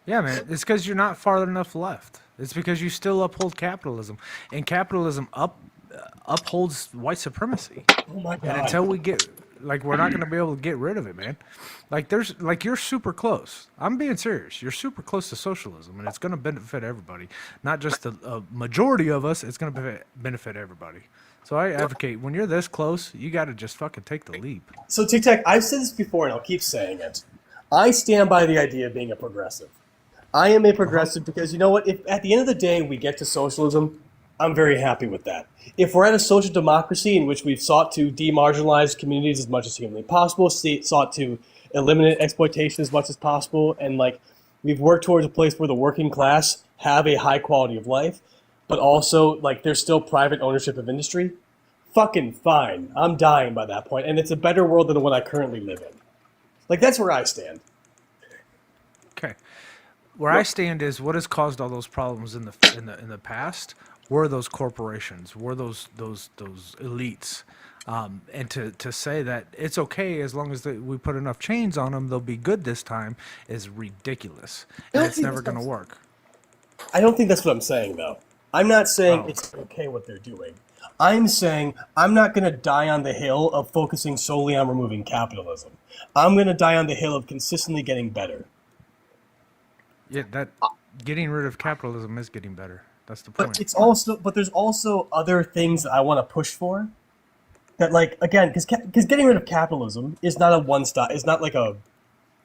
Yeah, man. It's because you're not far enough left. It's because you still uphold capitalism, and capitalism upholds white supremacy. Oh my God. And until we get, we're not going to be able to get rid of it, man. You're super close. I'm being serious. You're super close to socialism, and it's going to benefit everybody. Not just a majority of us. It's going to benefit everybody. So I advocate, when you're this close, you got to just fucking take the leap. So Tic Tac, I've said this before, and I'll keep saying it. I stand by the idea of being a progressive. I am a progressive because, you know what? If at the end of the day we get to socialism, I'm very happy with that. If we're at a social democracy in which we've sought to demarginalize communities as much as humanly possible, sought to eliminate exploitation as much as possible, and we've worked towards a place where the working class have a high quality of life, but also there's still private ownership of industry, fucking fine. I'm dying by that point, and it's a better world than the one I currently live in. That's where I stand. Okay. Where I stand is what has caused all those problems in the past were those corporations, were those elites, and to say that it's okay as long as we put enough chains on them, they'll be good this time is ridiculous, and it's never going to work. I don't think that's what I'm saying, though. I'm not saying it's okay what they're doing. I'm saying I'm not going to die on the hill of focusing solely on removing capitalism. I'm going to die on the hill of consistently getting better. Yeah, that getting rid of capitalism is getting better. That's the point. But there's also other things that I want to push for. That again, because getting rid of capitalism is not a one stop. It's not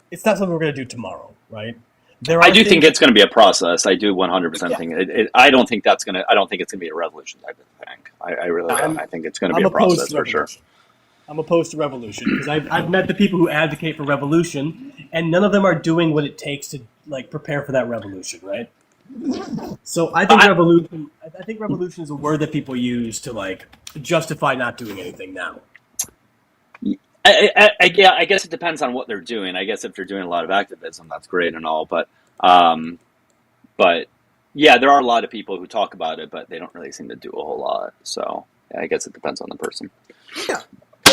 it's not something we're going to do tomorrow, right? I do think it's going to be a process. I do 100% think. I don't think it's going to be a revolution type of thing. I really don't. I think it's going to be a process for sure. I'm opposed to revolution because I've met the people who advocate for revolution, and none of them are doing what it takes to prepare for that revolution, right? So I think revolution. I think revolution is a word that people use to justify not doing anything now. I guess it depends on what they're doing. I guess if they're doing a lot of activism, that's great and all, but yeah, there are a lot of people who talk about it, but they don't really seem to do a whole lot. So yeah, I guess it depends on the person. Yeah.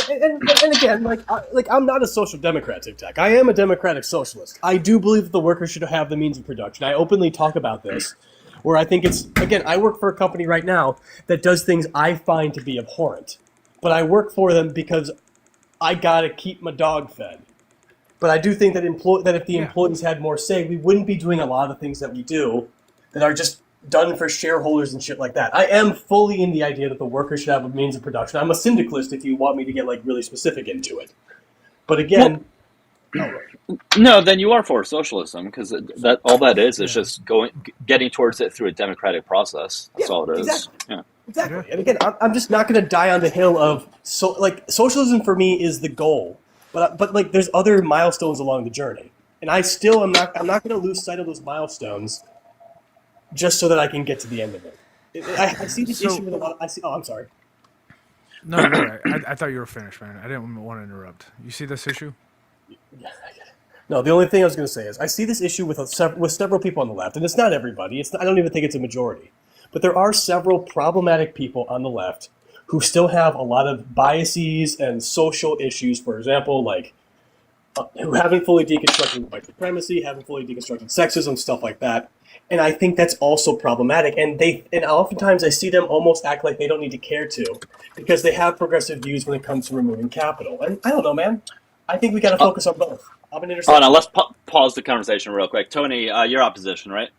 And again, I'm not a social democrat, Tic Tac. I am a democratic socialist. I do believe that the workers should have the means of production. I openly talk about this, where I think I work for a company right now that does things I find to be abhorrent, but I work for them because I gotta keep my dog fed. But I do think that if the employees had more say, we wouldn't be doing a lot of the things that we do that are just done for shareholders and shit like that. I am fully in the idea that the workers should have a means of production. I'm a syndicalist if you want me to get really specific into it. But again, no, then you are for socialism because that all that is just getting towards it through a democratic process. That's all it is. Exactly. Yeah. Exactly. And again, I'm just not going to die on the hill of socialism for me is the goal, but there's other milestones along the journey, and I'm not going to lose sight of those milestones just so that I can get to the end of it. I see this issue with a lot. I'm sorry. No, you're right. I thought you were finished, man. I didn't want to interrupt. You see this issue? Yeah, I get it. No, the only thing I was going to say is I see this issue with several people on the left, and it's not everybody. I don't even think it's a majority. But there are several problematic people on the left who still have a lot of biases and social issues, for example, who haven't fully deconstructed white supremacy, haven't fully deconstructed sexism, stuff like that. And I think that's also problematic. And oftentimes I see them almost act like they don't need to care to because they have progressive views when it comes to removing capital. And I don't know, man. I think we got to focus on both. I'm an intersection. Hold on, let's pause the conversation real quick. Tony, your opposition, right?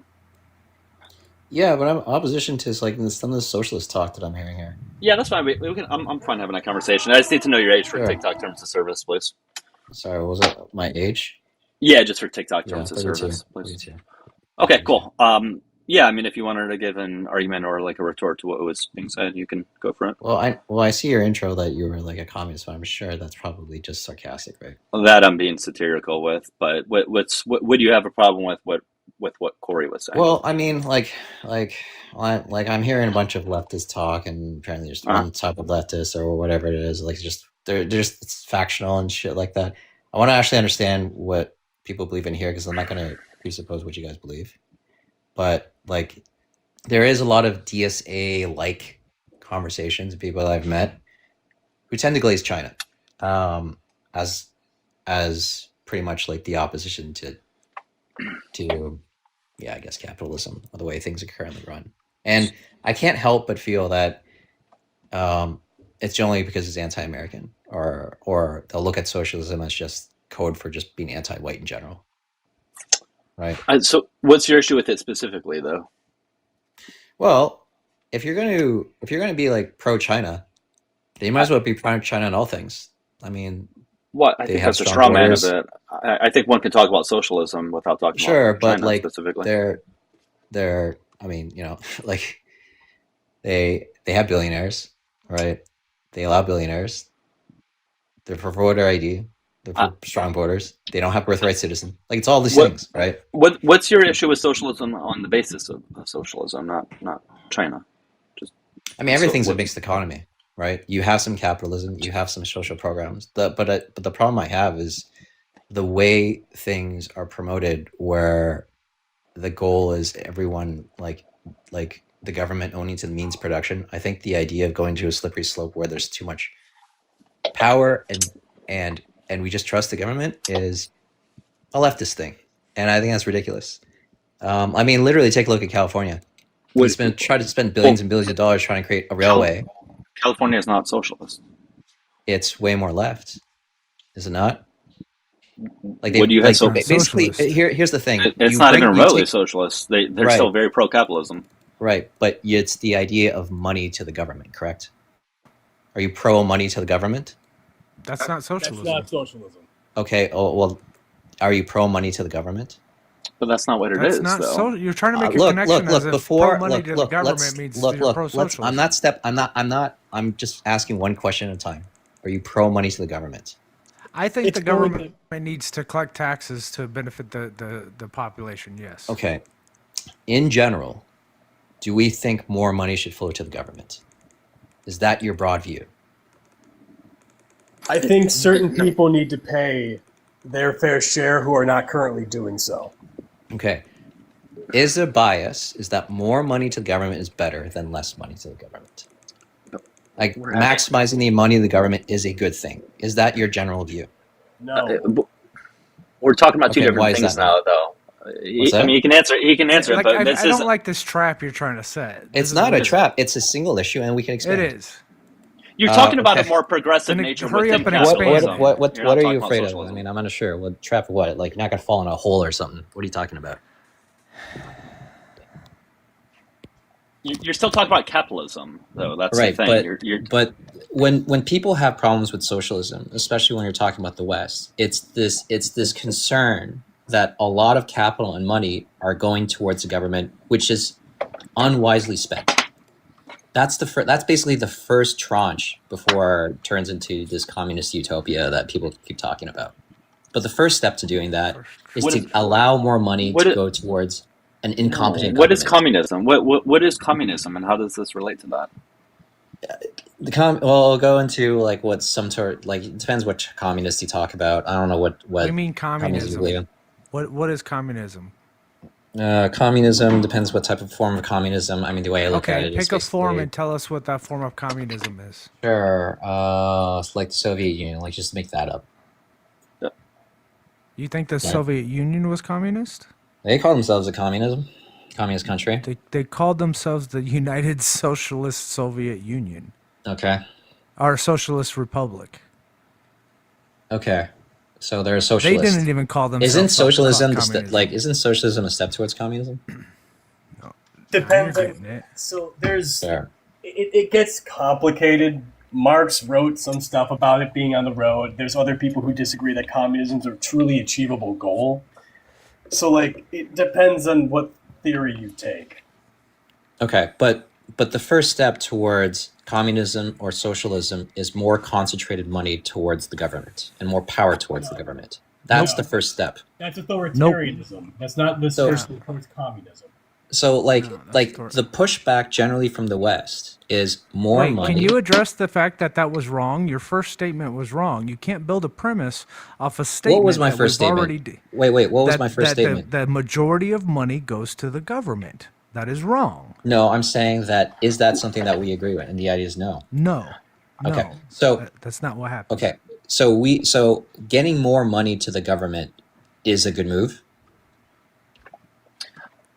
Yeah, but I'm opposition to like some of the socialist talk that I'm hearing here. Yeah, that's fine. I'm fine having that conversation. I just need to know your age for Sure. TikTok terms of service, please. Sorry, what was it my age? Yeah, just for TikTok Yeah, terms of 32. service, please. 32. Okay, cool. Yeah, I mean, if you wanted to give an argument or like a retort to what was being said, you can go for it. Well, I see your intro that you were like a communist, but I'm sure that's probably just sarcastic, right? That I'm being satirical with, but what do you have a problem with what Corey was saying? Well, I mean, like I'm hearing a bunch of leftists talk, and apparently there's one type of leftist or whatever it is. Like, just they're just it's factional and shit like that. I want to actually understand what people believe in here, because I'm not going to presuppose what you guys believe. But like, there is a lot of DSA like conversations of people that I've met who tend to glaze China, as pretty much like the opposition to yeah, I guess capitalism, or the way things are currently run. And I can't help but feel that it's generally because it's anti-American, or they'll look at socialism as just code for just being anti-white in general. Right. So what's your issue with it specifically, though? Well, if you're going to be like pro-China, then you might as well be pro-China in all things. I mean, what I think that's a straw man of it. I think one can talk about socialism without talking about but China like specifically. They're I mean, you know, like they have billionaires, right? They allow billionaires. They're for voter ID. They're for strong borders. They don't have birthright citizen. Like, it's all these things, right? What's your issue with socialism on the basis of socialism, not China? I mean, everything's a mixed economy, right? You have some capitalism, you have some social programs. But the problem I have is the way things are promoted, where the goal is everyone like the government owning to the means production. I think the idea of going to a slippery slope where there's too much power and we just trust the government is a leftist thing, and I think that's ridiculous. I mean, literally, take a look at California. Try to spend billions and billions of dollars trying to create a railway. California is not socialist. It's way more left, is it not? Like, what do you have? So basically, here's the thing: it's not even remotely socialist. They're still very pro capitalism. Right, but it's the idea of money to the government, correct? Are you pro money to the government? That's not socialism. That's not socialism. Okay. Oh, well, are you pro money to the government? But that's not what it is. Not though. you're trying to make a connection as if pro money to the government means you're pro-socialism. I'm just asking one question at a time. Are you pro money to the government? I think the government needs to collect taxes to benefit the population, yes. Okay. In general, do we think more money should flow to the government? Is that your broad view? I think certain people need to pay their fair share who are not currently doing so. Okay. Is there bias? Is that more money to the government is better than less money to the government? Like, maximizing the money of the government is a good thing. Is that your general view? No. We're talking about two different things now, though. I mean, he can answer it, but I don't like this trap you're trying to set. It's not a trap. It's a single issue, and we can expand. It is. You're talking about a more progressive nature. Hurry up and expand. What are you afraid of? I mean, I'm unsure. What trap? What? Like, you're not gonna fall in a hole or something? What are you talking about? You're still talking about capitalism, though. That's right. The thing. But when people have problems with socialism, especially when you're talking about the West, it's this concern that a lot of capital and money are going towards the government, which is unwisely spent. That's basically the first tranche before it turns into this communist utopia that people keep talking about. But the first step to doing that is to allow more money to go towards an incompetent government. What is communism? What is communism, and how does this relate to that? Well, I'll go into like what some sort, like, it depends what communist you talk about. I don't know what do you mean communism? You believe in. What is communism? Communism depends what type of form of communism. I mean, the way I look at it is pick a form and tell us what that form of communism is. Sure. Like the Soviet Union. Like, just make that up. You think the Soviet Union was communist? They call themselves a communist country. They called themselves the United Socialist Soviet Union. Okay. Or Socialist Republic. Okay. So they're a socialist. They didn't even call themselves. Isn't socialism isn't socialism a step towards communism? No. Depends you're on. getting it. So there's. Fair. It gets complicated. Marx wrote some stuff about it being on the road. There's other people who disagree that communism's a truly achievable goal. So, like, it depends on what theory you take. Okay, but the first step towards communism or socialism is more concentrated money towards the government and more power towards the government. That's the first step. That's authoritarianism. That's not the first step towards communism. So, the pushback generally from the West is more money. Can you address the fact that was wrong? Your first statement was wrong. You can't build a premise off a statement. What was my first statement? Wait, what was my first statement? The majority of money goes to the government. That is wrong. No, I'm saying is that something that we agree with? And the idea is no. No. Okay, so that's not what happened. Okay, so getting more money to the government is a good move.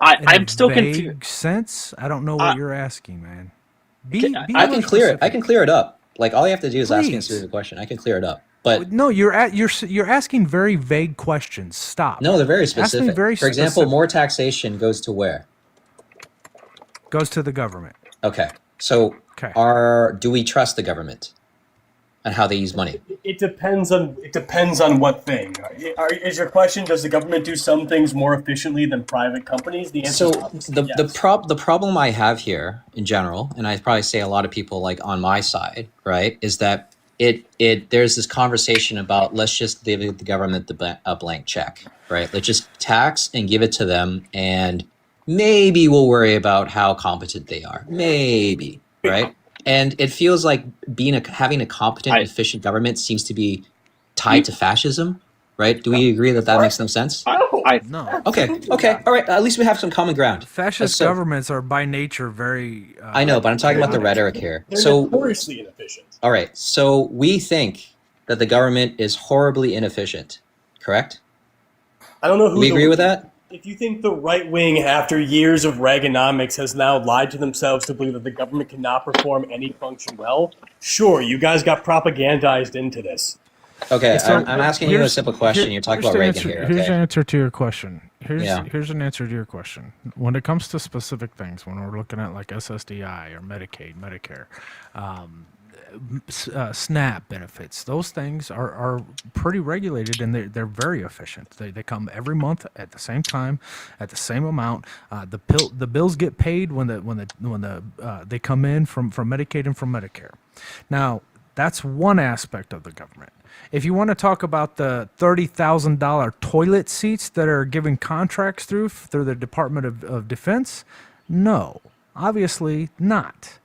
I'm still vague confused. Sense? I don't know what you're asking, man. I can clear it. I can clear it up. Like all you have to do is ask me a specific question. I can clear it up. But no, you're asking very vague questions. Stop. No, they're very Ask specific. me very For example, specific. more taxation goes to where? Goes to the government. Okay. So do we trust the government and how they use money? It depends on what thing. Is your question, does the government do some things more efficiently than private companies? The answer is yes. The problem I have here in general, and I probably say a lot of people like on my side, right, is that there's this conversation about let's just give the government a blank check, right? Let's just tax and give it to them, and maybe we'll worry about how competent they are. Maybe, right? And it feels like having a competent, efficient government seems to be tied to fascism, right? Do we agree that makes no sense? No. Okay. All right. At least we have some common ground. Fascist governments are by nature very. I know, but I'm talking about the rhetoric here. They're notoriously inefficient. All right. So we think that the government is horribly inefficient, correct? I don't know who. Do we agree with that? If you think the right wing, after years of Reaganomics, has now lied to themselves to believe that the government cannot perform any function well, sure, you guys got propagandized into this. Okay, so I'm asking you a simple question. You're talking about Reagan here. Okay? Here's an answer to your question. Here's an answer to your question. When it comes to specific things, when we're looking at like SSDI or Medicaid, Medicare, SNAP benefits, those things are pretty regulated and they're very efficient. They come every month at the same time, at the same amount. The bills get paid when they come in from Medicaid and from Medicare. Now, that's one aspect of the government. If you want to talk about the $30,000 toilet seats that are giving contracts through the Department of Defense, no, obviously not.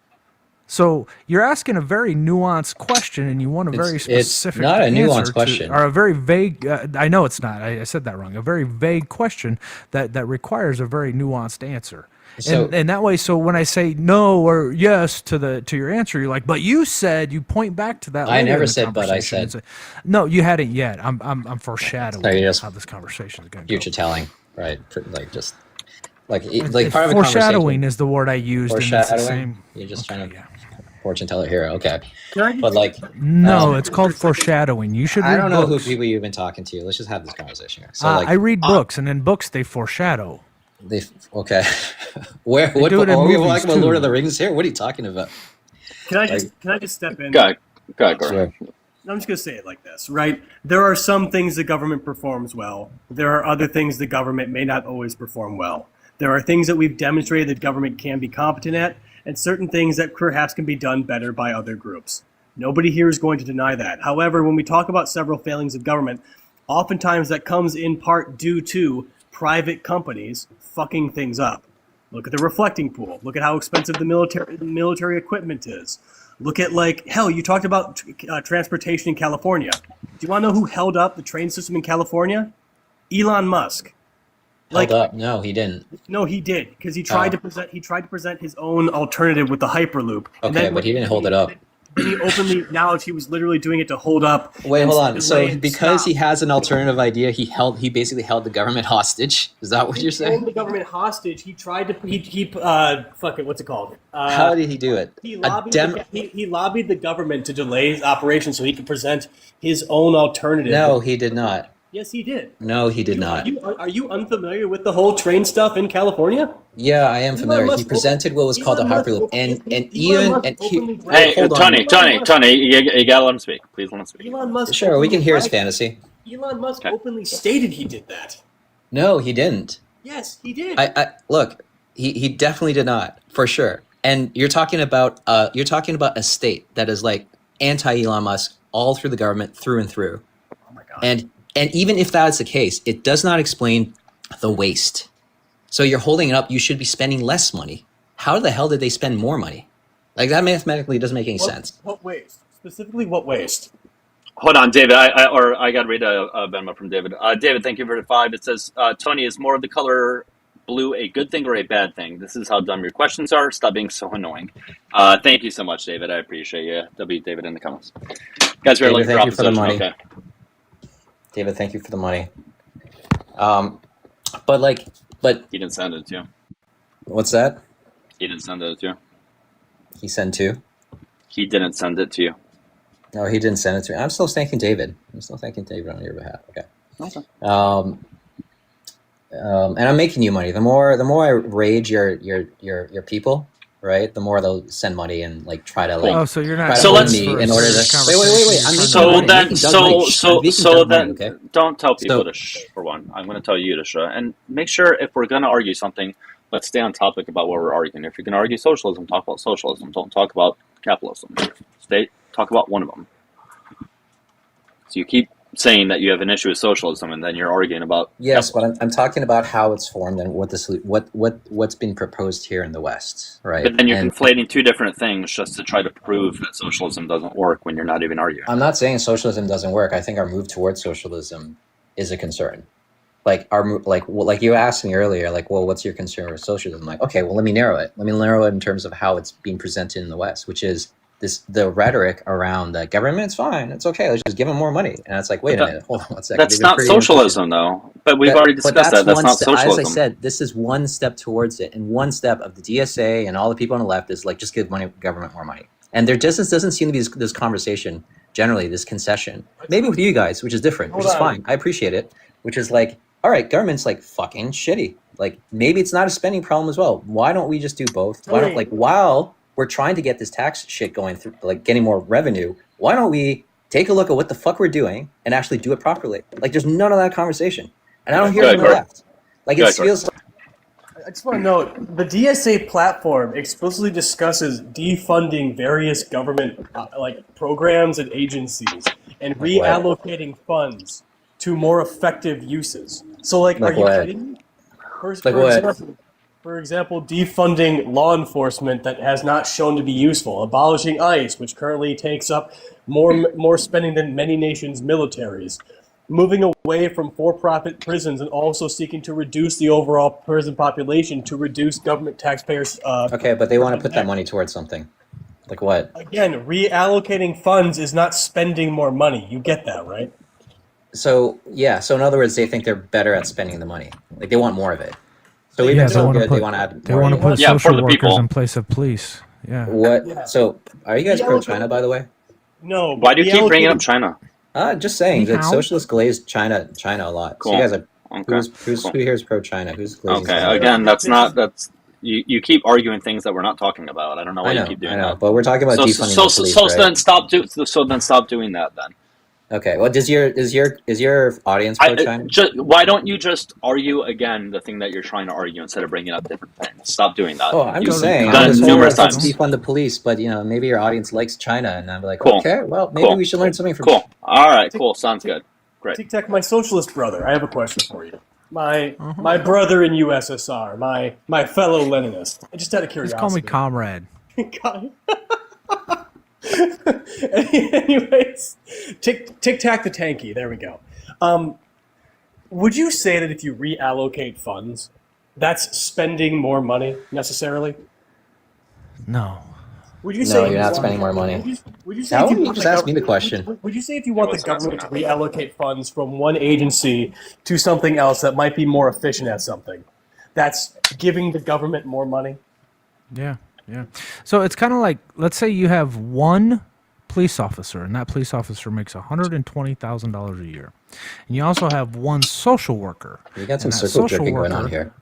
So you're asking a very nuanced question, and you want a very specific answer. It's not a nuanced question, or a very vague. I know it's not. I said that wrong. A very vague question that requires a very nuanced answer. So, and that way, so when I say no or yes to your answer, you're like, but you said, you point back to that. I never said, but I said. Say, no, you hadn't yet. I'm foreshadowing how this conversation is going to go. Future telling, right? Like just like part of a foreshadowing is the word I used. Foreshadowing. You're just trying to fortune teller here. Okay, but no, it's called foreshadowing. You should. I don't know who people you've been talking to. Let's just have this conversation here. So I read books, and in books they foreshadow. Okay. What are we talking about Lord of the Rings here? What are you talking about? Can I just step in? Go ahead. Sure. I'm just going to say it like this, right? There are some things the government performs well. There are other things the government may not always perform well. There are things that we've demonstrated that government can be competent at, and certain things that perhaps can be done better by other groups. Nobody here is going to deny that. However, when we talk about several failings of government, oftentimes that comes in part due to private companies fucking things up. Look at the reflecting pool. Look at how expensive the military equipment is. Look at, hell, you talked about transportation in California. Do you want to know who held up the train system in California? Elon Musk. Held up? No, he didn't. No, he did, because he tried to present his own alternative with the Hyperloop. Okay, but he didn't hold it up. Then he openly acknowledged he was literally doing it to hold up. Wait, hold on. So because he has an alternative idea, he basically held the government hostage. Is that what you're saying? He held the government hostage. He tried to what's it called? How did he do it? He lobbied the government to delay his operation so he could present his own alternative. No, he did not. Yes, he did. No, he did not. Are you unfamiliar with the whole train stuff in California? Yeah, I am familiar. He presented what was called a hyperloop, and Hey, Tony, you gotta let him speak. Please let him speak. Elon Musk. Sure, we can hear his fantasy. Elon Musk openly stated he did that. No, he didn't. Yes, he did. I look. He definitely did not, for sure. And you're talking about a state that is like anti Elon Musk all through the government, through and through. Oh my god. And even if that is the case, it does not explain the waste. So you're holding it up. You should be spending less money. How the hell did they spend more money? Like, that mathematically doesn't make any sense. What waste? Specifically, what waste? Hold on, David. I got to read a memo from David. David, thank you for the 5. It says, Tony, is more of the color blue a good thing or a bad thing? This is how dumb your questions are. Stop being so annoying. Thank you so much, David. I appreciate you. There'll be David in the comments. Guys, we're looking for thank you for the opposition. money. Okay. David, thank you for the money. But he didn't send it to you. What's that? He didn't send it to you. He sent to? He didn't send it to you. No, he didn't send it to me. I'm still thanking David. I'm still thanking David on your behalf. Okay. And I'm making you money. The more I rage your people, right? The more they'll send money and like try to like. Oh, so you're not. So let's me in order to wait. I'm then don't tell people to shh for one. I'm going to tell you to shh, and make sure if we're going to argue something, let's stay on topic about what we're arguing. If you're going to argue socialism, talk about socialism. Don't talk about capitalism. Talk about one of them. So you keep saying that you have an issue with socialism, and then you're arguing about but I'm talking about how it's formed and what's been proposed here in the West, right? But then you're conflating two different things just to try to prove that socialism doesn't work when you're not even arguing. I'm not saying socialism doesn't work. I think our move towards socialism is a concern. Like you asked me earlier, like, well, what's your concern with socialism? I'm like, okay, well, let me narrow it. Let me narrow it in terms of how it's being presented in the West, which is the rhetoric around the government's fine, it's okay, let's just give them more money. And it's like, wait a minute, hold on one second. That's not socialism, though. But we've already discussed that. That's not socialism. As I said, this is one step towards it, and one step of the DSA and all the people on the left is like, just give government more money. And there just doesn't seem to be this conversation, generally, this concession. Maybe with you guys, which is different, which is fine. I appreciate it. Which is like, all right, government's like fucking shitty. Like, maybe it's not a spending problem as well. Why don't we just do both? Why don't, like, while we're trying to get this tax shit going through, like getting more revenue, why don't we take a look at what the fuck we're doing and actually do it properly? Like, there's none of that conversation. And I don't hear it on the left. Like, it feels like... I just want to note, the DSA platform explicitly discusses defunding various government programs and agencies and reallocating funds to more effective uses. So, like are you kidding me? For example, defunding law enforcement that has not shown to be useful, abolishing ICE, which currently takes up more spending than many nations' militaries, moving away from for-profit prisons and also seeking to reduce the overall prison population to reduce government taxpayers. Okay, but they want to put that money towards something. Like what? Again, reallocating funds is not spending more money. You get that, right? So, yeah. So, in other words, they think they're better at spending the money. Like, they want more of it. So even they want to add. They want to put social workers in place of police. Yeah. What? Yeah. So are you guys pro-China, by the way? No. Why do you keep bringing up China? Just saying that socialists glaze China a lot. Cool. So you guys are cool. Who here is pro-China? Who's glazing Okay. China? Again, that's you keep arguing things that we're not talking about. I don't know why you keep doing that. But we're talking about defunding the police, right? Then stop doing that then. Okay. Well, is your audience pro-China? Why don't you just argue again the thing that you're trying to argue instead of bringing up different things? Stop doing that. Oh, I'm just saying. You've done it numerous times. Defund the police, but maybe your audience likes China, and I'm like, okay, well, maybe we should learn something from. Cool. All right. Cool. Sounds good. Great. Tic Tac, my socialist brother. I have a question for you. My brother in USSR, my fellow Leninist. I just out of curiosity. Just call me comrade. Anyways, Tic Tac the Tanky. There we go. Would you say that if you reallocate funds, that's spending more money necessarily? No. Would you say no, you're not spending more money? Would you say if you just ask me the question? Would you say if you want the government to reallocate funds from one agency to something else that might be more efficient at something, that's giving the government more money? Yeah. Yeah. So it's kind of like, let's say you have one police officer, and that police officer makes $120,000 a year. And you also have one social worker. You got some and that circle social jerking going worker- on here.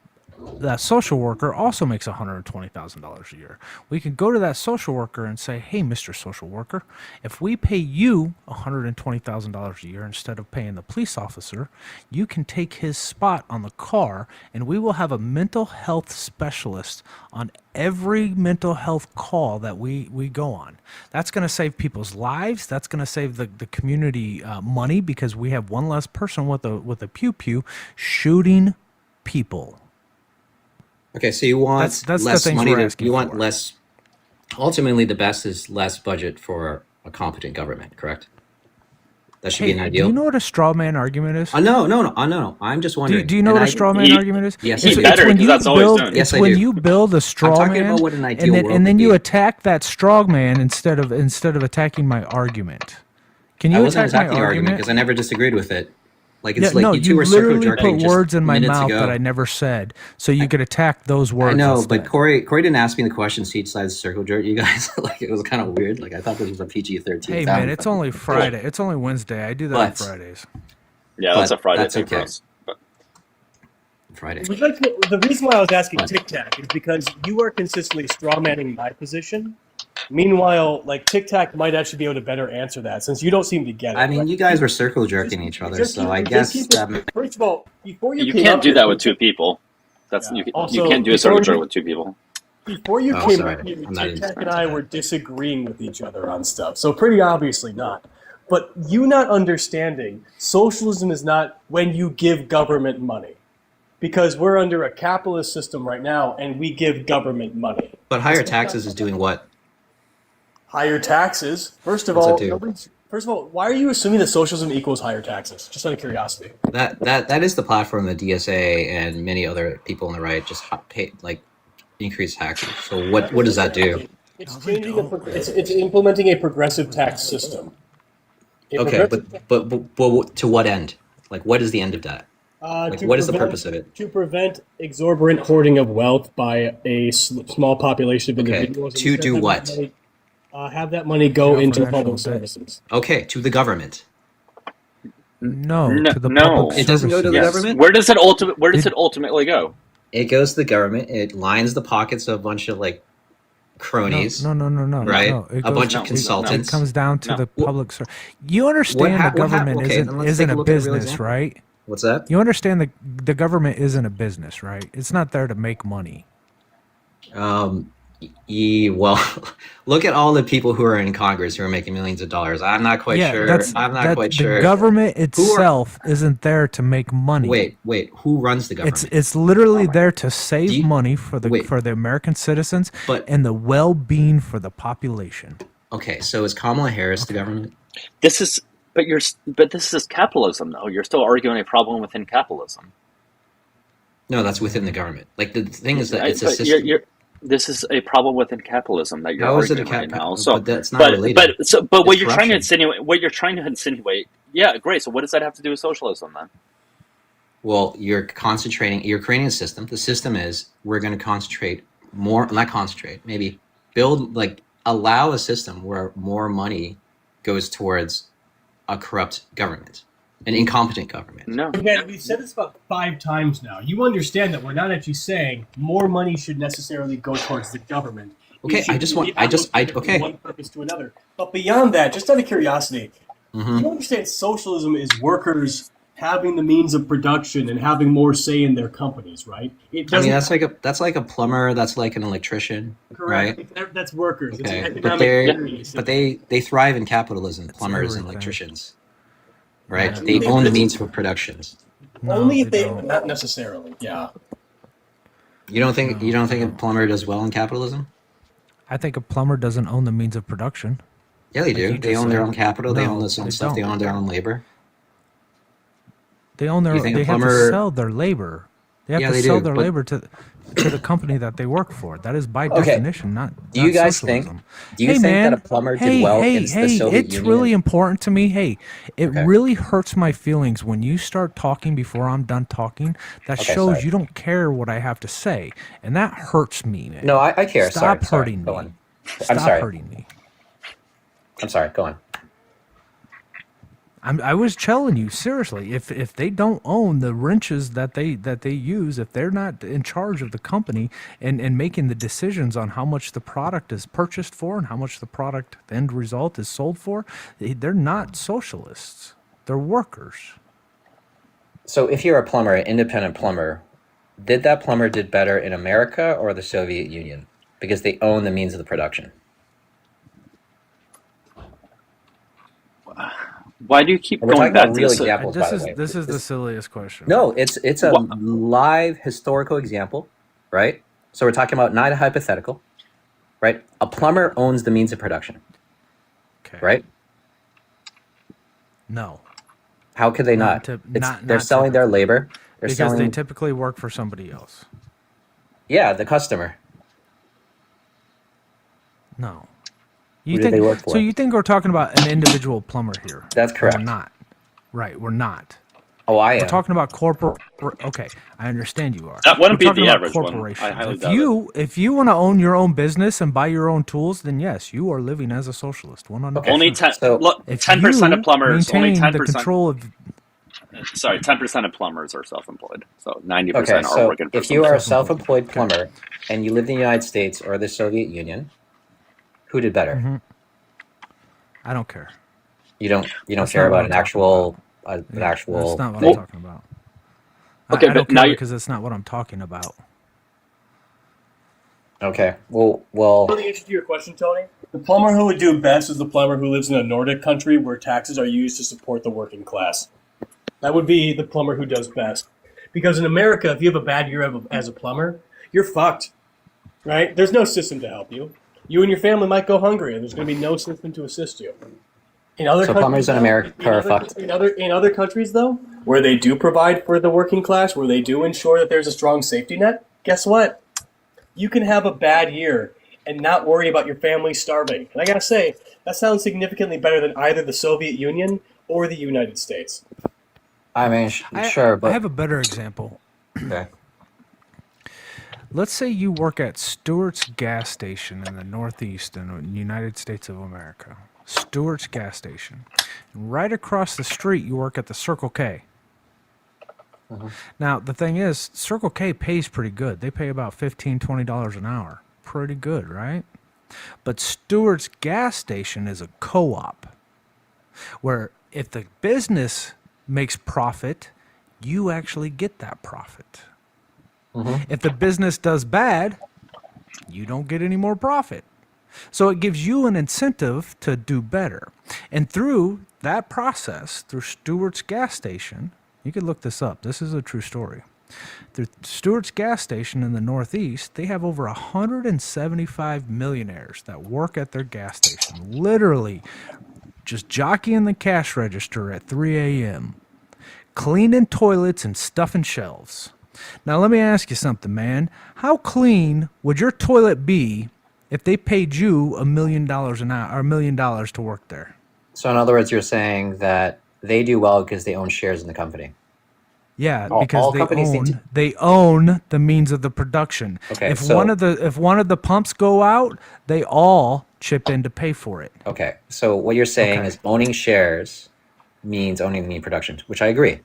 That social worker also makes $120,000 a year. We can go to that social worker and say, hey, Mr. Social Worker, if we pay you $120,000 a year instead of paying the police officer, you can take his spot on the car, and we will have a mental health specialist on every mental health call that we go on. That's going to save people's lives. That's going to save the community money, because we have one less person with a pew-pew shooting people. Okay, so you want that's less the things money. we're asking You want for. less. Ultimately, the best is less budget for a competent government. Correct. That should be an ideal. Do you know what a straw man argument is? No. I'm just wondering. Do you know what a straw man argument is? Yes, it's, I do. it's when you build. Yes, It's I when do. you build a straw talking man, about what an ideal world and then would you be. attack that straw man instead of attacking my argument. Can you I wasn't attack my attacking your argument argument? because I never disagreed with it. Like Yeah, it's like no, you two were you circle literally jerking put just words in my minutes mouth ago. that I never said, so you could attack those words. I know, instead. but Corey didn't ask me the questions. He decided to circle jerk you guys. Like it was kind of weird. Like I thought this was a PG-13. Hey man, it's only Friday. It's only Wednesday. I do that on Fridays. Yeah, that's a Friday that's thing for okay. us. Friday. The reason why I was asking Tic Tac is because you are consistently strawmanning my position. Meanwhile, like Tic Tac might actually be able to better answer that, since you don't seem to get it. I mean, right? you guys were circle jerking each other, so I guess First of all, before you You came can't up do here, that with two people. You Also, can't do a before circle you- jerk with two people. Before you Oh, came sorry. up here, I'm not Tic Tac and into I were disagreeing with each other on stuff, so pretty obviously not. But you not understanding, socialism is not when you give government money. Because we're under a capitalist system right now, and we give government money. But higher taxes is doing what? Higher taxes. First of What's all, that do? why are you assuming that socialism equals higher taxes? Just out of curiosity. That is the platform that DSA and many other people on the right just pay, like increase taxes. So what does that do? It's changing. It's implementing a progressive tax system. Okay, but to what end? Like, what is the end of that? Like, what is the purpose of it? To prevent exorbitant hoarding of wealth by a small population of individuals. To do what? Have that money go into public services. Okay, to the government. No, to the no. public It doesn't go to the services. government? Where does it ultimately go? It goes to the government. It lines the pockets of a bunch of like cronies. No. Right? No, it A goes- bunch of it- consultants. It comes down to No. the public service. You understand the government okay, then let's isn't take a a look at a real business, example. right? What's that? You understand the government isn't a business, right? It's not there to make money. Well, look at all the people who are in Congress who are making millions of dollars. I'm not quite sure. I'm not quite sure. The government itself isn't there to make money. Wait. Who runs the government? It's literally there to save money for the American citizens and the well-being for the population. Okay, so is Kamala Harris the government? This is capitalism, though. You're still arguing a problem within capitalism. No, that's within the government. Like the thing is that it's a system. This is a problem within capitalism that you're How is it arguing a right now. So, but that's not related. But what It's you're trying to corruption. insinuate, yeah, great. So what does that have to do with socialism then? Well, you're creating a system. The system is we're going to concentrate more, not concentrate, maybe allow a system where more money goes towards a corrupt government, an incompetent government. No. Again, we've said this about 5 times now. You understand that we're not actually saying more money should necessarily go towards the government. Okay, okay. One purpose to another. But beyond that, just out of curiosity, Mm-hmm. you understand socialism is workers having the means of production and having more say in their companies, right? That's like a plumber. That's like an electrician, correct. right? That's workers. It's Okay, an economic but they thrive in capitalism. Plumbers and electricians, right? Yeah. They own the means for productions. Only if they not necessarily. Yeah. You don't think a plumber does well in capitalism? I think a plumber doesn't own the means of production. Yeah, they Like do. you They just own their said. own capital. They No, own their own they stuff. They don't. own their own labor. They own their. You think a They have to plumber- sell their labor. They have Yeah, to they sell do, their but- labor to the company that they work for. That is by Okay. definition not. Do you not guys socialism. do you think that a plumber did well against the Soviet it's Union? really important to me. Hey, it Okay. really hurts my feelings when you start talking before I'm done talking. That Okay, shows sorry. you don't care what I have to say, and that hurts me, man. No, I care. Stop Sorry, hurting go me. on. Stop I'm sorry. hurting me. I'm sorry. Go on. I was telling you seriously. If they don't own the wrenches that they use, if they're not in charge of the company and making the decisions on how much the product is purchased for and how much the product, the end result, is sold for, they're not socialists. They're workers. So if you're a plumber, an independent plumber, did that plumber did better in America or the Soviet Union? Because they own the means of the production. Why do you keep We're going talking about back to real this? examples, by the way. This is the silliest question. No, it's a live historical example, right? So we're talking about not a hypothetical, right? A plumber owns the means of production, right? No. How could they not? They're selling their labor. They're because selling. they typically work for somebody else. Yeah, the customer. No. Who do they work for? So you think we're talking about an individual plumber here? That's correct. We're not. Right, we're not. Oh, I am. We're talking about corporate. Okay, I understand you are. That wouldn't We're be the talking about average one. corporations. I highly doubt it. If you want to own your own business and buy your own tools, then yes, you are living as a socialist. 100%. Only 10% of plumbers. Only 10%. Control of. Sorry, 10% of plumbers are self-employed. So 90% Okay, are so working for if you are a somebody. self-employed plumber and you lived in the United States or the Soviet Union, who did better? Mm-hmm. I don't care. You don't That's care not what about I'm an actual That's not what I'm thing? talking about. Okay, I but don't now care you- because that's not what I'm talking about. Okay. Well. The answer to your question, Tony, the plumber who would do best is the plumber who lives in a Nordic country where taxes are used to support the working class. That would be the plumber who does best. Because in America, if you have a bad year as a plumber, you're fucked, right? There's no system to help you. You and your family might go hungry, and there's going to be no system to assist you. In other So countries, plumbers in America are fucked. In other countries, though, where they do provide for the working class, where they do ensure that there's a strong safety net, guess what? You can have a bad year and not worry about your family starving. And I gotta say, that sounds significantly better than either the Soviet Union or the United States. I mean, sure, but I have a better example. Okay. Let's say you work at Stewart's gas station in the Northeast in the United States of America. Stewart's gas station. And right across the street, you work at the Circle K. Now, the thing is, Circle K pays pretty good. They pay about $15, $20 an hour. Pretty good, right? But Stewart's gas station is a co-op where if the business makes profit, you actually get that profit. If the business does bad, you don't get any more profit. So it gives you an incentive to do better. And through that process, through Stewart's gas station, you could look this up. This is a true story. Through Stewart's gas station in the Northeast, they have over 175 millionaires that work at their gas station, literally just jockeying the cash register at 3 a.m., cleaning toilets and stuffing shelves. Now, let me ask you something, man. How clean would your toilet be if they paid you $1 million an hour or $1 million to work there? So in other words, you're saying that they do well because they own shares in the company. Yeah, All because companies need to- they own the means of the production. Okay, if so- one of the pumps go out, they all chip in to pay for it. Okay, so what you're saying is owning shares means owning the meat production, which I agree.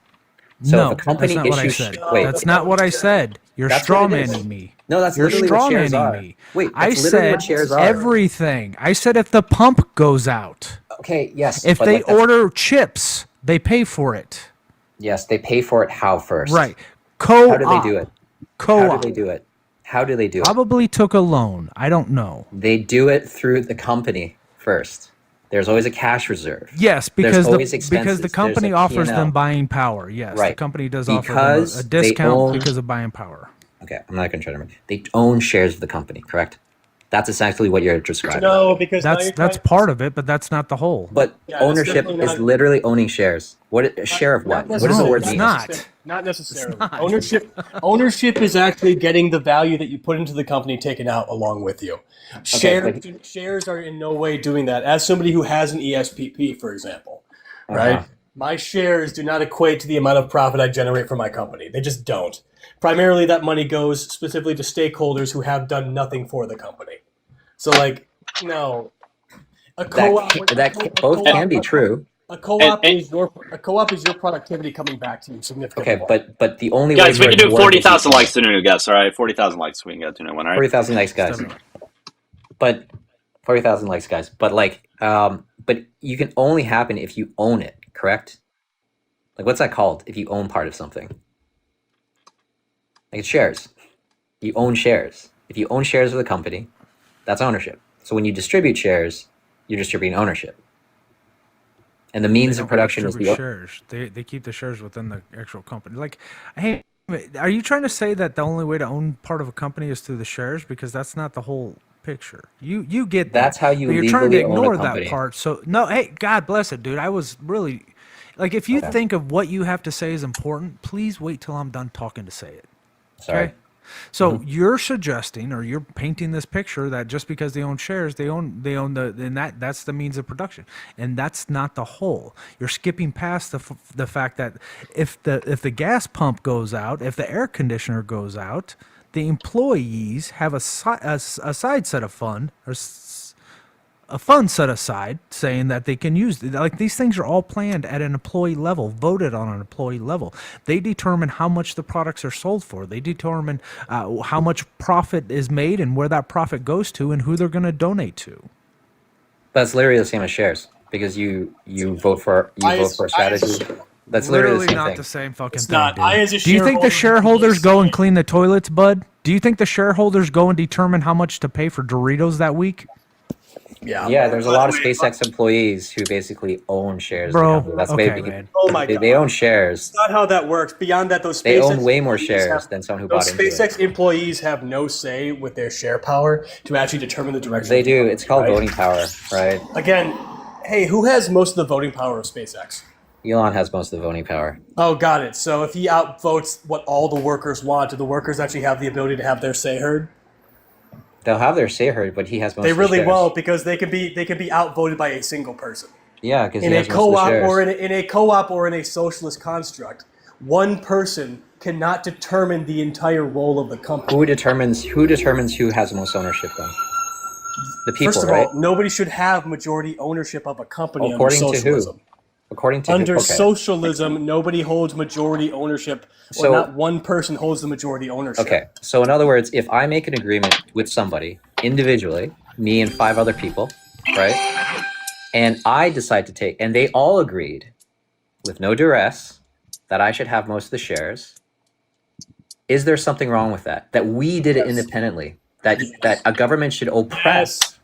So No, if a company that's not what I issues, said. wait, That's not what I said. You're That's what it is. strawmanning me. No, that's You're literally what shares strawmanning are. me. Wait, I that's literally what said shares are. everything. I said if the pump goes out. Okay, yes. If but they like that's- order chips, they pay for it. Yes, they pay for it how first? Right. Co-op. How do they do it? Co-op. How do they do it? How do they do it? Probably took a loan. I don't know. They do it through the company first. There's always a cash reserve. Yes, There's because always the expenses. company There's a offers P&L. them buying power. Yes, the Right. company does offer them Because a they discount own- because of buying power. Okay, I'm not going to try to remember. They own shares of the company, correct? That's essentially what you're describing. No, because now That's you're that's part of it, but that's not the whole. But Yeah, that's ownership definitely is not- literally owning shares. What a share of what? What does the No, word it's mean? not. Not necessarily. Ownership is actually getting the value that you put into the company taken out along with you. Shares are in no way doing that. As somebody who has an ESPP, for example, right? My shares do not equate to the amount of profit I generate for my company. They just don't. Primarily, that money goes specifically to stakeholders who have done nothing for the company. So, like, no. both can be true. A co-op is your productivity coming back to you significantly. Okay, but the only guys, way we can do 40,000 likes to new guests. All right, 40,000 likes, we can get to new one. All right, 40,000 likes, guys. But 40,000 likes, guys. But like, but you can only happen if you own it, correct? Like, what's that called? If you own part of something, like it's shares. You own shares. If you own shares of the company, that's ownership. So when you distribute shares, you're distributing ownership. And the means of production is the shares. They keep the shares within the actual company. Like, hey, are you trying to say that the only way to own part of a company is through the shares? Because that's not the whole picture. You get that. That's how you. But you're legally trying to own ignore a company. that part. So no, hey, God bless it, dude. I was really like, if you think of what you have to say is important, please wait till I'm done talking to say it. Sorry. Okay? So you're suggesting, or you're painting this picture that just because they own shares, they own and that's the means of production, and that's not the whole. You're skipping past the fact that if the gas pump goes out, if the air conditioner goes out, the employees have a side set of fund, or a fund set aside, saying that they can use, like, these things are all planned at an employee level, voted on an employee level. They determine how much the products are sold for. They determine how much profit is made and where that profit goes to and who they're going to donate to. That's literally the same as shares, because you vote for a strategy. That's literally the same not thing. the same fucking It's thing, not. dude. Do you think the shareholders go and clean the toilets, bud? Do you think the shareholders go and determine how much to pay for Doritos that week? Yeah, there's a lot of SpaceX employees who basically own shares. Bro, in the company. That's okay, maybe, man. Oh my God. They own shares. That's not how that works. Beyond that, those SpaceX They own way more employees shares than someone who bought into it. SpaceX employees have no say with their share power to actually determine the direction. They do. It's called voting power, right? Again, hey, who has most of the voting power of SpaceX? Elon has most of the voting power. Oh, got it. So if he outvotes what all the workers want, do the workers actually have the ability to have their say heard? They'll have their say heard, but he has most They of the really shares. won't, because they could be outvoted by a single person. Yeah, because In he a has most of the co-op shares. or in a co-op or in a socialist construct, one person cannot determine the entire role of the company. Who determines who has most ownership then? The people, First of right? all, nobody should have majority ownership of a company According under to socialism. who? According to Under who? Okay. socialism, nobody holds majority ownership, or So- not one person holds the majority ownership. Okay, so in other words, if I make an agreement with somebody individually, me and 5 other people, right? And I decide to take, and they all agreed with no duress that I should have most of the shares. Is there something wrong with that? That we did it independently? That a government should oppress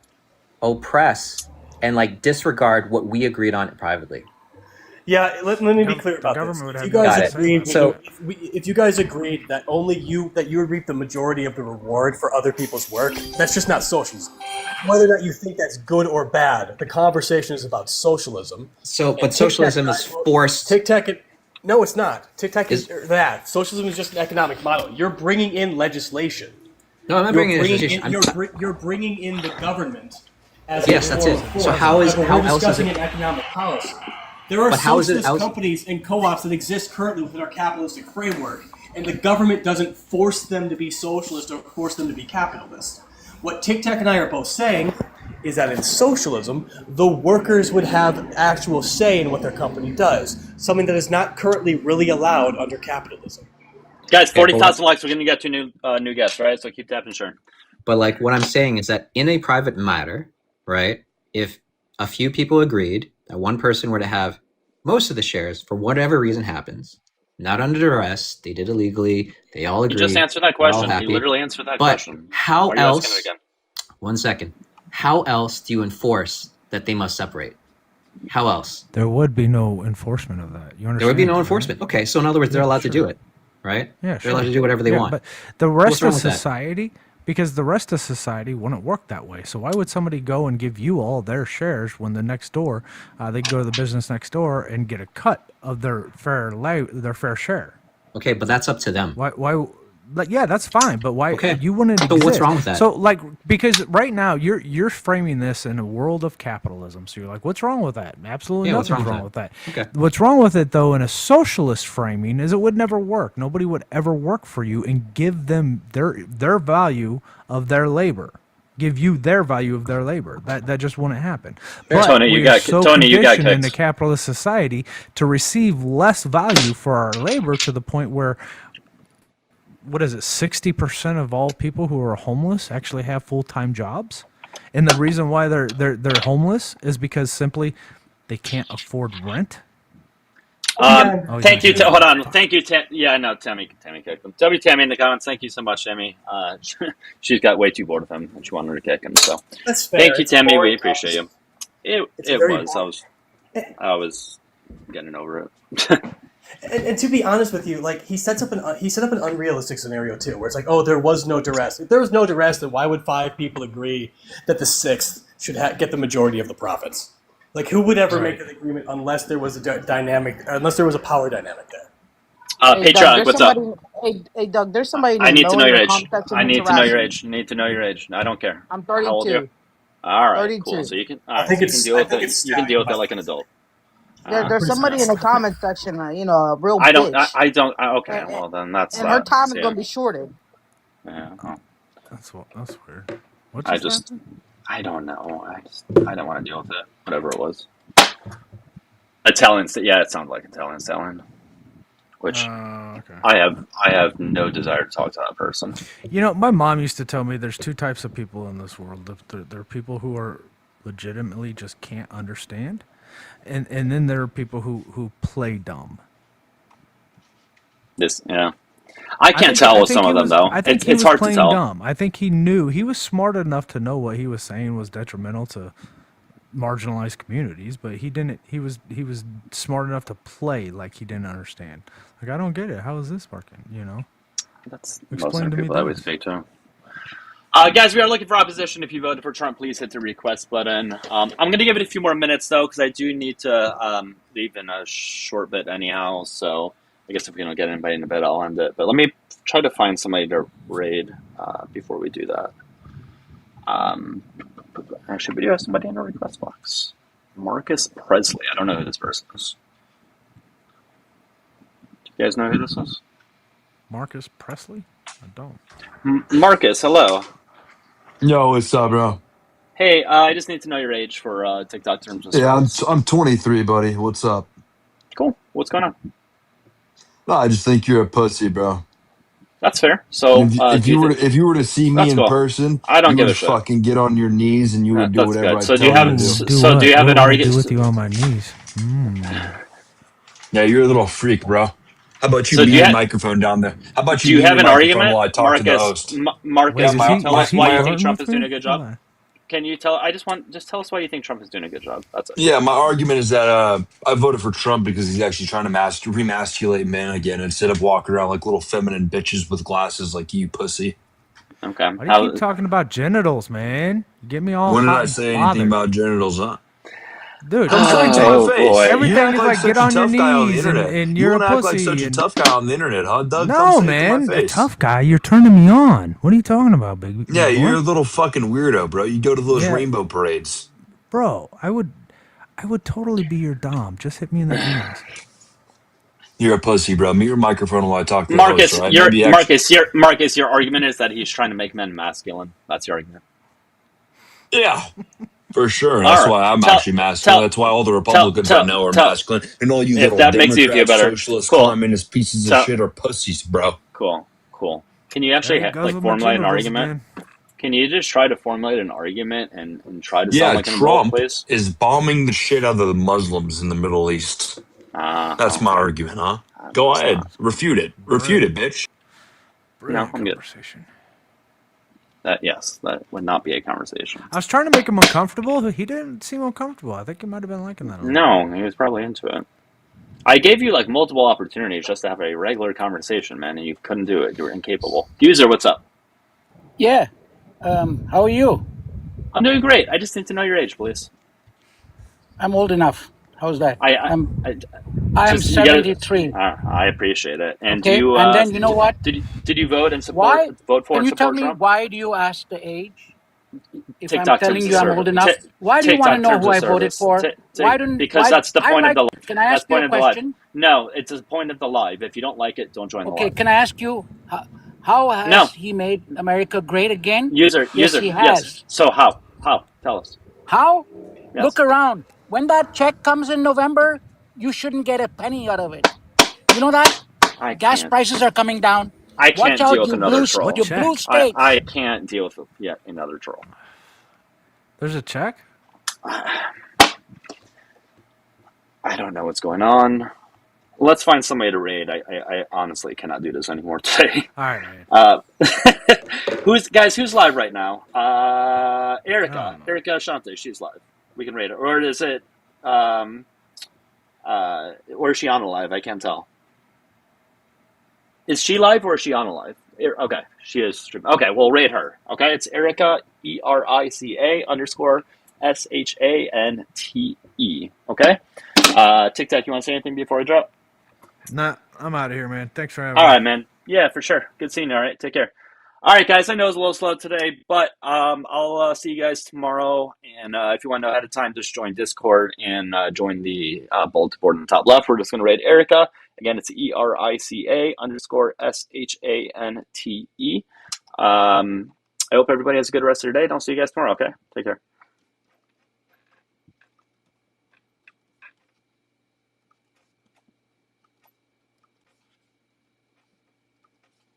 and like disregard what we agreed on privately? Yeah, let me be clear about this. If you guys agreed, if you guys agreed that only you would reap the majority of the reward for other people's work, that's just not socialism. Whether or not you think that's good or bad, the conversation is about socialism. So, but socialism is forced. No, it's not. TikTok is that. Socialism is just an economic model. You're bringing in legislation. No, I'm not bringing in legislation. You're bringing in the government as Yes, a that's form it. of force. So how is We're how else is discussing it? an economic policy. There are But how is it socialist companies and co-ops that exist currently within our capitalistic framework, and the government doesn't force them to be socialist or force them to be capitalist. What Tic Tac and I are both saying is that in socialism, the workers would have actual say in what their company does, something that is not currently really allowed under capitalism. Guys, 40,000 likes. We're going to get two new guests, right? So keep tapping, sure. But like what I'm saying is that in a private matter, right? If a few people agreed that one person were to have most of the shares for whatever reason happens, not under duress, they did illegally, they all agreed. He just answered that they're all question. He happy. literally answered that But question. how Why are you asking else? it again? 1 second. How else do you enforce that they must separate? How else? There would be no enforcement of that. You understand? There would be no that, enforcement. Okay, so in other words, they're allowed to do it, right? Yeah, They're allowed to do whatever they want. But the rest wrong of with that? society, because the rest of society wouldn't work that way. So why would somebody go and give you all their shares when the next door, they go to the business next door and get a cut of their fair share? Okay, but that's up to them. Why? Like, yeah, that's fine, but why you wouldn't So exist? what's wrong with that? So like, because right now you're framing this in a world of capitalism. So you're like, what's wrong with that? Absolutely Yeah, what's nothing's wrong wrong with with that. Okay. What's wrong with it though in a socialist framing is it would never work. Nobody would ever work for you and give them their value of their labor. give you their value of their labor. That just wouldn't happen. Fair. But Tony, we are so conditioned in a kicked. capitalist society to receive less value for our labor to the point where, what is it, 60% of all people who are homeless actually have full-time jobs? And the reason why they're homeless is because simply they can't afford rent. Thank you. Hold on. Thank you. Yeah, no, Tammy kicked him. Tammy in the comments. Thank you so much, Tammy. She's got way too bored of him, and she wanted to kick him. So, That's fair. Thank you, It's Tammy. We boring appreciate you. It's It very was. boring. I was getting over it. And to be honest with you, like he set up an unrealistic scenario too, where it's like, oh, there was no duress. If there was no duress, then why would 5 people agree that the 6th should get the majority of the profits? Like, who would ever make an agreement unless there was a unless there was a power dynamic there? Patreon, what's up? Hey, Doug, there's somebody I named need to know Noah in your the age. comment section I who's need to know your harassing age. Need to know your age. I don't care. I'm How old are you? 32. All right, 32. cool. So you can. All I right, think so it's- you can deal I with think it. it's You can deal with stacked, it like an adult. There's somebody in the comment section, a real I don't. bitch. I don't. Okay, well then that's. And her time is yeah. going to be shorted. Yeah. Oh. That's weird. What I just just. happened? I don't know. I don't want to deal with it. Whatever it was. Italian. Yeah, it sounds like Italian. Which okay. I have no desire to talk to that person. You know, my mom used to tell me there's 2 types of people in this world. There are people who are legitimately just can't understand, and then there are people who play dumb. I can't tell with some of them though. I think It's hard to tell. Dumb. I think he knew he was smart enough to know what he was saying was detrimental to marginalized communities, but he didn't. He was smart enough to play like he didn't understand. Like, I don't get it. How is this working? You know. That's explain to me. People that we speak to. Guys, we are looking for opposition. If you voted for Trump, please hit the request button. I'm going to give it a few more minutes, though, because I do need to leave in a short bit anyhow. So I guess if we don't get anybody in the bed, I'll end it. But let me try to find somebody to raid before we do that. Actually, we do have somebody in the request box. Marcus Presley. I don't know who this person is. Do you guys know who this is? Marcus Presley? I don't. Marcus, hello. Yo, what's up, bro? Hey, I just need to know your age for TikTok terms of Yeah, service. I'm 23, buddy. What's up? Cool. What's going on? No, I just think you're a pussy, bro. That's fair. So if you were to see me in person, I don't you give would a shit. fucking get on your knees and you would do whatever I So tell you to do. Do you have an argument? Do with you on my knees? Yeah, you're a little freak, bro. How about you So mute your microphone down there? How about Do you you mute have your an microphone argument, while I talk to the host? Marcus, Yeah, tell us why you think flirting Trump with is doing me? a good job. Can you tell? Just tell us why you think Trump is doing a good job. That's it. Yeah, my argument is that I voted for Trump because he's actually trying to remasculate men again instead of walking around like little feminine bitches with glasses like you, pussy. Okay. Why do you keep talking about genitals, man? You get me all When did hot I and say bothered. anything about genitals, huh? Dude, Come straight to my face. boy. You Everything act is like like such get a on your tough guy on the knees internet. and You you're a want to act like pussy. such a and- tough guy on the internet, huh, Doug? No, Come straight man, to my a face. tough guy. You're turning me on. What are you talking about, big? Yeah, big boy? you're a little fucking weirdo, bro. You go to those Yeah. rainbow parades. Bro, I would totally be your dom. Just hit me in the DMs. You're a pussy, bro. Mute your microphone while I talk to the host, all right? Marcus, your argument is that he's trying to make men masculine. That's your argument. Yeah, for sure. All That's right. why I'm actually masculine. That's why all the Republicans I know are masculine. And all you If little that makes you feel Democrats, better. socialist, Cool. communist pieces of shit are pussies, bro. Cool. Can you actually There it goes like with my formulate an genitals argument? again. Can you just try to formulate an argument and try to Yeah, sound like an adult, Trump please? is bombing the shit out of the Muslims in the Middle East. That's my argument, huh? Go ahead. Refute it. Refute it, bitch. No, I'm good. That would not be a conversation. I was trying to make him uncomfortable. He didn't seem uncomfortable. I think he might have been liking that. A little No, he was probably into it. I gave you like multiple opportunities just to have a regular conversation, man, and you couldn't do it. You were incapable. User, what's up? Yeah. How are you? I'm doing great. I just need to know your age, please. I'm old enough. How's that? I'm just- you gotta- 73. I appreciate it. And Okay, do you? and then you know what? Did you vote and Why? vote for Can and you tell support me Trump? why do you ask the age? If TikTok I'm telling terms you of I'm service. old enough, why do you TikTok want to know terms who of I voted service. for? Why don't? Because why, that's the point of the. Can I That's ask the point you a of the live. question? No, it's the point of the live. If you don't like it, don't join the Okay, live. can I ask you How has he made America great again? User. Yes, he has. Yes. So how? Tell us. How? Yes. Look around. When that check comes in November, you shouldn't get a penny out of it. You know that? Gas prices are coming down. I Watch can't out, deal with you another blue, troll. you blue states. I can't deal with yet another troll. There's a check? I don't know what's going on. Let's find somebody to raid. I honestly cannot do this anymore today. All right, man. Who's live right now? Erica Shante, she's live. We can raid her. Or is it or is she on a live? I can't tell. Is she live or is she on a live? Okay, she is streaming. Okay, we'll raid her. Okay, it's Erica, ERICA _SHANTE. Okay? Tic Tac, you want to say anything before I drop? Nah, I'm out of here, man. Thanks for having All me. right, man. Yeah, for sure. Good seeing you. All right, take care. All right, guys. I know it's a little slow today, but I'll see you guys tomorrow. And if you want to know ahead of time, just join Discord and join the bulletin board on the top left. We're just going to raid Erica. Again, it's ERICA _SHANTE. I hope everybody has a good rest of their day. I'll see you guys tomorrow. Okay, take care.